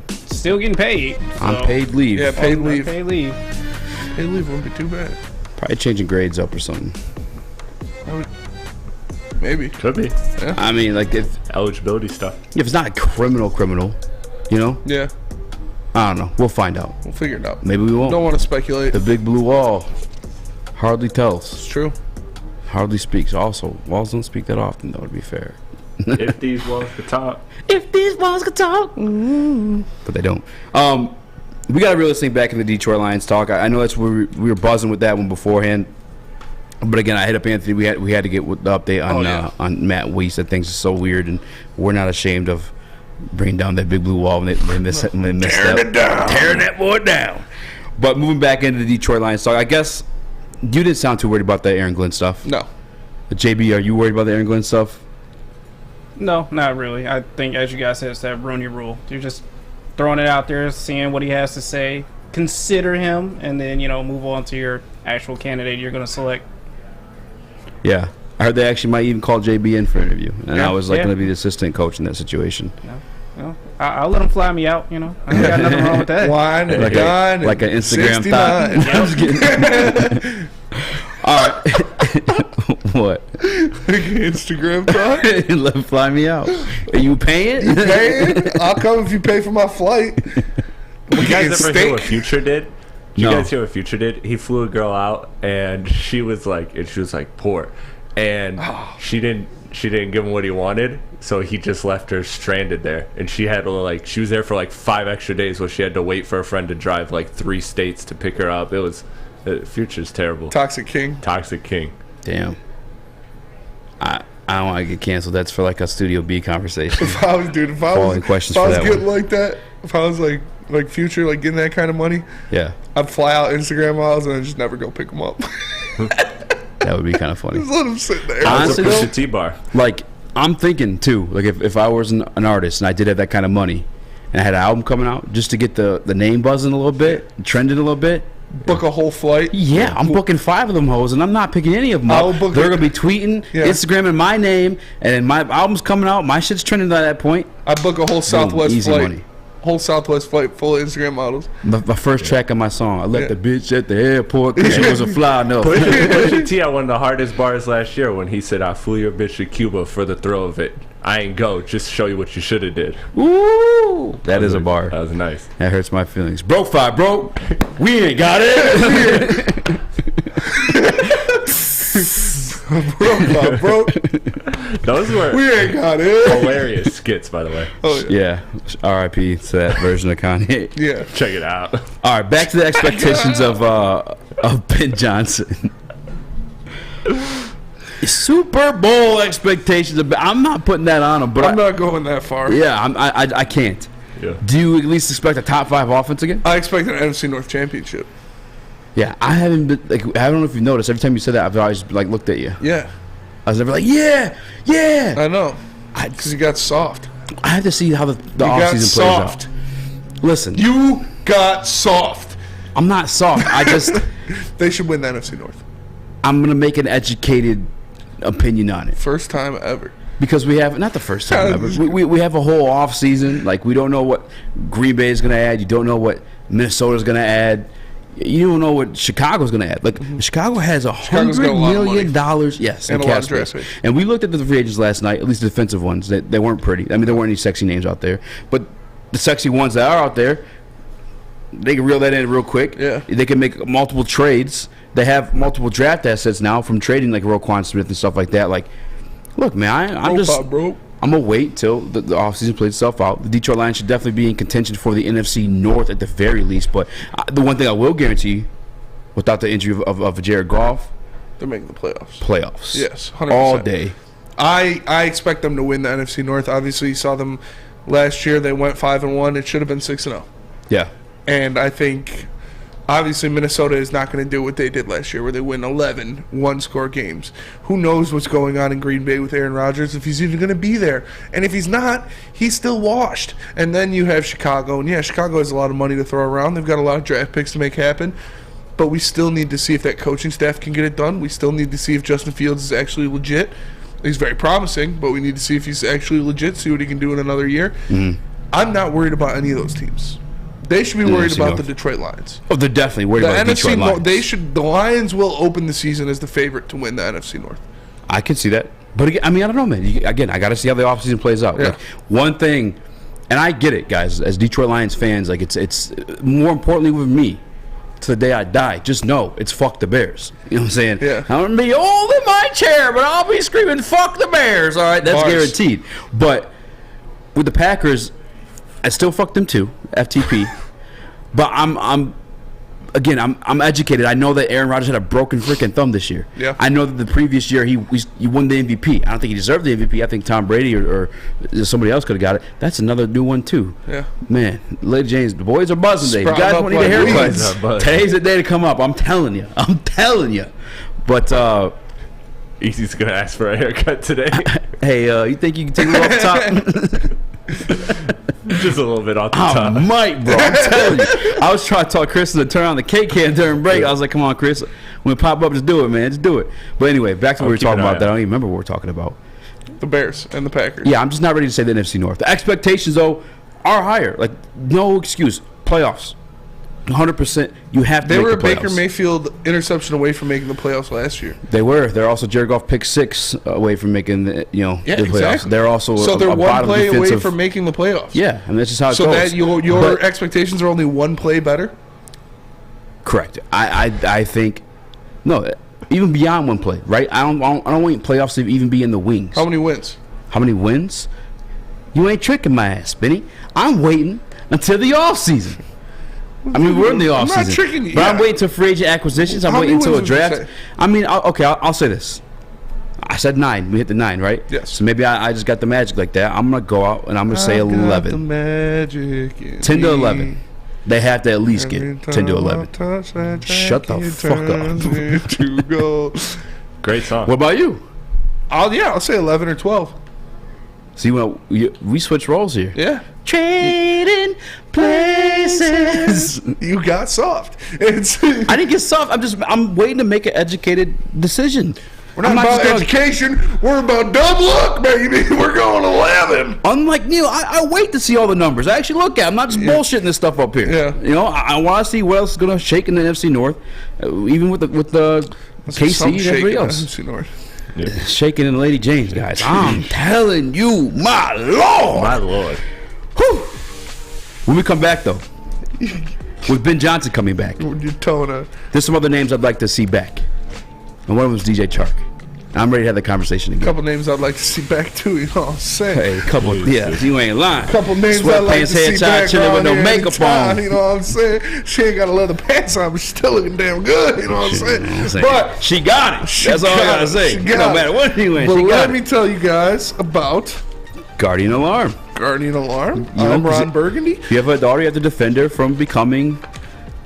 [SPEAKER 6] still getting paid. So.
[SPEAKER 3] On paid leave.
[SPEAKER 4] Yeah, paid leave.
[SPEAKER 6] Paid leave.
[SPEAKER 4] Paid leave wouldn't be too bad.
[SPEAKER 3] Probably changing grades up or something.
[SPEAKER 4] Maybe.
[SPEAKER 5] Could be.
[SPEAKER 4] Yeah.
[SPEAKER 3] I mean, like, if
[SPEAKER 5] eligibility stuff.
[SPEAKER 3] If it's not a criminal,
[SPEAKER 4] Yeah.
[SPEAKER 3] I don't know. We'll find out.
[SPEAKER 4] We'll figure it out.
[SPEAKER 3] Maybe we won't.
[SPEAKER 4] Don't want to speculate.
[SPEAKER 3] The big blue wall hardly tells.
[SPEAKER 4] It's true.
[SPEAKER 3] Hardly speaks. Also, walls don't speak that often, though, to be fair.
[SPEAKER 5] If these walls could talk.
[SPEAKER 19] If these walls could talk.
[SPEAKER 3] But they don't. We got to reel this thing back in the Detroit Lions talk. I know that's where we were buzzing with that one beforehand. But again, I hit up Anthony. We had to get the update on Matt Weiss. That thing's so weird, and we're not ashamed of bringing down that big blue wall when they messed up. Tearing that boy down. But moving back into the Detroit Lions talk, I guess you didn't sound too worried about that Aaron Glenn stuff.
[SPEAKER 4] No.
[SPEAKER 3] But JB, are you worried about the Aaron Glenn stuff?
[SPEAKER 6] No, not really. I think, as you guys said, it's that Rooney rule. You're just throwing it out there, seeing what he has to say, consider him, and then, move on to your actual candidate you're going to select.
[SPEAKER 3] Yeah. I heard they actually might even call JB in for an interview. And I was going to be the assistant coach in that situation.
[SPEAKER 6] No. I'll let him fly me out, I ain't got nothing wrong with that.
[SPEAKER 4] Wine and dine.
[SPEAKER 3] Like an Instagram thought. All right. What?
[SPEAKER 4] Like an Instagram thought?
[SPEAKER 3] Let him fly me out. Are you paying?
[SPEAKER 4] You paying? I'll come if you pay for my flight.
[SPEAKER 5] You guys ever hear what Future did? Did you guys hear what Future did? He flew a girl out, and she was like poor, and she didn't give him what he wanted, so he just left her stranded there, and she had to she was there for 5 extra days, where she had to wait for a friend to drive 3 states to pick her up. It was Future's terrible.
[SPEAKER 4] Toxic King.
[SPEAKER 3] Damn. I don't want to get canceled. That's for a Studio B conversation.
[SPEAKER 4] If I was getting like that, if I was like Future, getting that kind of money,
[SPEAKER 3] yeah,
[SPEAKER 4] I'd fly out Instagram miles and then just never go pick them up.
[SPEAKER 3] That would be kind of funny.
[SPEAKER 4] Just let them sit there.
[SPEAKER 3] Honestly,
[SPEAKER 5] though, T-bar.
[SPEAKER 3] I'm thinking too, if I was an artist and I did have that kind of money and I had an album coming out, just to get the name buzzing a little bit, trending a little bit,
[SPEAKER 4] book a whole flight.
[SPEAKER 3] Yeah, I'm booking 5 of them hoes, and I'm not picking any of them up. They're going to be tweeting, Instagramming my name, and then my album's coming out. My shit's trending at that point.
[SPEAKER 4] I book a whole Southwest
[SPEAKER 3] easy
[SPEAKER 4] flight.
[SPEAKER 3] Money.
[SPEAKER 4] Whole Southwest flight full of Instagram models.
[SPEAKER 3] My first track of my song, I left the bitch at the airport because she was a fly. No.
[SPEAKER 5] Pusha T had one of the hardest bars last year when he said, "I flew your bitch to Cuba for the throw of it. I ain't go, just show you what you should have did."
[SPEAKER 3] Ooh, that is a bar.
[SPEAKER 5] That was nice.
[SPEAKER 3] That hurts my feelings. Broke 5, bro. We ain't got it.
[SPEAKER 4] Bro.
[SPEAKER 5] Those were
[SPEAKER 4] we ain't got it.
[SPEAKER 5] Hilarious skits, by the way.
[SPEAKER 4] Oh,
[SPEAKER 3] yeah. R.I.P. to that version of Kanye.
[SPEAKER 4] Yeah.
[SPEAKER 5] Check it out.
[SPEAKER 3] All right, back to the expectations of Ben Johnson. Super Bowl expectations. I'm not putting that on him, but
[SPEAKER 4] I'm not going that far.
[SPEAKER 3] Yeah, I can't.
[SPEAKER 5] Yeah.
[SPEAKER 3] Do you at least expect a top 5 offense again?
[SPEAKER 4] I expect an NFC North championship.
[SPEAKER 3] Yeah, I haven't been like, I don't know if you noticed. Every time you said that, I've always like looked at you.
[SPEAKER 4] Yeah.
[SPEAKER 3] I was never like, yeah.
[SPEAKER 4] I know. Because you got soft.
[SPEAKER 3] I have to see how the offseason plays out. Listen.
[SPEAKER 4] You got soft.
[SPEAKER 3] I'm not soft. I just.
[SPEAKER 4] They should win the NFC North.
[SPEAKER 3] I'm going to make an educated opinion on it.
[SPEAKER 4] First time ever.
[SPEAKER 3] Because we have, not the first time ever, we have a whole offseason. Like, we don't know what Green Bay is going to add. You don't know what Minnesota's going to add. You don't know what Chicago's going to add. Like, Chicago has $100 million. Yes,
[SPEAKER 4] and a lot of draft picks.
[SPEAKER 3] And we looked at the free agents last night, at least the defensive ones. They weren't pretty. I mean, there weren't any sexy names out there. But the sexy ones that are out there, they can reel that in real quick.
[SPEAKER 4] Yeah.
[SPEAKER 3] They can make multiple trades. They have multiple draft assets now from trading like Roquan Smith and stuff like that. Like, look, man, I'm going to wait till the offseason plays itself out. The Detroit Lions should definitely be in contention for the NFC North at the very least. But the one thing I will guarantee, without the injury of Jared Goff,
[SPEAKER 4] they're making the playoffs.
[SPEAKER 3] Playoffs.
[SPEAKER 4] Yes, 100%.
[SPEAKER 3] All day.
[SPEAKER 4] I expect them to win the NFC North. Obviously, you saw them last year. They went 5-1. It should have been 6-0.
[SPEAKER 3] Yeah.
[SPEAKER 4] And I think, obviously, Minnesota is not going to do what they did last year, where they win 11 one-score games. Who knows what's going on in Green Bay with Aaron Rodgers, if he's even going to be there. And if he's not, he's still washed. And then you have Chicago. And, yeah, Chicago has a lot of money to throw around. They've got a lot of draft picks to make happen. But we still need to see if that coaching staff can get it done. We still need to see if Justin Fields is actually legit. He's very promising, but we need to see if he's actually legit, see what he can do in another year.
[SPEAKER 3] Mm-hmm.
[SPEAKER 4] I'm not worried about any of those teams. They should be worried about the Detroit Lions.
[SPEAKER 3] Oh, they're definitely worried about the Detroit Lions.
[SPEAKER 4] The Lions will open the season as the favorite to win the NFC North.
[SPEAKER 3] I can see that. But again, I mean, I don't know, man. Again, I got to see how the offseason plays out.
[SPEAKER 4] Yeah.
[SPEAKER 3] Like, one thing, and I get it, guys, as Detroit Lions fans, like it's more importantly with me, to the day I die, just know it's fuck the Bears. You know what I'm saying?
[SPEAKER 4] Yeah.
[SPEAKER 3] I'm going to be old in my chair, but I'll be screaming, fuck the Bears. All right, that's guaranteed. But with the Packers, I still fuck them too, FTP. But I'm educated. I know that Aaron Rodgers had a broken freaking thumb this year.
[SPEAKER 4] Yeah.
[SPEAKER 3] I know that the previous year he won the MVP. I don't think he deserved the MVP. I think Tom Brady or somebody else could have got it. That's another new one too.
[SPEAKER 4] Yeah.
[SPEAKER 3] Man, Lady James, the boys are buzzing today. You guys want to get haircuts? Today's the day to come up. I'm telling you. But
[SPEAKER 5] Easy's gonna ask for a haircut today.
[SPEAKER 3] Hey, you think you can take it off the top?
[SPEAKER 5] Just a little bit off the top.
[SPEAKER 3] I might, bro. I'm telling you. I was trying to talk Chris to turn on the cake can during break. I was like, come on, Chris. When we pop up, just do it, man. Just do it. But anyway, back to what we were talking about. That I don't even remember what we're talking about.
[SPEAKER 4] The Bears and the Packers.
[SPEAKER 3] Yeah, I'm just not ready to say the NFC North. The expectations, though, are higher. Like, no excuse. Playoffs. 100%. You have to
[SPEAKER 4] They
[SPEAKER 3] make
[SPEAKER 4] were
[SPEAKER 3] the playoffs.
[SPEAKER 4] a Baker Mayfield interception away from making the playoffs last year.
[SPEAKER 3] They were. They're also Jared Goff pick 6 away from making the playoffs.
[SPEAKER 4] Exactly.
[SPEAKER 3] They're also
[SPEAKER 4] so they're
[SPEAKER 3] a
[SPEAKER 4] one play
[SPEAKER 3] defensive
[SPEAKER 4] away from making the playoffs.
[SPEAKER 3] Yeah, and that's just how it goes.
[SPEAKER 4] So that your expectations are only one play better?
[SPEAKER 3] Correct. I think even beyond one play, right? I don't want playoffs to even be in the wings.
[SPEAKER 4] How many wins?
[SPEAKER 3] You ain't tricking my ass, Benny. I'm waiting until the offseason. I mean, we're in the offseason.
[SPEAKER 4] I'm not tricking you.
[SPEAKER 3] But I'm waiting until free agent acquisitions. I'm waiting until a draft. I mean, I'll say this. I said 9. We hit the 9, right?
[SPEAKER 4] Yes.
[SPEAKER 3] So maybe I just got the magic like that. I'm going to go out and I'm going to say 11.
[SPEAKER 4] The magic
[SPEAKER 3] 10 to 11. They have to at least get 10 to 11. Shut the fuck up.
[SPEAKER 5] Great song.
[SPEAKER 3] What about you?
[SPEAKER 4] I'll say 11 or 12.
[SPEAKER 3] See, we switch roles here.
[SPEAKER 4] Yeah.
[SPEAKER 3] Trading places.
[SPEAKER 4] You got soft.
[SPEAKER 3] I didn't get soft. I'm waiting to make an educated decision.
[SPEAKER 4] We're not about education. We're about dumb luck, baby. We're going 11.
[SPEAKER 3] Unlike Neil, I wait to see all the numbers. I actually look at them. I'm not just bullshitting this stuff up here.
[SPEAKER 4] Yeah.
[SPEAKER 3] You know, I want to see what else is going to shake in the NFC North, even with the KC and everybody else.
[SPEAKER 4] NFC North.
[SPEAKER 3] Yeah. Shaking in Lady James, guys. I'm telling you, my Lord.
[SPEAKER 5] My Lord.
[SPEAKER 3] Whew. When we come back, though, with Ben Johnson coming back, there's some other names I'd like to see back. And one of them is DJ Chark. I'm ready to have the conversation again.
[SPEAKER 4] A couple names I'd like to see back, too, you know what I'm saying?
[SPEAKER 3] Hey, you ain't lying.
[SPEAKER 4] A couple names I'd like to see back
[SPEAKER 3] chilling with no makeup on.
[SPEAKER 4] You know what I'm saying? She ain't got a leather pants on, but she's still looking damn good, you know what I'm saying? But
[SPEAKER 3] she got it. That's all I got to say. No matter what she wins, she got it.
[SPEAKER 4] But let me tell you guys about
[SPEAKER 3] Guardian Alarm.
[SPEAKER 4] I'm Ron Burgundy.
[SPEAKER 3] If you have a daughter, you have to defend her from becoming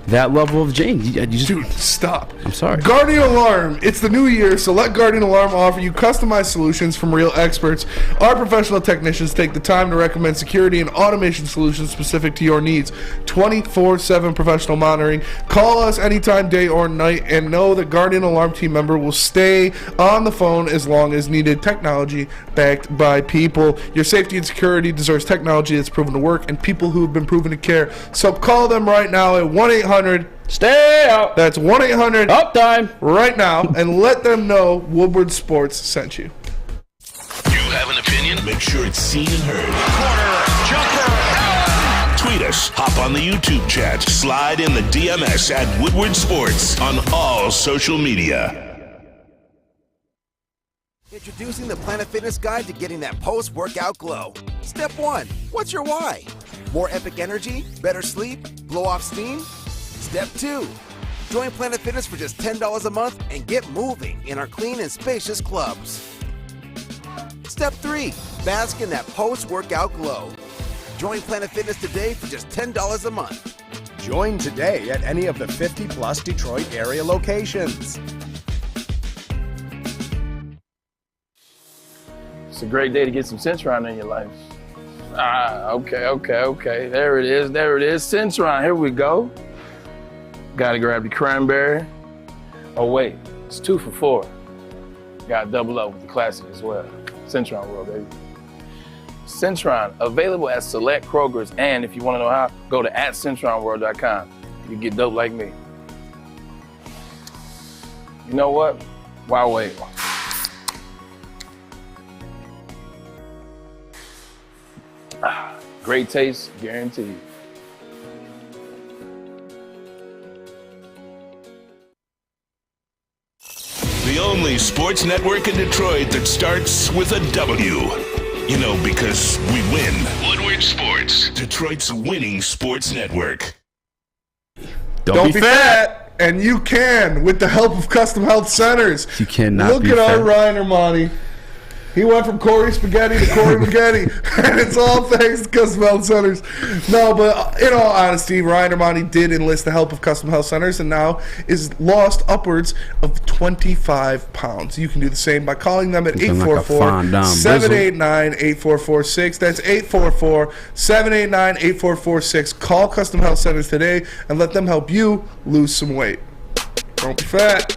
[SPEAKER 3] that level of Jane.
[SPEAKER 4] Dude, stop.
[SPEAKER 3] I'm sorry.
[SPEAKER 4] Guardian Alarm. It's the new year, so let Guardian Alarm offer you customized solutions from real experts. Our professional technicians take the time to recommend security and automation solutions specific to your needs. 24/7 professional monitoring. Call us anytime, day or night, and know that Guardian Alarm team member will stay on the phone as long as needed. Technology backed by people. Your safety and security deserves technology that's proven to work and people who have been proven to care. So call them right now at 1-800
[SPEAKER 3] Stay out.
[SPEAKER 4] That's 1-800
[SPEAKER 3] Uptime
[SPEAKER 4] right now, and let them know Woodward Sports sent you.
[SPEAKER 7] You have an opinion? Make sure it's seen and heard. Corner jumper. Tweet us. Hop on the YouTube chat. Slide in the DMS at Woodward Sports on all social media.
[SPEAKER 11] Introducing the Planet Fitness Guide to getting that post-workout glow. Step 1. What's your why? More epic energy? Better sleep? Blow off steam? Step 2. Join Planet Fitness for just $10 a month and get moving in our clean and spacious clubs. Step 3. Bask in that post-workout glow. Join Planet Fitness today for just $10 a month.
[SPEAKER 12] Join today at any of the 50-plus Detroit area locations.
[SPEAKER 20] It's a great day to get some Centron in your life. Okay. There it is. Centron, here we go. Gotta grab the cranberry. Oh wait, it's 2 for $4. Gotta double up with the classic as well. Centron World, baby. Centron, available at select Krogers, and if you wanna know how, go to @CentronWorld.com. You get dope like me. You know what? Why wait? Great taste, guaranteed.
[SPEAKER 7] The only sports network in Detroit that starts with a W. You know, because we win. Woodward Sports, Detroit's winning sports network.
[SPEAKER 4] Don't be fat. And you can, with the help of Custom Health Centers.
[SPEAKER 3] You cannot
[SPEAKER 4] Look
[SPEAKER 3] be
[SPEAKER 4] at
[SPEAKER 3] fat.
[SPEAKER 4] our Ryan Armani. He went from Corey Spaghetti to Corey Spaghetti, and it's all thanks to Custom Health Centers. No, but in all honesty, Ryan Armani did enlist the help of Custom Health Centers and now is lost upwards of 25 pounds. You can do the same by calling them at 844-789-8446. That's 844-789-8446. Call Custom Health Centers today and let them help you lose some weight. Don't be fat.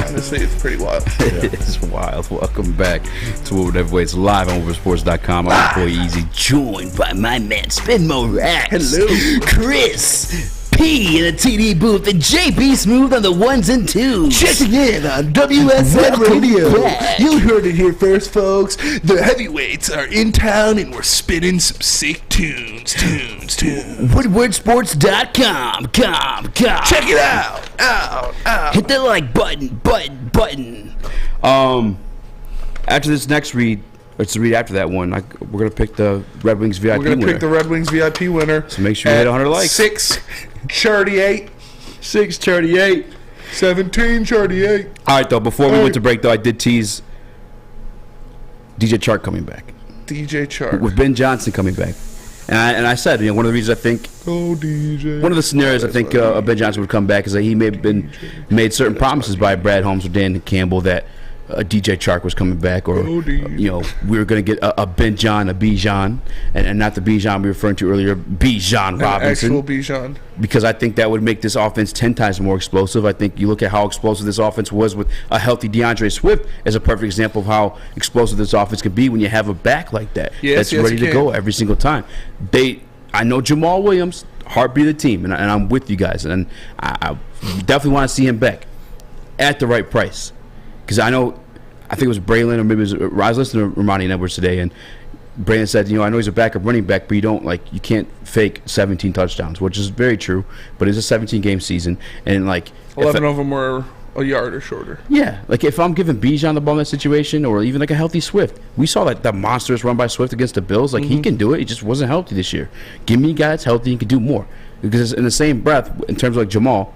[SPEAKER 4] Honestly, it's pretty wild.
[SPEAKER 3] It is wild. Welcome back to Woodward Heavyweights live on WoodwardSports.com. I'm your boy Eazy, joined by my man Spin Morax.
[SPEAKER 4] Hello,
[SPEAKER 3] Chris P in the TD booth, and JB Smooth on the ones and twos.
[SPEAKER 4] Checking in on WSN Radio. You heard it here first, folks. The heavyweights are in town, and we're spinning some sick tunes.
[SPEAKER 3] WoodwardSports.com.
[SPEAKER 4] Check it out.
[SPEAKER 3] Hit the like button. After this next read, it's the read after that one. We're gonna pick the Red Wings VIP.
[SPEAKER 4] We're gonna pick the Red Wings VIP winner.
[SPEAKER 3] So make sure you hit 100 likes.
[SPEAKER 4] 638.
[SPEAKER 3] 638.
[SPEAKER 4] 1738.
[SPEAKER 3] All right, though. Before we went to break, though, I did tease DJ Chark coming back.
[SPEAKER 4] DJ Chark
[SPEAKER 3] with Ben Johnson coming back, and I said, one of the reasons I think,
[SPEAKER 4] DJ.
[SPEAKER 3] One of the scenarios I think Ben Johnson would come back is that he may have been made certain promises by Brad Holmes or Dan Campbell that DJ Chark was coming back, or we were going to get a Benjon, a Bijan, and not the Bijan we were referring to earlier, Bijan Robinson.
[SPEAKER 4] Actual Bijan.
[SPEAKER 3] Because I think that would make this offense 10 times more explosive. I think you look at how explosive this offense was with a healthy DeAndre Swift as a perfect example of how explosive this offense can be when you have a back like that that's ready to go every single time. I know Jamaal Williams, heartbeat of the team, and I'm with you guys, and I definitely want to see him back at the right price. Because I think it was Braylon, or maybe it was, I was listening to Ramani Edwards today, and Braylon said, I know he's a backup running back, but you can't fake 17 touchdowns, which is very true. But it's a 17-game season, and
[SPEAKER 4] 11 of them were a yard or shorter.
[SPEAKER 3] Yeah, if I'm giving Bijan the ball in that situation, or even a healthy Swift, we saw that monstrous run by Swift against the Bills. He can do it. He just wasn't healthy this year. Give me a guy that's healthy and can do more. Because in the same breath, in terms of Jamaal.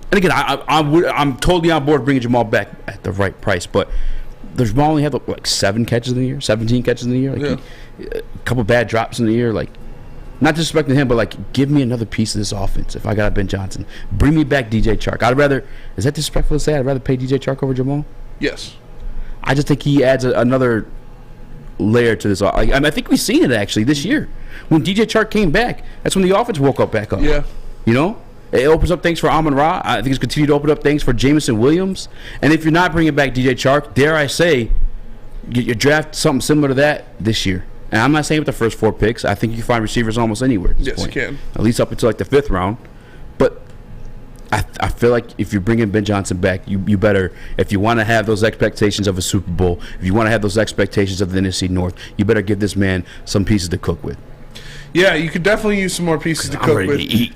[SPEAKER 3] And again, I'm totally on board bringing Jamaal back at the right price, but Jamaal only had 7 catches in the year, 17 catches in the year, a couple bad drops in the year. Not disrespecting him, but give me another piece of this offense. If I got Ben Johnson, bring me back DJ Chark. Is that disrespectful to say? I'd rather pay DJ Chark over Jamaal.
[SPEAKER 4] Yes, I
[SPEAKER 3] just think he adds another layer to this. I think we've seen it actually this year when DJ Chark came back. That's when the offense woke up back up.
[SPEAKER 4] Yeah,
[SPEAKER 3] It opens up things for Amon-Ra. I think it's continued to open up things for Jameson Williams. And if you're not bringing back DJ Chark, dare I say, you draft something similar to that this year. And I'm not saying with the first 4 picks. I think you can find receivers almost anywhere at this point.
[SPEAKER 4] You can.
[SPEAKER 3] At least up until the 5th round. But I feel like if you're bringing Ben Johnson back, you better, if you want to have those expectations of a Super Bowl, if you want to have those expectations of the NFC North, you better give this man some pieces to cook with.
[SPEAKER 4] Yeah, you could definitely use some more pieces to cook with. You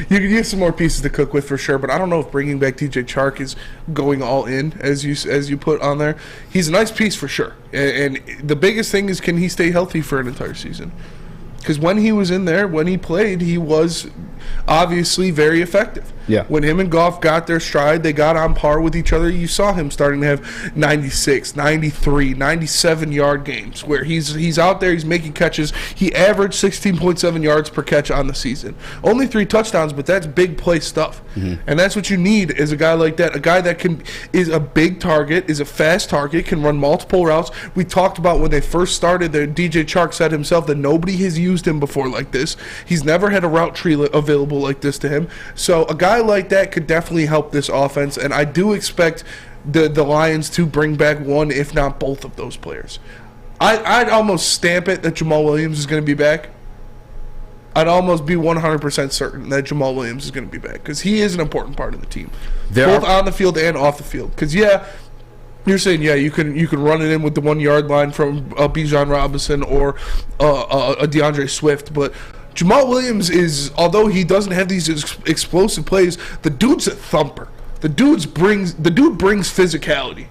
[SPEAKER 4] could use some more pieces to cook with for sure, but I don't know if bringing back DJ Chark is going all in, as you put on there. He's a nice piece for sure, and the biggest thing is, can he stay healthy for an entire season? Because when he was in there, when he played, he was obviously very effective.
[SPEAKER 3] Yeah.
[SPEAKER 4] When him and Goff got their stride, they got on par with each other. You saw him starting to have 96, 93, 97-yard games where he's out there, he's making catches. He averaged 16.7 yards per catch on the season. Only 3 touchdowns, but that's big play stuff. Mm-hmm. And that's what you need is a guy like that, a guy that is a big target, is a fast target, can run multiple routes. We talked about when they first started, DJ Chark said himself that nobody has used him before like this. He's never had a route tree available like this to him. So a guy like that could definitely help this offense, and I do expect the Lions to bring back one, if not both of those players. I'd almost stamp it that Jamaal Williams is going to be back. I'd almost be 100% certain that Jamaal Williams is going to be back because he is an important part of the team, both on the field and off the field. Because you're saying you can run it in with the 1 yard line from Bijan Robinson or a DeAndre Swift, but Jamaal Williams is, although he doesn't have these explosive plays, the dude's a thumper. The dude brings physicality.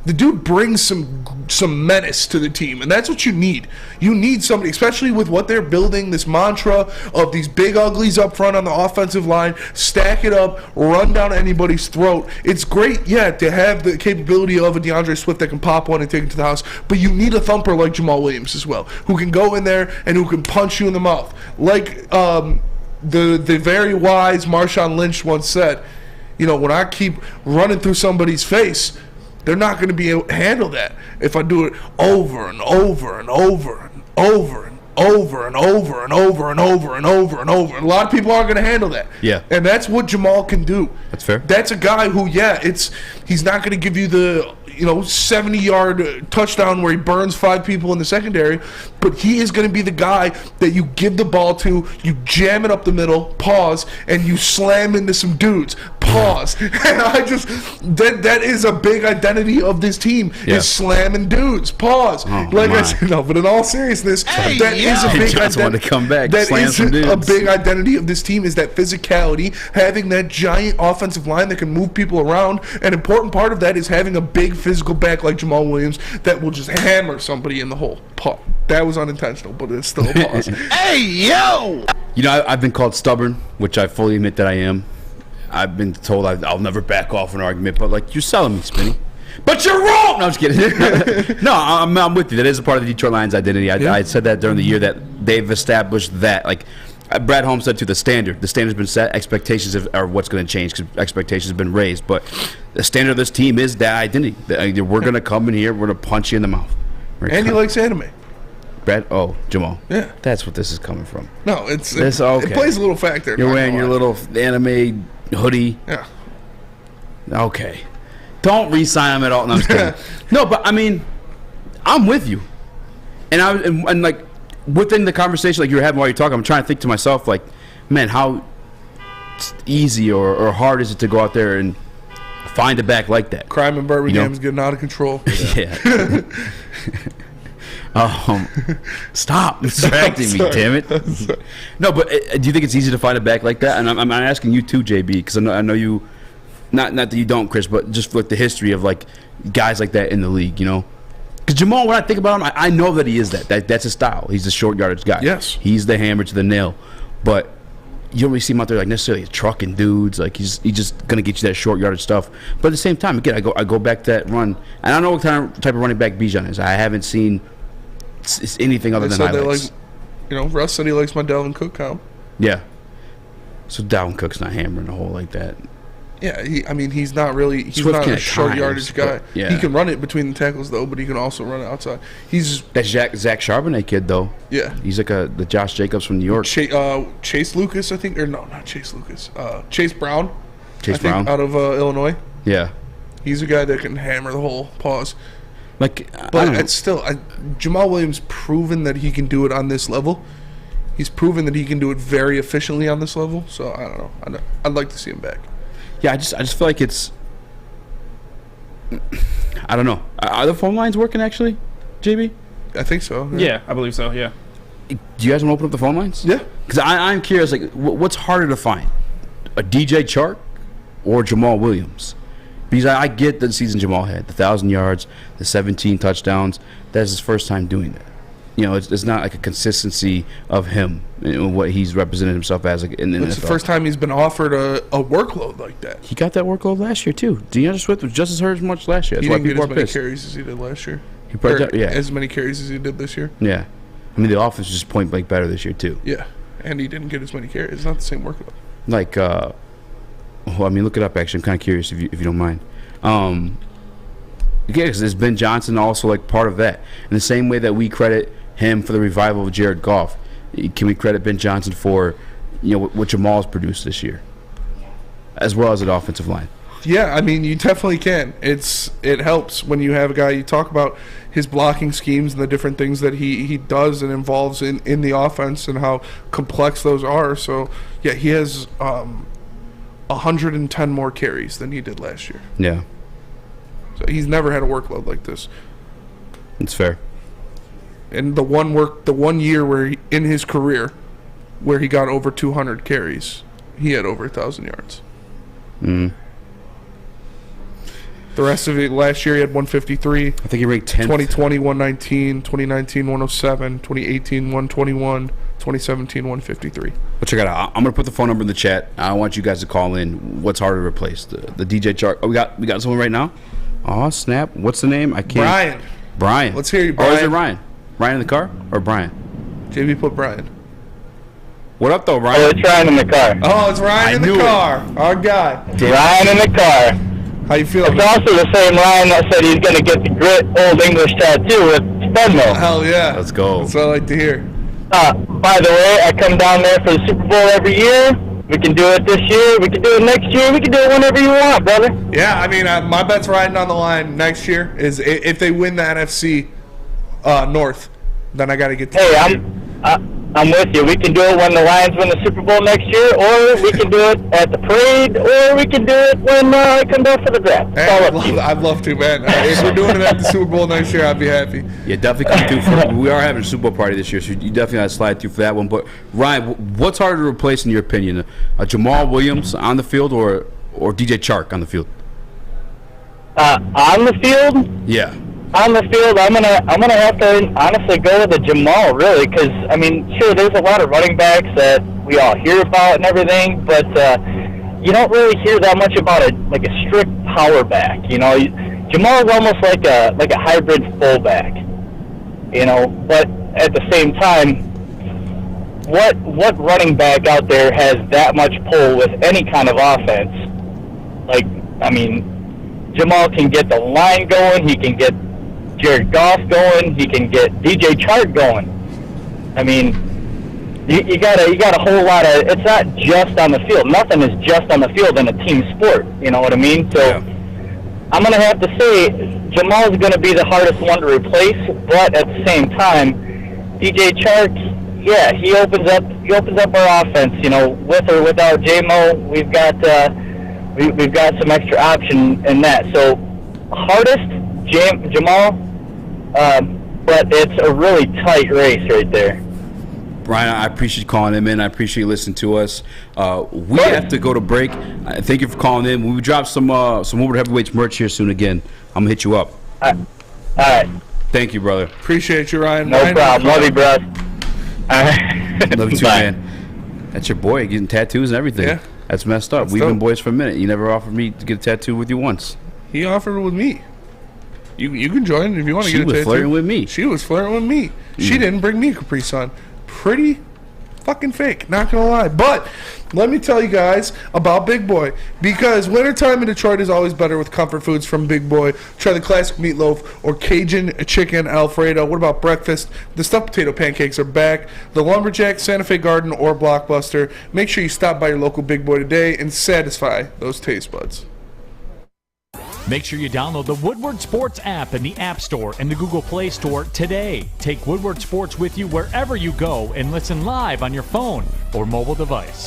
[SPEAKER 4] The dude brings some menace to the team, and that's what you need. You need somebody, especially with what they're building, this mantra of these big uglies up front on the offensive line, stack it up, run down anybody's throat. It's great, to have the capability of a DeAndre Swift that can pop one and take it to the house, but you need a thumper like Jamaal Williams as well, who can go in there and who can punch you in the mouth. Like the very wise Marshawn Lynch once said, when I keep running through somebody's face, they're not going to be able to handle that if I do it over and over and over and over and over and over and over and over and over and over. And a lot of people aren't going to handle that.
[SPEAKER 3] Yeah.
[SPEAKER 4] And that's what Jamaal can do.
[SPEAKER 3] That's fair.
[SPEAKER 4] That's a guy who, he's not going to give you the 70-yard touchdown where he burns 5 people in the secondary, but he is going to be the guy that you give the ball to, you jam it up the middle, pause, and you slam into some dudes, pause. And that is a big identity of this team, is slamming dudes, pause. I said, but in all seriousness, that is a big identity.
[SPEAKER 3] To come back,
[SPEAKER 4] that is a big identity of this team, is that physicality, having that giant offensive line that can move people around. An important part of that is having a big physical back like Jamaal Williams that will just hammer somebody in the hole. Pause. That was unintentional, but it's still a pause.
[SPEAKER 3] Hey, yo! I've been called stubborn, which I fully admit that I am. I've been told I'll never back off an argument, but you're selling me, Spinny. But you're wrong! No, I'm just kidding. No, I'm with you. That is a part of the Detroit Lions identity. I said that during the year that they've established that. Brad Holmes said to the standard's been set. Expectations are what's going to change because expectations have been raised. But the standard of this team is that identity. We're going to come in here. We're going to punch you in the mouth.
[SPEAKER 4] And he likes anime.
[SPEAKER 3] Jamal.
[SPEAKER 4] Yeah.
[SPEAKER 3] That's what this is coming from.
[SPEAKER 4] No, it
[SPEAKER 3] okay.
[SPEAKER 4] plays a little factor.
[SPEAKER 3] You're wearing your little anime hoodie.
[SPEAKER 4] Yeah.
[SPEAKER 3] Okay. Don't re-sign him at all. No, I'm just kidding. No, but I mean, I'm with you. And like within the conversation like you were having while you're talking, I'm trying to think to myself like, man, how easy or hard is it to go out there and find a back like that?
[SPEAKER 4] Crime in Birmingham is getting out of control.
[SPEAKER 3] Yeah. Stop distracting me, damn it. No, but do you think it's easy to find a back like that? And I'm asking you too, JB, because I know you, not that you don't, Chris, but just like the history of like guys like that in the league, you know? Because Jamaal, when I think about him, I know that he is that's his style. He's the short yardage guy.
[SPEAKER 4] Yes.
[SPEAKER 3] He's the hammer to the nail. But you don't really see him out there like necessarily trucking dudes. Like he's just gonna get you that short yardage stuff. But at the same time, again, I go back to that run, and I don't know what type of running back Bijan is. I haven't seen anything other than highlights.
[SPEAKER 4] Russ said he likes my Dalvin Cook comp.
[SPEAKER 3] Yeah. So Dalvin Cook's not hammering the hole like that.
[SPEAKER 4] Yeah, he's not really. He's not a short yardage guy.
[SPEAKER 3] Yeah.
[SPEAKER 4] He can run it between the tackles though, but he can also run it outside.
[SPEAKER 3] That's Zach Charbonnet kid though.
[SPEAKER 4] Yeah,
[SPEAKER 3] he's like the Josh Jacobs from New York.
[SPEAKER 4] Chase Lucas, I think, or no, not Chase Lucas. Chase Brown.
[SPEAKER 3] Brown
[SPEAKER 4] out of Illinois.
[SPEAKER 3] Yeah,
[SPEAKER 4] he's a guy that can hammer the whole pause.
[SPEAKER 3] But
[SPEAKER 4] it's still Jamaal Williams proven that he can do it on this level. He's proven that he can do it very efficiently on this level. So I don't know. I'd like to see him back.
[SPEAKER 3] Yeah, I just feel like it's. I don't know. Are the phone lines working actually, JB?
[SPEAKER 4] I think so.
[SPEAKER 6] Yeah, I believe so. Yeah.
[SPEAKER 3] Do you guys want to open up the phone lines?
[SPEAKER 4] Yeah.
[SPEAKER 3] Because I'm curious, like, what's harder to find, a DJ Chark or Jamaal Williams? Because I get the season Jamaal had, the 1,000 yards, the 17 touchdowns. That's his first time doing that. It's not like a consistency of him and what he's represented himself as in the NFL.
[SPEAKER 4] It's the first time he's been offered a workload like that.
[SPEAKER 3] He got that workload last year too. DeAndre Swift was just as hurt as much last year. That's
[SPEAKER 4] he didn't get as many
[SPEAKER 3] pissed.
[SPEAKER 4] carries as he did last year.
[SPEAKER 3] As
[SPEAKER 4] many carries as he did this year.
[SPEAKER 3] Yeah, I mean the offense was just point blank better this year too.
[SPEAKER 4] Yeah, and he didn't get as many carries. It's not the same workload.
[SPEAKER 3] Like, look it up. Actually, I'm kind of curious if you don't mind. Yeah, because there's Ben Johnson also like part of that. In the same way that we credit him for the revival of Jared Goff, can we credit Ben Johnson for what Jamal's produced this year, as well as an offensive line?
[SPEAKER 4] Yeah, I mean you definitely can. It helps when you have a guy. You talk about his blocking schemes and the different things that he does and involves in the offense and how complex those are. So yeah, he has 110 more carries than he did last year.
[SPEAKER 3] Yeah.
[SPEAKER 4] So he's never had a workload like this.
[SPEAKER 3] It's fair.
[SPEAKER 4] And the one year where in his career where he got over 200 carries, he had over 1,000 yards.
[SPEAKER 3] Mm.
[SPEAKER 4] The rest of it, last year he had 153.
[SPEAKER 3] I think he ranked 10th.
[SPEAKER 4] 2020, 119. 2019, 107. 2018, 121. 2017, 153.
[SPEAKER 3] But check it out. I'm gonna put the phone number in the chat. I want you guys to call in. What's harder to replace, the DJ Chark? Oh, we got someone right now. Oh snap! What's the name? I can't. Brian.
[SPEAKER 4] Let's hear you, Brian.
[SPEAKER 3] Or is it Ryan? Ryan in the car or Brian?
[SPEAKER 4] JB put Brian.
[SPEAKER 3] What up though, Ryan?
[SPEAKER 21] Oh, it's Ryan in the car.
[SPEAKER 4] Oh, it's Ryan in the car. Our guy.
[SPEAKER 21] Ryan in the car.
[SPEAKER 4] How you feeling?
[SPEAKER 21] It's also the same Ryan that said he's gonna get the grit Old English tattoo with Spenmo.
[SPEAKER 4] Hell yeah.
[SPEAKER 3] Let's go.
[SPEAKER 4] That's what I like to hear.
[SPEAKER 21] By the way, I come down there for the Super Bowl every year. We can do it this year. We can do it next year. We can do it whenever you want, brother.
[SPEAKER 4] Yeah, I mean, my bet's riding on the line next year. Is if they win the NFC North, then I got to get to
[SPEAKER 21] I'm with you. We can do it when the Lions win the Super Bowl next year, or we can do it at the parade, or we can do it when I come down for the draft.
[SPEAKER 4] Hey, I'd love to, man. If we're doing it at the Super Bowl next year, I'd be happy.
[SPEAKER 3] Yeah, definitely come through for. We are having a Super Bowl party this year, so you definitely got to slide through for that one. But Ryan, what's harder to replace in your opinion, Jamaal Williams on the field or DJ Chark on the field?
[SPEAKER 21] On the field?
[SPEAKER 3] Yeah.
[SPEAKER 21] On the field, I'm gonna have to honestly go with the Jamaal, really, because I mean, sure, there's a lot of running backs that we all hear about and everything, but you don't really hear that much about a strict power back. Jamal is almost like a hybrid fullback. But at the same time, what running back out there has that much pull with any kind of offense? Like, I mean, Jamaal can get the line going. He can get Jared Goff going. He can get DJ Chark going. I mean, you got a whole lot of. It's not just on the field. Nothing is just on the field in a team sport. You know what I mean? So I'm gonna have to say Jamaal is gonna be the hardest one to replace. But at the same time, DJ Chark, yeah, he opens up our offense. You know, with or without J-Mo, we've got some extra option in that. So hardest Jamaal, but it's a really tight race right there.
[SPEAKER 3] Brian, I appreciate you calling in, man. I appreciate you listening to us. We have to go to break. Thank you for calling in. When we drop some Woodward Heavyweights merch here soon again, I'm gonna hit you up.
[SPEAKER 21] All right.
[SPEAKER 3] Thank you, brother.
[SPEAKER 4] Appreciate you, Ryan.
[SPEAKER 21] No problem. Love you, bro.
[SPEAKER 3] Love you too,
[SPEAKER 21] Bye.
[SPEAKER 3] man. That's your boy getting tattoos and everything.
[SPEAKER 4] Yeah.
[SPEAKER 3] That's messed up. We've been boys for a minute. You never offered me to get a tattoo with you once.
[SPEAKER 4] He offered it with me. You can join if you want to get a tattoo.
[SPEAKER 3] She was flirting with me.
[SPEAKER 4] She was flirting with me. She didn't bring me a Capri Sun. Pretty fucking fake, not gonna lie. But let me tell you guys about Big Boy, because wintertime in Detroit is always better with comfort foods from Big Boy. Try the classic meatloaf or Cajun chicken Alfredo. What about breakfast? The stuffed potato pancakes are back. The Lumberjack, Santa Fe Garden, or Blockbuster. Make sure you stop by your local Big Boy today and satisfy those taste buds.
[SPEAKER 15] Make sure you download the Woodward Sports app in the App Store and the Google Play Store today. Take Woodward Sports with you wherever you go and listen live on your phone or mobile device.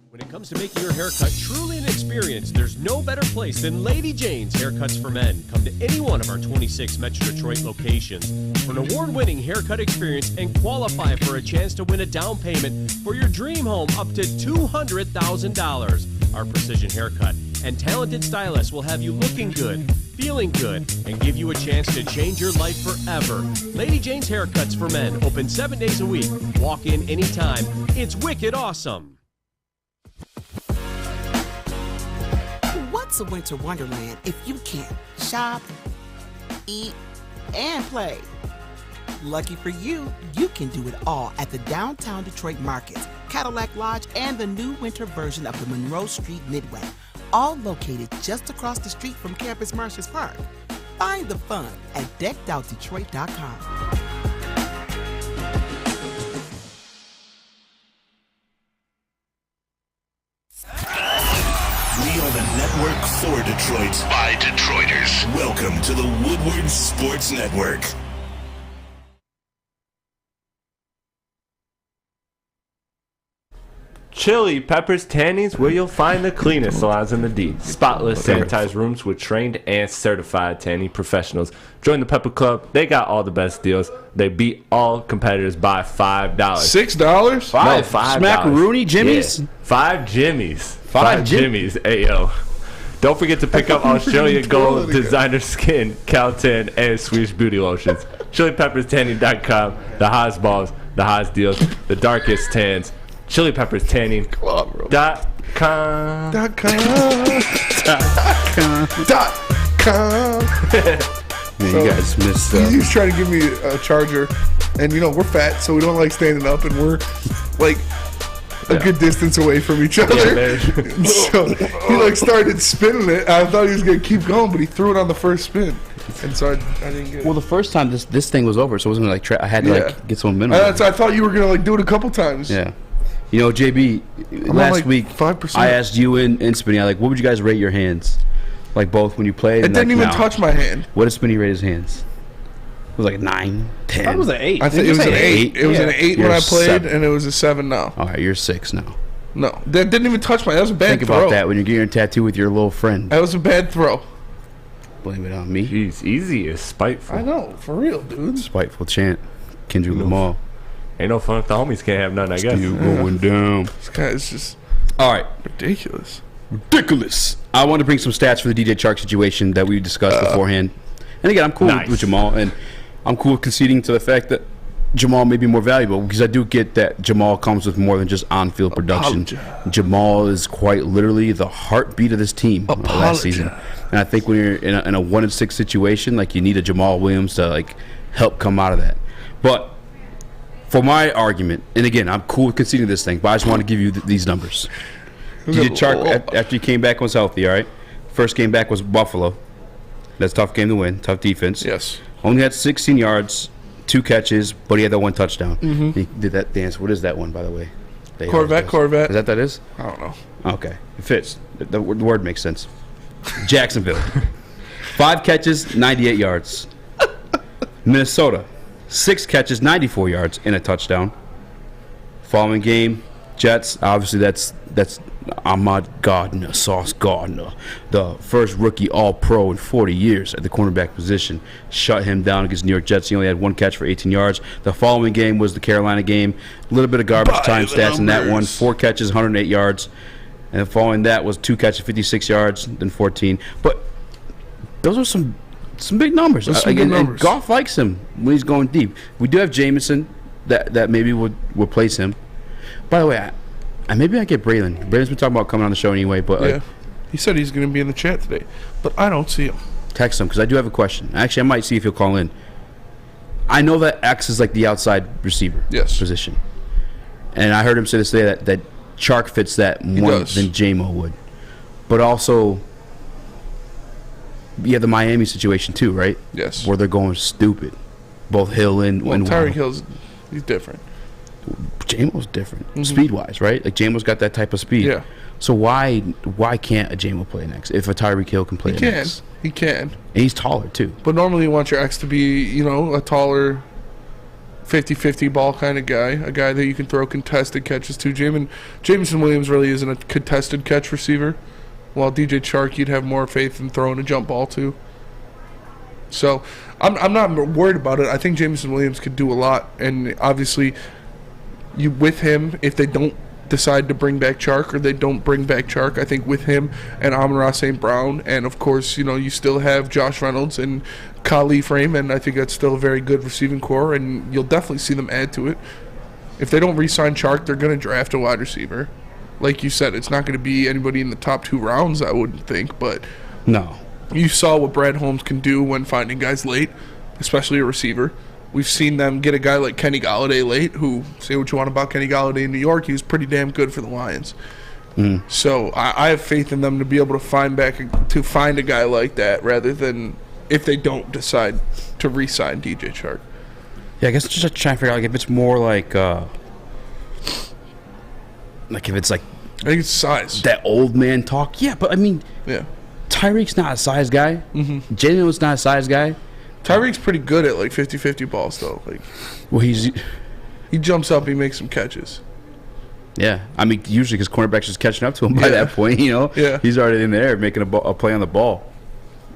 [SPEAKER 2] When it comes to making your haircut truly an experience, there's no better place than Lady Jane's Haircuts for Men. Come to any one of our 26 Metro Detroit locations for an award-winning haircut experience and qualify for a chance to win a down payment for your dream home up to $200,000. Our precision haircut and talented stylists will have you looking good, feeling good, and give you a chance to change your life forever. Lady Jane's Haircuts for Men, open 7 days a week. Walk in anytime. It's wicked awesome.
[SPEAKER 22] What's a winter wonderland if you can't shop, eat, and play? Lucky for you, you can do it all at the Downtown Detroit Markets, Cadillac Lodge, and the new winter version of the Monroe Street Midway, all located just across the street from Campus Martius Park. Find the fun at deckedoutdetroit.com.
[SPEAKER 7] We are the network for Detroit by Detroiters. Welcome to the Woodward Sports Network.
[SPEAKER 5] Chili Peppers Tannings, where you'll find the cleanest salons in the D. Spotless, sanitized rooms with trained and certified tanning professionals. Join the Pepper Club. They got all the best deals. They beat all competitors by $5.
[SPEAKER 4] $6?
[SPEAKER 5] No, $5.
[SPEAKER 3] Smackaroonie Jimmy's?
[SPEAKER 5] Yeah. 5 Jimmy's.
[SPEAKER 3] 5
[SPEAKER 5] Jimmy's. Ayo. Don't forget to pick up Australia Gold, Designer Skin, Caltan, and Swedish Beauty Lotions. ChiliPeppersTanning.com. The hottest balls, the hottest deals, the darkest tans. ChiliPeppersTanning.com.
[SPEAKER 3] Man, you guys missed
[SPEAKER 4] He's just trying to give me a charger, and you know we're fat, so we don't like standing up, and we're like a good distance away from each other. So he like started spinning it. I thought he was gonna keep going, but he threw it on the first spin, and so I didn't get it.
[SPEAKER 3] Well, the first time this thing was over, so it wasn't like I had to like get some minimum.
[SPEAKER 4] I thought you were gonna like do it a couple times.
[SPEAKER 3] Yeah. You know, JB, last week
[SPEAKER 4] 5%.
[SPEAKER 3] I asked you and Spinny, like, what would you guys rate your hands? Like both when you played?
[SPEAKER 4] It didn't even touch my hand.
[SPEAKER 3] What did Spinny rate his hands? It was like 9, 10.
[SPEAKER 6] That was an 8.
[SPEAKER 4] I think it was an 8. It was an 8 when I played,
[SPEAKER 3] 7.
[SPEAKER 4] and it was a 7 now.
[SPEAKER 3] All right, you're 6 now.
[SPEAKER 4] No, that didn't even touch my. That was a bad
[SPEAKER 3] Think
[SPEAKER 4] throw.
[SPEAKER 3] about that when you're getting a tattoo with your little friend.
[SPEAKER 4] That was a bad throw.
[SPEAKER 3] Blame it on me.
[SPEAKER 5] Jeez, Eazy is spiteful.
[SPEAKER 4] I know, for real, dude.
[SPEAKER 3] Spiteful chant. Kendrick Lamar.
[SPEAKER 5] Ain't no fun if the homies can't have none, I guess.
[SPEAKER 3] Still going down.
[SPEAKER 4] This guy is just
[SPEAKER 3] all right.
[SPEAKER 4] Ridiculous.
[SPEAKER 3] I want to bring some stats for the DJ Chark situation that we discussed beforehand. And again, I'm cool with Jamaal, and I'm cool with conceding to the fact that Jamaal may be more valuable, because I do get that Jamaal comes with more than just on-field production. Jamaal is quite literally the heartbeat of this team last season. And I think when you're in a 1-6 situation, like, you need a Jamaal Williams to, like, help come out of that. But for my argument, and again, I'm cool with conceding this thing, but I just want to give you these numbers. DJ Chark, after he came back, was healthy, all right? First game back was Buffalo. That's a tough game to win, tough defense.
[SPEAKER 4] Yes.
[SPEAKER 3] Only had 16 yards, 2 catches, but he had that 1 touchdown.
[SPEAKER 4] Mhm.
[SPEAKER 3] He did that dance. What is that one, by the way?
[SPEAKER 4] Corvette.
[SPEAKER 3] Is that that is?
[SPEAKER 4] I don't know.
[SPEAKER 3] Okay. It fits. The word makes sense. Jacksonville. 5 catches, 98 yards. Minnesota. 6 catches, 94 yards, and a touchdown. Following game, Jets. Obviously, that's Ahmad Gardner, Sauce Gardner, the first rookie All-Pro in 40 years at the cornerback position. Shut him down against New York Jets. He only had 1 catch for 18 yards. The following game was the Carolina game. A little bit of garbage time stats in that one. 4 catches, 108 yards. And following that was 2 catches, 56 yards, then 14. But those are some big numbers. And Goff likes him when he's going deep. We do have Jameson that maybe would replace him. By the way, maybe I get Braylon. Braylon's been talking about coming on the show anyway. But
[SPEAKER 4] yeah, he said he's going to be in the chat today, but I don't see him.
[SPEAKER 3] Text him, because I do have a question. Actually, I might see if he'll call in. I know that X is like the outside receiver position, and I heard him say this today that Chark fits that more than J-Mo would. But also, you have the Miami situation too, right?
[SPEAKER 4] Yes.
[SPEAKER 3] Where they're going stupid. Both Hill and
[SPEAKER 4] Tyreek Hill's he's different.
[SPEAKER 3] J-Mo's different, speed-wise, right? Like, J-Mo's got that type of speed.
[SPEAKER 4] Yeah.
[SPEAKER 3] So why can't a J-Mo play next if a Tyreek Hill can play next?
[SPEAKER 4] He can.
[SPEAKER 3] And he's taller, too.
[SPEAKER 4] But normally you want your X to be, a taller 50-50 ball kind of guy, a guy that you can throw contested catches to. Jameson Williams really isn't a contested catch receiver, while DJ Chark you'd have more faith in throwing a jump ball to. So I'm not worried about it. I think Jameson Williams could do a lot, and obviously with him, if they don't decide to bring back Chark or they don't bring back Chark, I think with him and Amon-Ra St. Brown, and of course, you still have Josh Reynolds and Khalil Frame, and I think that's still a very good receiving core, and you'll definitely see them add to it. If they don't re-sign Chark, they're going to draft a wide receiver. Like you said, it's not going to be anybody in the top 2 rounds, I wouldn't think, but
[SPEAKER 3] no.
[SPEAKER 4] You saw what Brad Holmes can do when finding guys late, especially a receiver. We've seen them get a guy like Kenny Golladay late, who, say what you want about Kenny Golladay in New York, he was pretty damn good for the Lions. So I have faith in them to be able to find a guy like that, rather than if they don't decide to re-sign DJ Chark.
[SPEAKER 3] Yeah, I guess just trying to figure out if it's more like if it's like,
[SPEAKER 4] I think it's size.
[SPEAKER 3] That old man talk. Yeah, but I mean, Tyreek's not a size guy. Jalen's not a size guy.
[SPEAKER 4] Tyreek's pretty good at like 50-50 balls though. Like,
[SPEAKER 3] well, he
[SPEAKER 4] jumps up, he makes some catches.
[SPEAKER 3] Yeah, I mean, usually because cornerbacks just catching up to him by that point,
[SPEAKER 4] Yeah.
[SPEAKER 3] He's already in there making a play on the ball.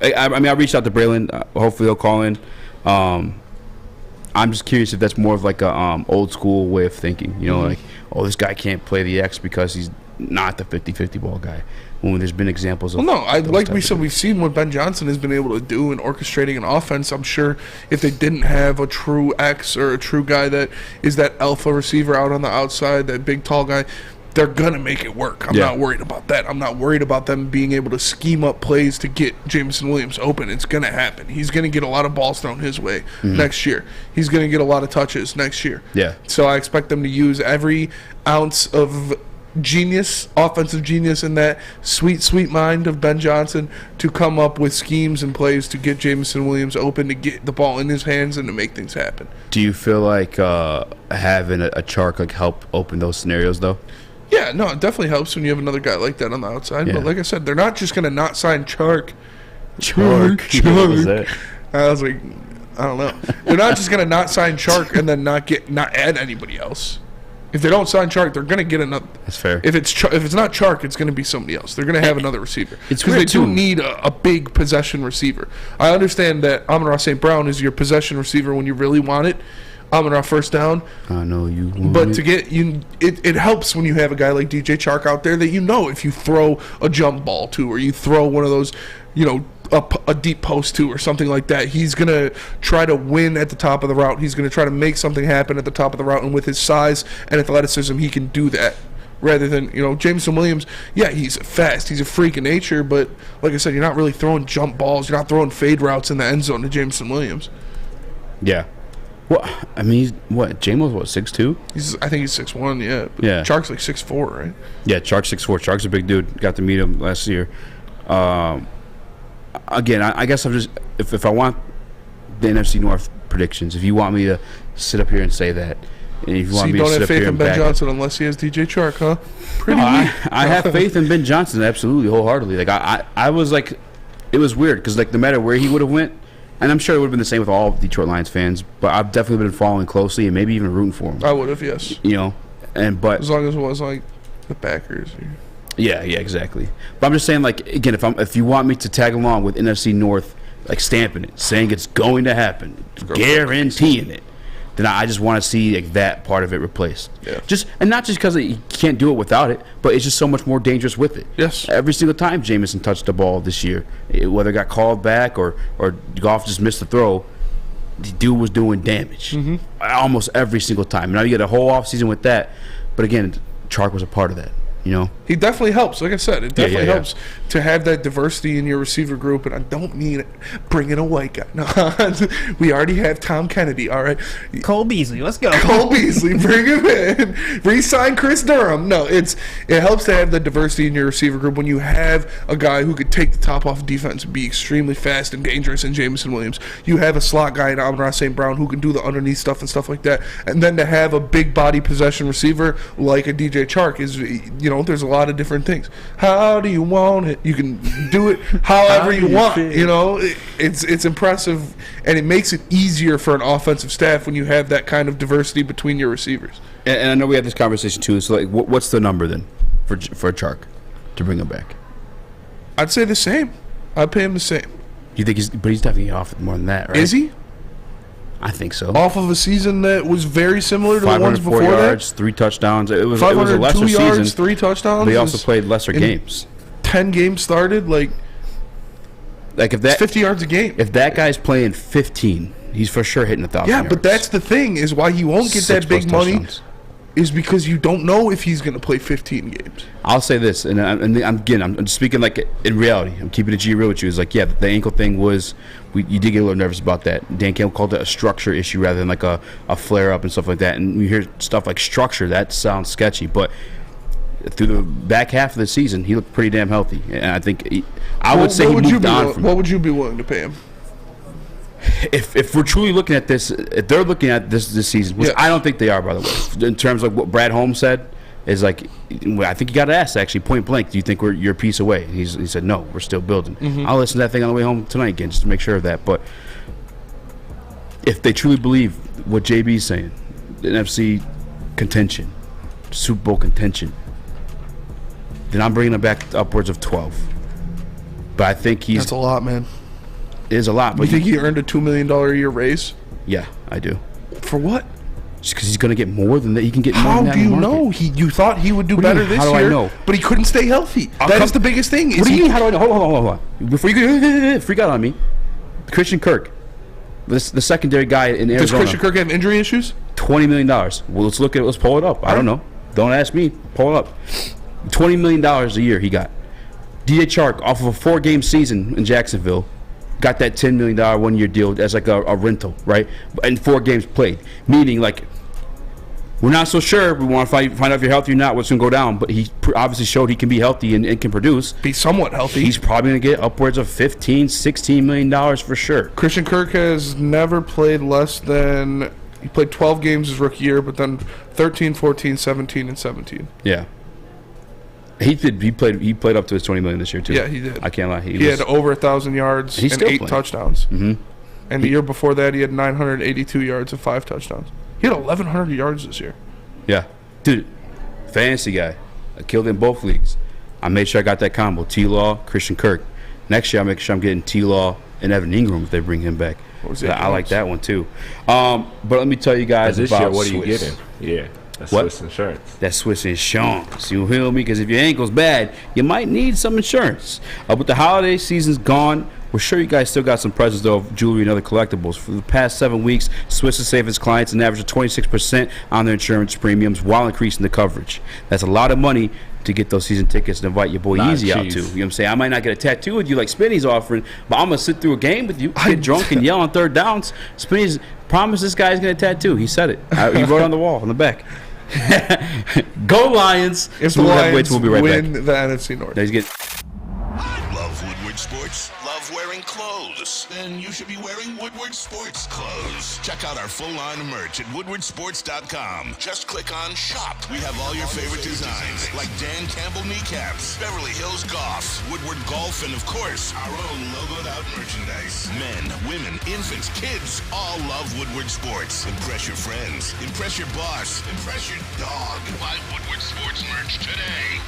[SPEAKER 3] I mean, I reached out to Braylon. Hopefully he'll call in. I'm just curious if that's more of like a old school way of thinking. Like, oh, this guy can't play the X because he's not the 50-50 ball guy. When there's been examples of...
[SPEAKER 4] Well, no, like we said, we've seen what Ben Johnson has been able to do in orchestrating an offense. I'm sure if they didn't have a true X or a true guy that is that alpha receiver out on the outside, that big, tall guy, they're going to make it work. I'm not worried about that. I'm not worried about them being able to scheme up plays to get Jameson Williams open. It's going to happen. He's going to get a lot of balls thrown his way next year. He's going to get a lot of touches next year.
[SPEAKER 3] Yeah.
[SPEAKER 4] So I expect them to use every ounce of offensive genius in that sweet mind of Ben Johnson to come up with schemes and plays to get Jameson Williams open, to get the ball in his hands and to make things happen.
[SPEAKER 3] Do you feel like having a Chark help open those scenarios though?
[SPEAKER 4] Yeah, no, it definitely helps when you have another guy like that on the outside. Yeah. But like I said, they're not just going to not sign Chark.
[SPEAKER 3] Chark.
[SPEAKER 4] I was like, I don't know. They're not just going to not sign Chark and then not add anybody else. If they don't sign Chark, they're going to get another.
[SPEAKER 3] That's fair.
[SPEAKER 4] If it's not Chark, it's going to be somebody else. They're going to have another receiver.
[SPEAKER 3] It's
[SPEAKER 4] because they do need a big possession receiver. I understand that Amon-Ra St. Brown is your possession receiver when you really want it. Amon-Ra first down.
[SPEAKER 3] I know you want
[SPEAKER 4] but to get it helps when you have a guy like DJ Chark out there that if you throw a jump ball to, or you throw one of those, a deep post to or something like that. He's going to try to win at the top of the route. He's going to try to make something happen at the top of the route, and with his size and athleticism, he can do that. Rather than, Jameson Williams, yeah, he's fast. He's a freak of nature, but like I said, you're not really throwing jump balls. You're not throwing fade routes in the end zone to Jameson Williams.
[SPEAKER 3] Yeah. Well, I mean, Jamal's 6'2"?
[SPEAKER 4] I think he's 6'1", yeah. But
[SPEAKER 3] yeah.
[SPEAKER 4] Chark's like 6'4", right?
[SPEAKER 3] Yeah, Chark's 6'4". Chark's a big dude. Got to meet him last year. Again, I guess I'm just, if I want the NFC North predictions, if you want me to sit up here and say that, and if you want me to sit up here and
[SPEAKER 4] don't have faith in Ben Johnson unless he has DJ Chark, huh?
[SPEAKER 3] I have faith in Ben Johnson, absolutely, wholeheartedly. Like I was like, it was weird because like no matter where he would have went, and I'm sure it would have been the same with all Detroit Lions fans, but I've definitely been following closely and maybe even rooting for him.
[SPEAKER 4] I would have, yes.
[SPEAKER 3] But
[SPEAKER 4] as long as it was like the Packers.
[SPEAKER 3] Yeah, exactly. But I'm just saying, like, again, if you want me to tag along with NFC North, like stamping it, saying it's going to happen, guaranteeing it, then I just want to see like that part of it replaced.
[SPEAKER 4] Yeah.
[SPEAKER 3] And not just because you can't do it without it, but it's just so much more dangerous with it.
[SPEAKER 4] Yes.
[SPEAKER 3] Every single time Jameson touched the ball this year, whether it got called back or Goff just missed the throw, the dude was doing damage almost every single time. Now you get a whole offseason with that, but again, Chark was a part of that.
[SPEAKER 4] He definitely helps. Like I said, it definitely helps to have that diversity in your receiver group. And I don't mean bring in a white guy. No, we already have Tom Kennedy. All right,
[SPEAKER 6] Cole Beasley, let's go.
[SPEAKER 4] Cole Beasley, bring him in. Re-sign Chris Durham. No, it helps to have the diversity in your receiver group when you have a guy who could take the top off defense and be extremely fast and dangerous in Jameson Williams. You have a slot guy in Amon-Ra St. Brown who can do the underneath stuff and stuff like that. And then to have a big body possession receiver like a DJ Chark is, there's a lot of different things. How do you want it? You can do it however you want. It's impressive, and it makes it easier for an offensive staff when you have that kind of diversity between your receivers.
[SPEAKER 3] And I know we had this conversation too. So, like, what's the number then for Chark to bring him back?
[SPEAKER 4] I'd say the same. I'd pay him the same.
[SPEAKER 3] You think but he's definitely off more than that, right?
[SPEAKER 4] Is he?
[SPEAKER 3] I think so.
[SPEAKER 4] Off of a season that was very similar to the ones before
[SPEAKER 3] yards,
[SPEAKER 4] that?
[SPEAKER 3] 3 touchdowns. It was a lesser season.
[SPEAKER 4] 3 touchdowns.
[SPEAKER 3] But he also played lesser games.
[SPEAKER 4] 10 games started, like
[SPEAKER 3] if that
[SPEAKER 4] 50 yards a game.
[SPEAKER 3] If that guy's playing 15, he's for sure hitting 1,000 yards.
[SPEAKER 4] Yeah, but that's the thing is why he won't get that big money touchdowns. Is because you don't know if he's going to play 15 games.
[SPEAKER 3] I'll say this, and I'm speaking like in reality. I'm keeping it G real with you. It's like, yeah, the ankle thing was, you did get a little nervous about that. Dan Campbell called it a structure issue rather than like a flare up and stuff like that. And you hear stuff like structure, that sounds sketchy, but through the back half of the season, he looked pretty damn healthy. And I think I would say he moved on from.
[SPEAKER 4] What would you be willing to pay him?
[SPEAKER 3] If we're truly looking at this, if they're looking at this season, which I don't think they are, by the way, in terms of what Brad Holmes said, is like, I think you got to ask actually point blank, do you think you're a piece away? He said no, we're still building. I'll listen to that thing on the way home tonight again just to make sure of that. But if they truly believe what JB's saying, the NFC contention, Super Bowl contention, then I'm bringing him back to upwards of 12. But I think
[SPEAKER 4] that's a lot, man.
[SPEAKER 3] It is a lot. But
[SPEAKER 4] you think he earned a $2 million a year raise?
[SPEAKER 3] Yeah, I do.
[SPEAKER 4] For what?
[SPEAKER 3] Just because he's going to get more than that. He can get more than that.
[SPEAKER 4] How do you know? You thought he would do better this year. How do I know? But he couldn't stay healthy. That's the biggest thing.
[SPEAKER 3] What do you mean? How do I know? Hold on. Before you freak out on me, Christian Kirk, the secondary guy in Arizona.
[SPEAKER 4] Does Christian Kirk have injury issues?
[SPEAKER 3] $20 million. Well, let's pull it up. I don't know. Don't ask me. Pull it up. $20 million a year he got. DJ Chark, off of a 4-game season in Jacksonville, got that $10 million 1-year deal as like a rental, right? And 4 games played. Meaning, like, we're not so sure. We want to find out if you're healthy or not, what's going to go down. But he obviously showed he can be healthy and can produce.
[SPEAKER 4] Be somewhat healthy.
[SPEAKER 3] He's probably going to get upwards of $15, $16 million for sure.
[SPEAKER 4] Christian Kirk has never played less than... He played 12 games his rookie year, but then 13, 14, 17, and 17.
[SPEAKER 3] Yeah. He played up to his $20 million this year too.
[SPEAKER 4] Yeah, he did.
[SPEAKER 3] I can't lie.
[SPEAKER 4] He had over 1,000 yards and 8 touchdowns. And the year before that, he had 982 yards and 5 touchdowns. He had 1,100 yards this year.
[SPEAKER 3] Yeah, dude, fantasy guy. I killed in both leagues. I made sure I got that combo: T-Law, Christian Kirk. Next year, I'll make sure I'm getting T-Law and Evan Ingram if they bring him back. I like that one too. But let me tell you guys
[SPEAKER 5] this
[SPEAKER 3] about
[SPEAKER 5] year, what
[SPEAKER 3] Swiss.
[SPEAKER 5] are you getting? Yeah. That's
[SPEAKER 3] what?
[SPEAKER 5] Swiss insurance.
[SPEAKER 3] That's Swiss insurance. You feel me? Because if your ankle's bad, you might need some insurance. With the holiday season's gone, We're sure you guys still got some presents, though, of jewelry and other collectibles. For the past 7 weeks, Swiss has saved its clients an average of 26% on their insurance premiums while increasing the coverage. That's a lot of money to get those season tickets and invite your boy Eazy out to. You know what I'm saying? I might not get a tattoo with you like Spinny's offering, but I'm going to sit through a game with you, get drunk and yell on third downs. Spinny's promised this guy's going to tattoo. He said it. He wrote on the wall, on the back. Go Lions.
[SPEAKER 4] If
[SPEAKER 3] so
[SPEAKER 4] the Lions
[SPEAKER 3] we'll be right
[SPEAKER 4] win
[SPEAKER 3] back.
[SPEAKER 4] the NFC North.
[SPEAKER 7] Love Woodward Sports? Love wearing clothes? Then you should be wearing Woodward Sports clothes. Check out our full line of merch at woodwardsports.com. Just click on Shop. We have all your favorite designs, like Dan Campbell kneecaps, Beverly Hills Goff, Woodward Golf, and of course, our own logoed out merchandise. Men, women, infants, kids all love Woodward Sports. Impress your friends. Impress your boss. Impress your dog. Buy Woodward Sports merch today.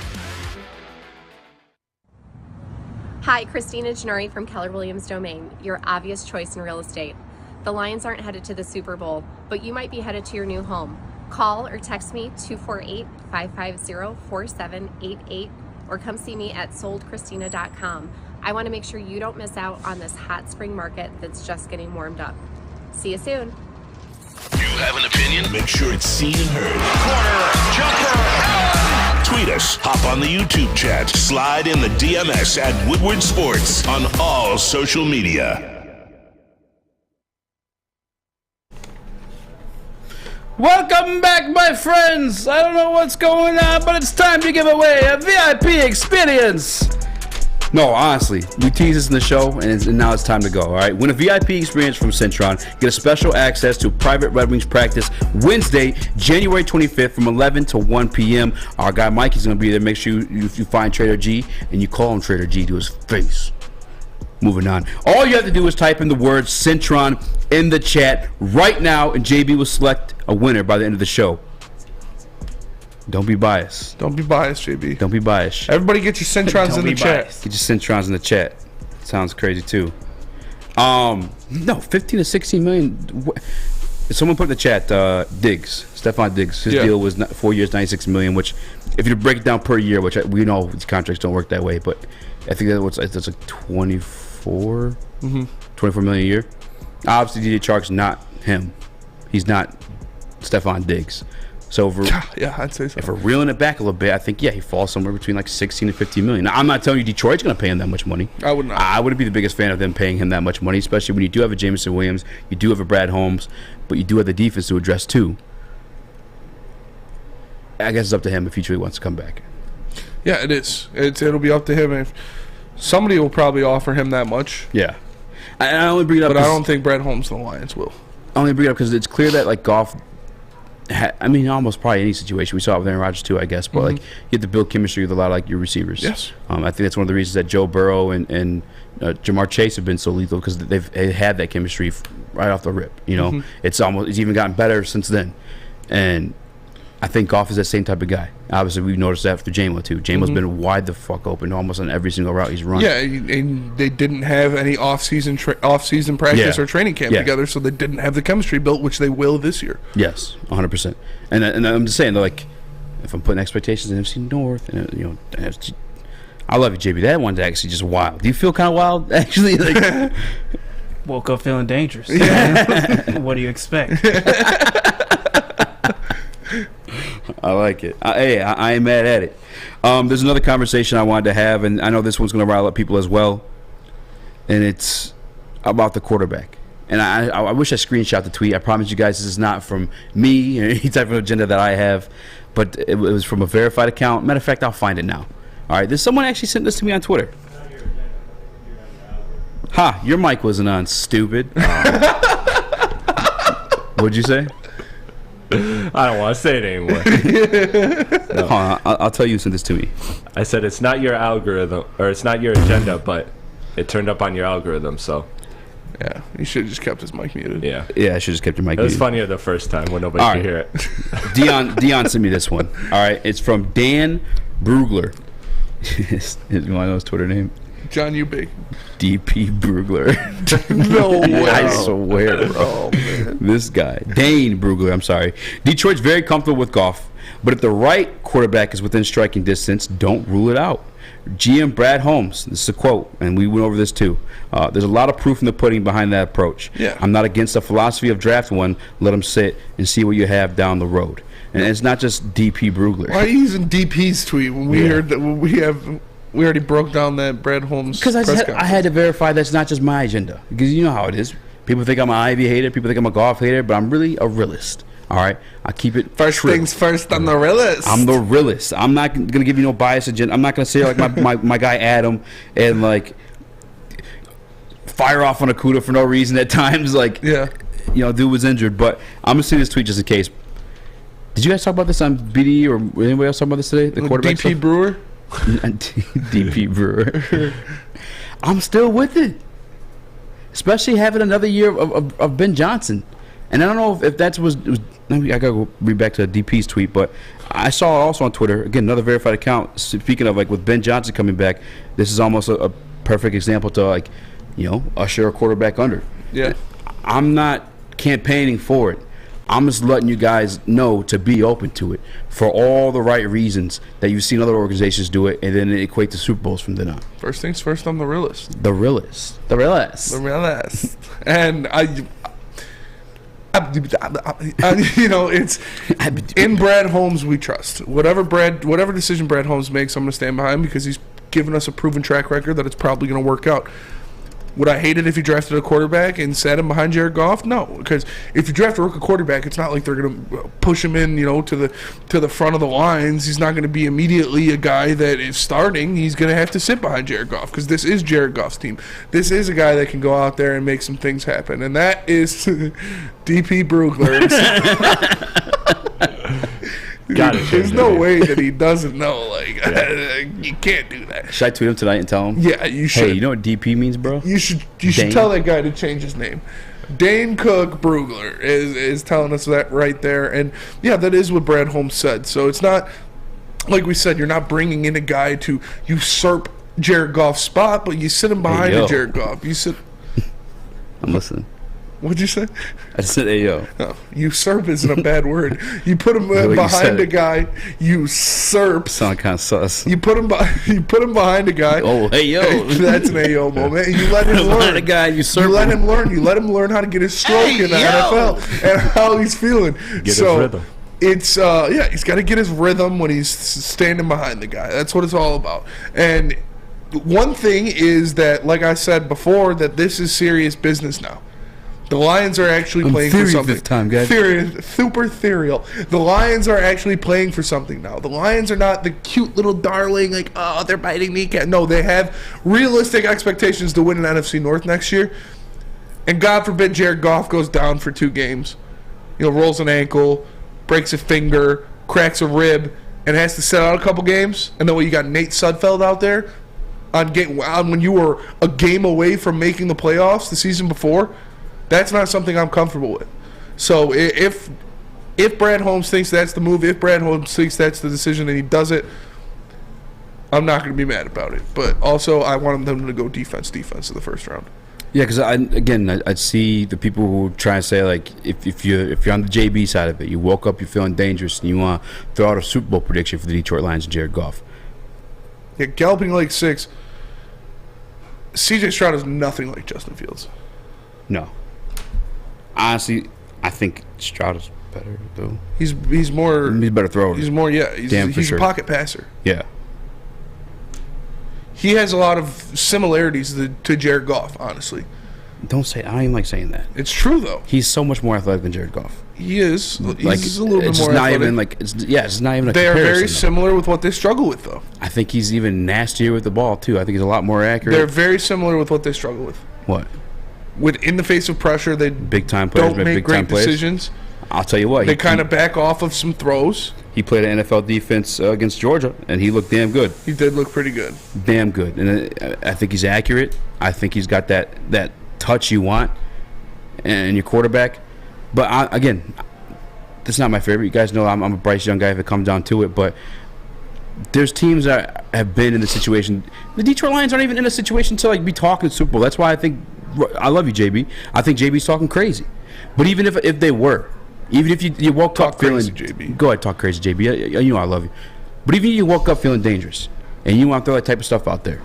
[SPEAKER 8] Hi, Christina Gennari from Keller Williams Domain, your obvious choice in real estate. The Lions aren't headed to the Super Bowl, but you might be headed to your new home. Call or text me 248-550-4788 or come see me at soldchristina.com. I want to make sure you don't miss out on this hot spring market that's just getting warmed up. See you soon.
[SPEAKER 7] You have an opinion? Make sure it's seen and heard. Corner, jumper, tweet us, hop on the YouTube chat, slide in the DMS at Woodward Sports on all social media.
[SPEAKER 3] Welcome back, my friends. I don't know what's going on, but it's time to give away a VIP experience. No, honestly, we tease this in the show, and now it's time to go, all right? Win a VIP experience from Centron. Get a special access to private Red Wings practice Wednesday, January 25th from 11 to 1 p.m. Our guy Mikey's going to be there. Make sure you find Trader G, and you call him Trader G to his face. Moving on. All you have to do is type in the word Centron in the chat right now, and JB will select a winner by the end of the show. Don't be biased.
[SPEAKER 4] Don't be biased, JB.
[SPEAKER 3] Don't be biased.
[SPEAKER 4] Everybody get your Centrons in the chat.
[SPEAKER 3] Get your Centrons in the chat. Sounds crazy too. No, 15 to 16 million. Someone put in the chat, Diggs, Stephon Diggs. His deal was 4 years, 96 million. Which, if you break it down per year, which we know these contracts don't work that way, but I think that's like 24 million a year. Obviously, DJ Chark's not him. He's not Stephon Diggs. So
[SPEAKER 4] I'd say so.
[SPEAKER 3] If we're reeling it back a little bit, I think he falls somewhere between like 16 and 15 million. Now, I'm not telling you Detroit's going to pay him that much money.
[SPEAKER 4] I would not.
[SPEAKER 3] I wouldn't be the biggest fan of them paying him that much money, especially when you do have a Jameson Williams, you do have a Brad Holmes, but you do have the defense to address too. I guess it's up to him if he truly wants to come back.
[SPEAKER 4] Yeah, it is. It'll be up to him. If somebody will probably offer him that much.
[SPEAKER 3] Yeah. I only bring it up,
[SPEAKER 4] but I don't think Brad Holmes and the Lions will.
[SPEAKER 3] I only bring it up because it's clear that like Goff. Almost probably any situation. We saw it with Aaron Rodgers too, I guess. But like, you have to build chemistry with a lot of like your receivers.
[SPEAKER 4] Yes.
[SPEAKER 3] I think that's one of the reasons that Joe Burrow and Jamar Chase have been so lethal, because they've had that chemistry right off the rip. You know, it's even gotten better since then. And I think Goff is that same type of guy. Obviously, we've noticed that for Jamaal too. Jama's been wide the fuck open almost on every single route he's run.
[SPEAKER 4] Yeah, and they didn't have any off-season practice or training camp together, so they didn't have the chemistry built, which they will this year.
[SPEAKER 3] Yes, 100%. And I'm just saying, like, if I'm putting expectations in NFC North, and I love you, JB. That one's actually just wild. Do you feel kind of wild, actually? Like,
[SPEAKER 6] woke up feeling dangerous. Yeah. What do you expect?
[SPEAKER 3] I like it. I ain't mad at it. There's another conversation I wanted to have, and I know this one's going to rile up people as well, and it's about the quarterback. And I wish I screenshot the tweet. I promise you guys this is not from me or any type of agenda that I have, but it was from a verified account. Matter of fact, I'll find it now. All right, someone actually sent this to me on Twitter. Your mic wasn't on, stupid. What'd you say?
[SPEAKER 5] I don't want to say it anymore.
[SPEAKER 3] No. Hold on, I'll tell you who sent this to me.
[SPEAKER 5] I said it's not your algorithm, or it's not your agenda, but it turned up on your algorithm, so.
[SPEAKER 4] Yeah, he should have just kept his mic muted.
[SPEAKER 5] Yeah,
[SPEAKER 3] I should have just kept your mic muted.
[SPEAKER 5] It was funnier the first time when nobody could hear it.
[SPEAKER 3] Dion sent me this one. All right, it's from Dan Brugler. You want to know his Twitter name?
[SPEAKER 4] John Ubig.
[SPEAKER 3] DP Brugler.
[SPEAKER 4] No way.
[SPEAKER 3] I swear, bro. Man. This guy. Dane Brugler, I'm sorry. Detroit's very comfortable with Goff, but if the right quarterback is within striking distance, don't rule it out. GM Brad Holmes, this is a quote, and we went over this too. There's a lot of proof in the pudding behind that approach.
[SPEAKER 4] Yeah.
[SPEAKER 3] I'm not against the philosophy of draft one. Let them sit and see what you have down the road. And it's not just DP Brugler.
[SPEAKER 4] Why are you using DP's tweet when we heard that we already broke down that Brad Holmes?
[SPEAKER 3] Because I had to verify that's not just my agenda. Because you know how it is. People think I'm an Ivy hater. People think I'm a Goff hater. But I'm really a realist. All right? I keep it
[SPEAKER 4] First
[SPEAKER 3] true.
[SPEAKER 4] things first, I'm the realist.
[SPEAKER 3] I'm the realist. I'm not going to give you no bias agenda. I'm not going to say like my guy Adam and like fire off on Akuda for no reason at times. Like, dude was injured. But I'm going to see this tweet just in case. Did you guys talk about this on BD or anybody else talk about this today? The quarterback
[SPEAKER 4] DP Brewer?
[SPEAKER 3] DP Brewer. I'm still with it. Especially having another year of Ben Johnson. And I don't know if that was I got to go read back to DP's tweet, but I saw it also on Twitter. Again, another verified account. Speaking of, like, with Ben Johnson coming back, this is almost a perfect example to, like, usher a quarterback under.
[SPEAKER 4] Yeah.
[SPEAKER 3] I'm not campaigning for it. I'm just letting you guys know to be open to it for all the right reasons that you've seen other organizations do it, and then it equate to Super Bowls from then on.
[SPEAKER 4] First things first, I'm the realist.
[SPEAKER 3] The realist. The realist.
[SPEAKER 4] The realist. And it's in Brad Holmes we trust. Whatever decision Brad Holmes makes, I'm going to stand behind because he's given us a proven track record that it's probably going to work out. Would I hate it if he drafted a quarterback and sat him behind Jared Goff? No, because if you draft a rookie quarterback, it's not like they're going to push him in, to the front of the lines. He's not going to be immediately a guy that is starting. He's going to have to sit behind Jared Goff because this is Jared Goff's team. This is a guy that can go out there and make some things happen, and that is DP Brugler. There's no way that he doesn't know. You can't do that.
[SPEAKER 3] Should I tweet him tonight and tell him?
[SPEAKER 4] Yeah, you should.
[SPEAKER 3] Hey, you know what DP means, bro?
[SPEAKER 4] You should tell that guy to change his name. Dane Cook Brugler is telling us that right there. And, yeah, that is what Brad Holmes said. So it's not, like we said, you're not bringing in a guy to usurp Jared Goff's spot, but you sit him behind Jared Goff. You sit.
[SPEAKER 3] I'm listening.
[SPEAKER 4] What'd you say?
[SPEAKER 3] I said, hey, yo.
[SPEAKER 4] No, usurp isn't a bad word. You put him behind a guy, usurp.
[SPEAKER 3] Sound kind of sus.
[SPEAKER 4] You put him behind a guy.
[SPEAKER 3] Oh, hey, yo.
[SPEAKER 4] That's an AO moment. And you let him learn.
[SPEAKER 3] Behind a guy, usurp.
[SPEAKER 4] You let him learn. You let him learn how to get his stroke in the NFL and how he's feeling.
[SPEAKER 5] Get his rhythm.
[SPEAKER 4] It's he's got to get his rhythm when he's standing behind the guy. That's what it's all about. And one thing is that, like I said before, that this is serious business now. The Lions are actually playing for something.
[SPEAKER 3] Time, guys.
[SPEAKER 4] Super ethereal. The Lions are actually playing for something now. The Lions are not the cute little darling, like, oh, they're biting kneecap. No, they have realistic expectations to win an NFC North next year. And God forbid Jared Goff goes down for 2 games. Rolls an ankle, breaks a finger, cracks a rib, and has to sit out a couple games. And then you got Nate Sudfeld out there when you were a game away from making the playoffs the season before. That's not something I'm comfortable with. So if Brad Holmes thinks that's the move, if Brad Holmes thinks that's the decision and he does it, I'm not going to be mad about it. But also, I want them to go defense in the first round.
[SPEAKER 3] Yeah, because I see the people who try and say, like, if you're on the JB side of it, you woke up, you're feeling dangerous, and you want to throw out a Super Bowl prediction for the Detroit Lions and Jared Goff.
[SPEAKER 4] Yeah, Galloping Lake 6. CJ Stroud is nothing like Justin Fields.
[SPEAKER 3] No. Honestly, I think Stroud is better, though.
[SPEAKER 4] He's a better
[SPEAKER 3] thrower.
[SPEAKER 4] He's more, he's a pocket passer.
[SPEAKER 3] Yeah.
[SPEAKER 4] He has a lot of similarities to Jared Goff, honestly.
[SPEAKER 3] Don't say. I don't even like saying that.
[SPEAKER 4] It's true, though.
[SPEAKER 3] He's so much more athletic than Jared Goff.
[SPEAKER 4] He is. He's a little bit more athletic.
[SPEAKER 3] It's not even a
[SPEAKER 4] They
[SPEAKER 3] comparison.
[SPEAKER 4] Are very similar with what they struggle with, though.
[SPEAKER 3] I think he's even nastier with the ball, too. I think he's a lot more accurate.
[SPEAKER 4] They're very similar with what they struggle with.
[SPEAKER 3] What?
[SPEAKER 4] In the face of pressure, they
[SPEAKER 3] big-time players
[SPEAKER 4] don't make great decisions.
[SPEAKER 3] I'll tell you what.
[SPEAKER 4] They kind of back off of some throws.
[SPEAKER 3] He played an NFL defense against Georgia, and he looked damn good.
[SPEAKER 4] He did look pretty good.
[SPEAKER 3] Damn good. And I think he's accurate. I think he's got that touch you want in your quarterback. But, again, that's not my favorite. You guys know I'm a Bryce Young guy if it comes down to it. But there's teams that have been in the situation. The Detroit Lions aren't even in a situation to, like, be talking Super Bowl. That's why I think – I love you, JB. I think JB's talking crazy. But even if they were – even if you woke up feeling –
[SPEAKER 4] JB.
[SPEAKER 3] Go ahead, talk crazy, JB. You know I love you. But even if you woke up feeling dangerous, and you want to throw that type of stuff out there.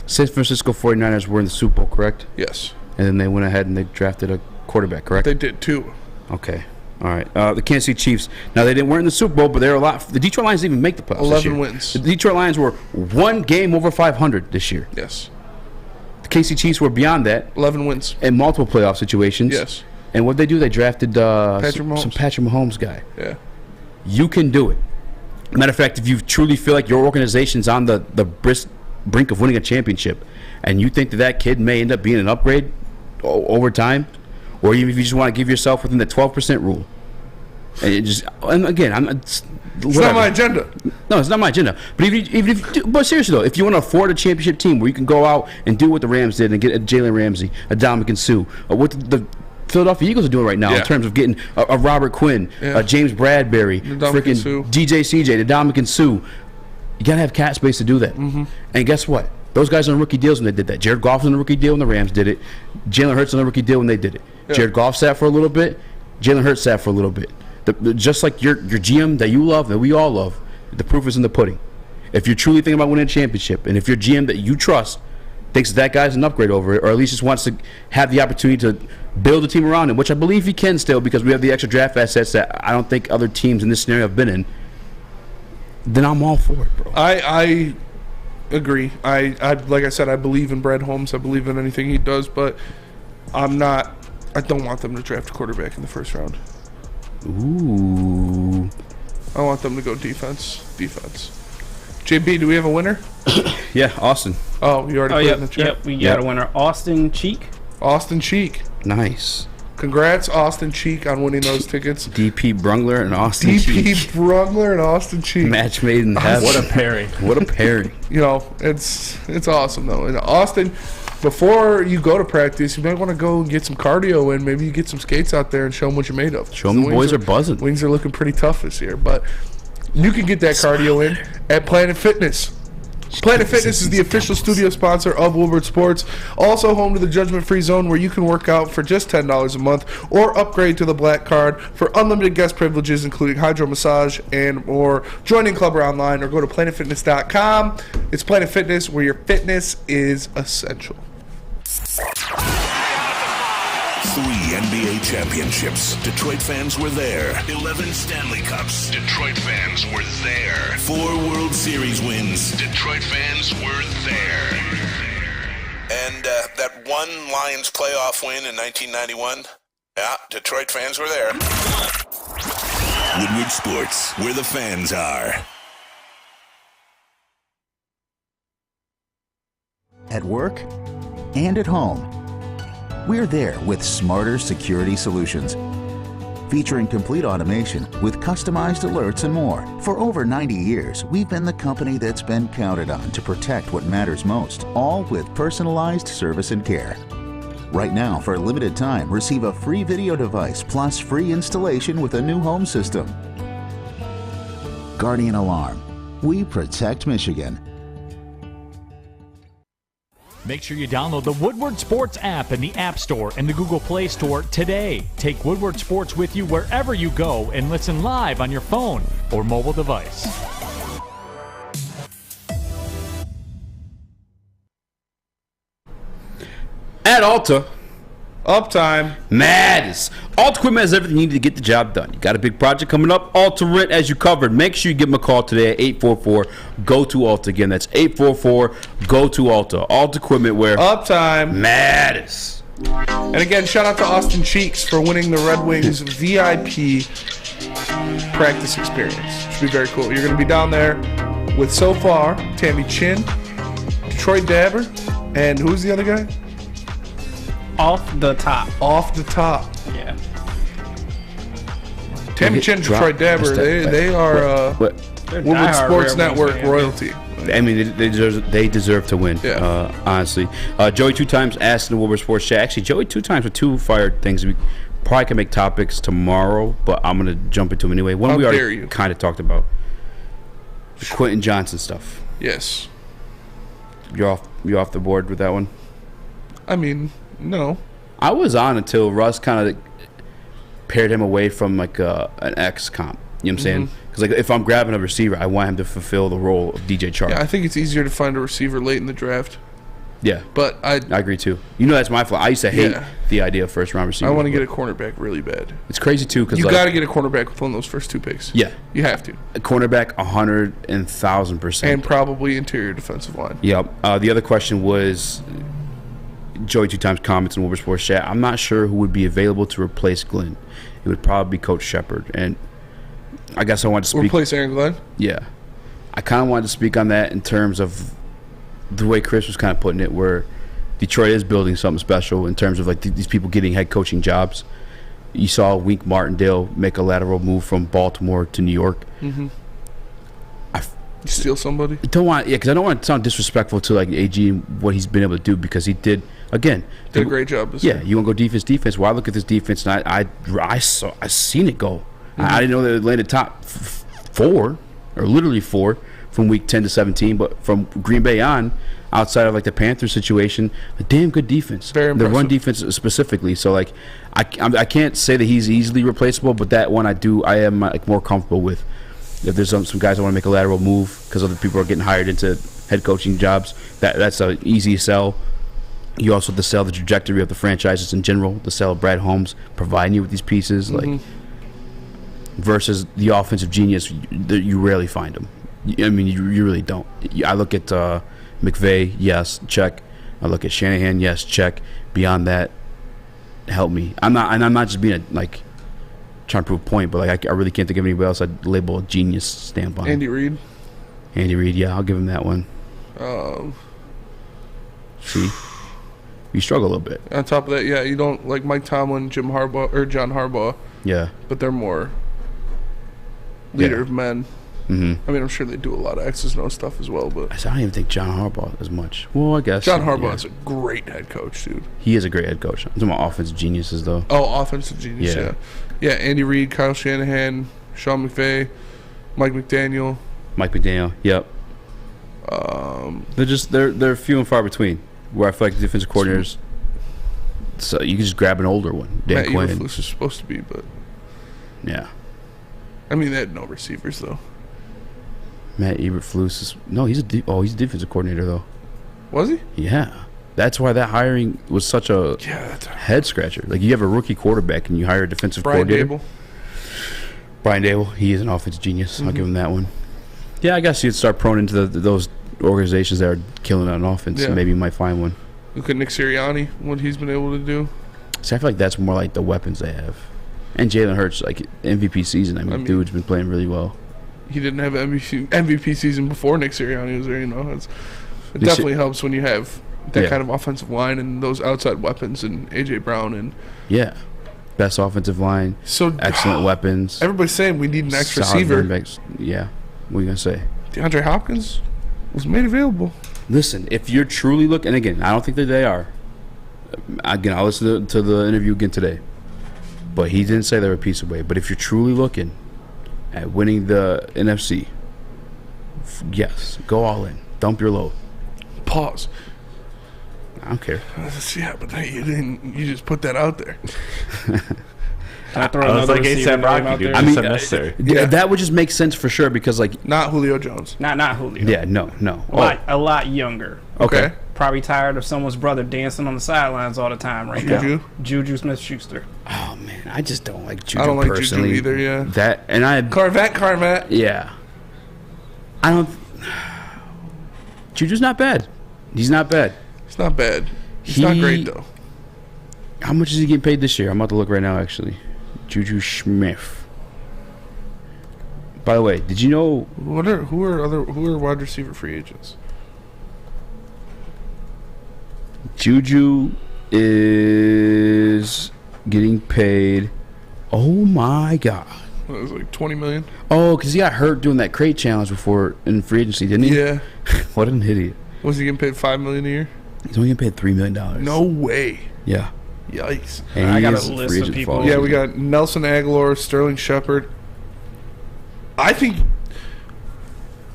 [SPEAKER 3] San Francisco 49ers were in the Super Bowl, correct?
[SPEAKER 4] Yes.
[SPEAKER 3] And then they went ahead and they drafted a quarterback, correct?
[SPEAKER 4] They did too.
[SPEAKER 3] Okay. All right. The Kansas City Chiefs. Now, weren't in the Super Bowl, but they were a lot. The Detroit Lions didn't even make the playoffs
[SPEAKER 4] 11 wins.
[SPEAKER 3] The Detroit Lions were one game over 500 this year.
[SPEAKER 4] Yes.
[SPEAKER 3] The Kansas City Chiefs were beyond that.
[SPEAKER 4] 11 wins.
[SPEAKER 3] In multiple playoff situations.
[SPEAKER 4] Yes.
[SPEAKER 3] And what they do, they drafted some
[SPEAKER 4] Mahomes.
[SPEAKER 3] Patrick Mahomes guy.
[SPEAKER 4] Yeah.
[SPEAKER 3] You can do it. Matter of fact, if you truly feel like your organization's on the brink of winning a championship, and you think that kid may end up being an upgrade over time, or even if you just want to give yourself within the 12% rule, and again,
[SPEAKER 4] it's not my agenda.
[SPEAKER 3] No, it's not my agenda. But but seriously though, if you want to afford a championship team where you can go out and do what the Rams did and get a Jalen Ramsey, a Dominican Suh, what the Philadelphia Eagles are doing right now in terms of getting a Robert Quinn, a James Bradbury, freaking DJ CJ, the Dominican Suh, you gotta have cap space to do that.
[SPEAKER 4] Mm-hmm.
[SPEAKER 3] And guess what? Those guys on rookie deals when they did that. Jared Goff was on a rookie deal when the Rams did it. Jalen Hurts on a rookie deal when they did it. Yeah. Jared Goff sat for a little bit. Jalen Hurts sat for a little bit. Just like your GM that you love, that we all love, the proof is in the pudding. If you're truly thinking about winning a championship, and if your GM that you trust thinks that guy's an upgrade over it, or at least just wants to have the opportunity to build a team around him, which I believe he can still because we have the extra draft assets that I don't think other teams in this scenario have been in, then I'm all for it, bro.
[SPEAKER 4] I agree. I like I said, I believe in Brad Holmes. I believe in anything he does, but I don't want them to draft a quarterback in the first round.
[SPEAKER 3] Ooh.
[SPEAKER 4] I want them to go defense. JB, do we have a winner?
[SPEAKER 3] Yeah, Austin.
[SPEAKER 4] Oh, you already put it in the chat?
[SPEAKER 6] Yep, we got a winner. Austin Cheek.
[SPEAKER 3] Nice.
[SPEAKER 4] Congrats, Austin Cheek, on winning those tickets.
[SPEAKER 3] DP Brungler and Austin Cheek.
[SPEAKER 4] DP Brungler and Austin Cheek.
[SPEAKER 3] Match made in heaven.
[SPEAKER 5] What a pairing.
[SPEAKER 3] What a pairing.
[SPEAKER 4] It's awesome, though. And Austin, before you go to practice, you might want to go and get some cardio in. Maybe you get some skates out there and show them what you're made of.
[SPEAKER 3] Show them the boys are buzzing.
[SPEAKER 4] Wings are looking pretty tough this year, but you can get that cardio in at Planet Fitness. Planet Fitness is the official studio sponsor of Woodward Sports. Also home to the Judgment Free Zone, where you can work out for just $10 a month or upgrade to the Black Card for unlimited guest privileges, including hydro massage and more. Join in Club or online or go to planetfitness.com. It's Planet Fitness, where your fitness is essential.
[SPEAKER 7] 3 NBA championships. Detroit fans were there. 11 Stanley Cups. Detroit fans were there. 4 World Series wins. Detroit fans were there. And that one Lions playoff win in 1991. Yeah, Detroit fans were there. Woodward Sports, where the fans are.
[SPEAKER 9] At work and at home. We're there with smarter security solutions, featuring complete automation with customized alerts and more. For over 90 years, we've been the company that's been counted on to protect what matters most, all with personalized service and care. Right now, for a limited time, receive a free video device plus free installation with a new home system. Guardian Alarm. We protect Michigan.
[SPEAKER 15] Make sure you download the Woodward Sports app in the App Store and the Google Play Store today. Take Woodward Sports with you wherever you go and listen live on your phone or mobile device.
[SPEAKER 3] At Alta,
[SPEAKER 4] Uptime
[SPEAKER 3] matters. Alta Equipment has everything you need to get the job done. You got a big project coming up? Alta Rent, as you covered. Make sure you give them a call today at 844-GO-TO-ALTA. Again, that's 844-GO-TO-ALTA. Alta Equipment, where
[SPEAKER 4] Uptime
[SPEAKER 3] matters.
[SPEAKER 4] And again, shout out to Austin Cheeks for winning the Red Wings VIP practice experience. Should be very cool. You're going to be down there with, so far, Tammy Chin, Detroit Dabber, and who's the other guy?
[SPEAKER 6] Off the top. Yeah.
[SPEAKER 4] Tammy Chin, Detroit Dabber, they are Woodward Sports Network royalty.
[SPEAKER 3] I mean, they deserve to win, honestly. Joey 2 times asked in the Woodward Sports chat. Actually, Joey 2 times with 2 fired things. We probably can make topics tomorrow, but I'm going to jump into them anyway. One we already kind of talked about. The Quentin Johnson stuff.
[SPEAKER 4] Yes.
[SPEAKER 3] You're off the board with that one?
[SPEAKER 4] I mean, no.
[SPEAKER 3] I was on until Russ kind of paired him away from like an X comp. You know what I'm saying? Because like if I'm grabbing a receiver, I want him to fulfill the role of DJ Chark.
[SPEAKER 4] Yeah, I think it's easier to find a receiver late in the draft.
[SPEAKER 3] Yeah,
[SPEAKER 4] but I
[SPEAKER 3] agree too. You know, that's my fault. I used to hate the idea of first round receiver.
[SPEAKER 4] I want to get a cornerback really bad.
[SPEAKER 3] It's crazy too because
[SPEAKER 4] you got to get a cornerback with one of those first 2 picks.
[SPEAKER 3] Yeah,
[SPEAKER 4] you have to.
[SPEAKER 3] A cornerback, 100,000%,
[SPEAKER 4] and probably interior defensive line.
[SPEAKER 3] Yep. The other question was Joey 2 times comments in Woodward Sports Chat. I'm not sure who would be available to replace Glenn. It would probably be Coach Shepard, and I guess I wanted to speak.
[SPEAKER 4] Replace Aaron Glenn?
[SPEAKER 3] Yeah. I kind of wanted to speak on that in terms of the way Chris was kind of putting it, where Detroit is building something special in terms of like these people getting head coaching jobs. You saw Wink Martindale make a lateral move from Baltimore to New York.
[SPEAKER 4] Mm-hmm. Steal somebody?
[SPEAKER 3] Because I don't want to sound disrespectful to like AG and what he's been able to do, because he did a great job. You want to go defense? Well, I look at this defense and I seen it go. Mm-hmm. I didn't know they landed top 4 or literally 4 from week 10 to 17, but from Green Bay on, outside of like the Panthers situation, a damn good defense.
[SPEAKER 4] Very impressive.
[SPEAKER 3] The run defense specifically. So like, I can't say that he's easily replaceable, but that one I am like more comfortable with. If there's some guys that want to make a lateral move because other people are getting hired into head coaching jobs, that's an easy sell. You also have to sell the trajectory of the franchises in general, the sell of Brad Holmes, providing you with these pieces, like versus the offensive genius. You rarely find them. I mean, you really don't. I look at McVay, yes, check. I look at Shanahan, yes, check. Beyond that, help me. I'm not just being trying to prove a point, but like I really can't think of anybody else I'd label a genius stamp on.
[SPEAKER 4] Andy Reid,
[SPEAKER 3] yeah, I'll give him that one. See, you struggle a little bit.
[SPEAKER 4] On top of that, yeah, you don't like Mike Tomlin, Jim Harbaugh, or John Harbaugh.
[SPEAKER 3] Yeah,
[SPEAKER 4] but they're more leader of men.
[SPEAKER 3] Mm-hmm.
[SPEAKER 4] I mean, I'm sure they do a lot of X's and O stuff as well, but
[SPEAKER 3] I don't even think John Harbaugh as much. Well, I guess
[SPEAKER 4] John Harbaugh is a great head coach, dude.
[SPEAKER 3] He is a great head coach. I'm talking about offensive geniuses, though.
[SPEAKER 4] Oh, offensive genius, yeah. Andy Reid, Kyle Shanahan, Sean McVay, Mike McDaniel.
[SPEAKER 3] Yep. They're few and far between. Where I feel like the defensive coordinators, so you can just grab an older one. Dan
[SPEAKER 4] Matt
[SPEAKER 3] Quinn
[SPEAKER 4] Eberflus is supposed to be, but
[SPEAKER 3] yeah.
[SPEAKER 4] I mean, they had no receivers though.
[SPEAKER 3] Matt Eberflus he's a defensive coordinator though.
[SPEAKER 4] Was he?
[SPEAKER 3] Yeah. That's why that hiring was such a head scratcher. Like, you have a rookie quarterback and you hire a defensive coordinator. Brian Dable, he is an offensive genius. I'll give him that one. Yeah, I guess you'd start prone into those organizations that are killing on offense.
[SPEAKER 4] Yeah.
[SPEAKER 3] And maybe you might find one.
[SPEAKER 4] Look at Nick Sirianni, what he's been able to do.
[SPEAKER 3] See, I feel like that's more like the weapons they have. And Jalen Hurts, like MVP season. I mean, dude's been playing really well.
[SPEAKER 4] He didn't have MVP season before Nick Sirianni was there. It definitely helps when you have that kind of offensive line and those outside weapons and AJ Brown and
[SPEAKER 3] best offensive line. So excellent weapons.
[SPEAKER 4] Everybody's saying we need an extra receiver.
[SPEAKER 3] Yeah, what are you gonna say?
[SPEAKER 4] DeAndre Hopkins was made available.
[SPEAKER 3] Listen, if you're truly looking, and again, I don't think that they are. Again, I'll listen to the interview again today, but he didn't say they're a piece away. But if you're truly looking at winning the NFC, yes, go all in. Dump your load.
[SPEAKER 4] Pause.
[SPEAKER 3] I don't care.
[SPEAKER 4] Yeah, but you didn't. You just put that out there.
[SPEAKER 5] I was like A$AP Rocky, dude.
[SPEAKER 3] I mean,
[SPEAKER 5] unnecessary.
[SPEAKER 3] That would just make sense for sure, because like
[SPEAKER 4] not Julio Jones.
[SPEAKER 6] Not Julio.
[SPEAKER 3] Yeah, no.
[SPEAKER 6] A lot younger.
[SPEAKER 3] Okay.
[SPEAKER 6] Probably tired of someone's brother dancing on the sidelines all the time right now. Juju Smith-Schuster.
[SPEAKER 3] Oh man, I just don't like Juju.
[SPEAKER 4] I don't like
[SPEAKER 3] personally.
[SPEAKER 4] Juju either. Yeah.
[SPEAKER 3] That and I
[SPEAKER 4] Carvet.
[SPEAKER 3] Yeah. I don't. Juju's not bad. He's not bad.
[SPEAKER 4] He's not bad. He's not great though.
[SPEAKER 3] How much is he getting paid this year? I'm about to look right now, actually. Juju Smith. By the way, did you know
[SPEAKER 4] who are wide receiver free agents?
[SPEAKER 3] Juju is getting paid. Oh my God!
[SPEAKER 4] It was like $20 million.
[SPEAKER 3] Oh, because he got hurt doing that crate challenge before in free agency, didn't he?
[SPEAKER 4] Yeah.
[SPEAKER 3] What an idiot!
[SPEAKER 4] Was he getting paid $5 million a year?
[SPEAKER 3] He's only getting paid $3 million.
[SPEAKER 4] No way.
[SPEAKER 3] Yeah.
[SPEAKER 4] Yikes.
[SPEAKER 3] And
[SPEAKER 6] I got a list of people.
[SPEAKER 4] Yeah, we got Nelson Aguilar, Sterling Shepard. I think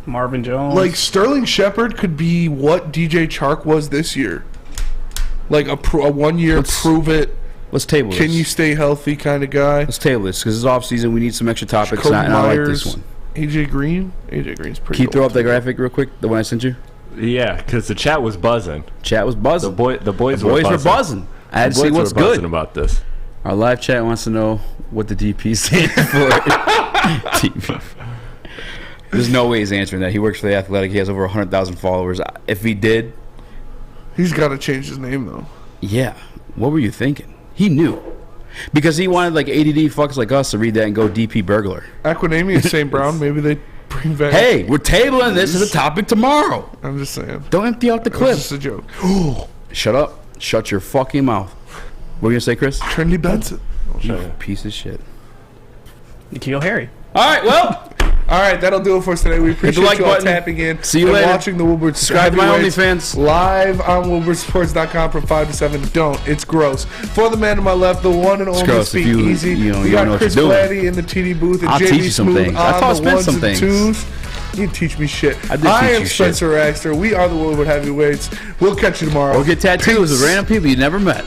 [SPEAKER 6] Marvin Jones.
[SPEAKER 4] Like, Sterling Shepard could be what DJ Chark was this year. Like a 1 year prove it.
[SPEAKER 3] Let's table this.
[SPEAKER 4] Can you stay healthy kind of guy.
[SPEAKER 3] Let's table this because it's off season. We need some extra topics.
[SPEAKER 4] Jacoby
[SPEAKER 3] And I like
[SPEAKER 4] Myers,
[SPEAKER 3] this one.
[SPEAKER 4] AJ Green? AJ Green's pretty
[SPEAKER 3] Can you throw
[SPEAKER 4] old.
[SPEAKER 3] up that graphic real quick, the one I sent you?
[SPEAKER 5] Yeah, because the chat was buzzing.
[SPEAKER 3] Chat was buzzing.
[SPEAKER 5] The boys were buzzing.
[SPEAKER 3] I had to see what's good
[SPEAKER 5] about this.
[SPEAKER 3] Our live chat wants to know what the DP stands for. DP. There's no way he's answering that. He works for The Athletic. He has over 100,000 followers. If he did...
[SPEAKER 4] He's got to change his name, though.
[SPEAKER 3] Yeah. What were you thinking? He knew. Because he wanted, like, ADD fucks like us to read that and go DP burglar.
[SPEAKER 4] Aquanamia St. Brown, maybe they bring back...
[SPEAKER 3] Hey, we're tabling this as a topic tomorrow.
[SPEAKER 4] I'm just saying.
[SPEAKER 3] Don't empty out the clip.
[SPEAKER 4] It's just a joke.
[SPEAKER 3] Shut up. Shut your fucking mouth. What were you going to say, Chris?
[SPEAKER 4] Trendy Benson.
[SPEAKER 3] You piece of shit.
[SPEAKER 6] Nikhil Harry.
[SPEAKER 3] All right, well...
[SPEAKER 4] All right, that'll do it for us today. We appreciate
[SPEAKER 3] like
[SPEAKER 4] you all
[SPEAKER 3] button.
[SPEAKER 4] tapping in.
[SPEAKER 3] See you
[SPEAKER 4] and
[SPEAKER 3] later.
[SPEAKER 4] Watching the Woodward
[SPEAKER 3] Subscribe to my
[SPEAKER 4] Heavyweights
[SPEAKER 3] OnlyFans.
[SPEAKER 4] live on WoodwardSports.com from 5 to 7. Don't. It's gross. For the man to my left, the one and only
[SPEAKER 3] gross
[SPEAKER 4] Speak
[SPEAKER 3] if you-
[SPEAKER 4] Easy.
[SPEAKER 3] you know,
[SPEAKER 4] We
[SPEAKER 3] you don't know
[SPEAKER 4] got
[SPEAKER 3] what
[SPEAKER 4] Chris
[SPEAKER 3] you're doing.
[SPEAKER 4] Blatty in the TD booth and
[SPEAKER 3] I'll
[SPEAKER 4] JB
[SPEAKER 3] teach you some
[SPEAKER 4] Smooth
[SPEAKER 3] things. I
[SPEAKER 4] on
[SPEAKER 3] taught
[SPEAKER 4] the
[SPEAKER 3] Spence
[SPEAKER 4] ones
[SPEAKER 3] some
[SPEAKER 4] and
[SPEAKER 3] things.
[SPEAKER 4] twos. You can teach me shit.
[SPEAKER 3] I did teach
[SPEAKER 4] am
[SPEAKER 3] you
[SPEAKER 4] Spencer Raxter. We are the Woodward Heavyweights. We'll catch you tomorrow.
[SPEAKER 3] Or get tattoos with random people you never met.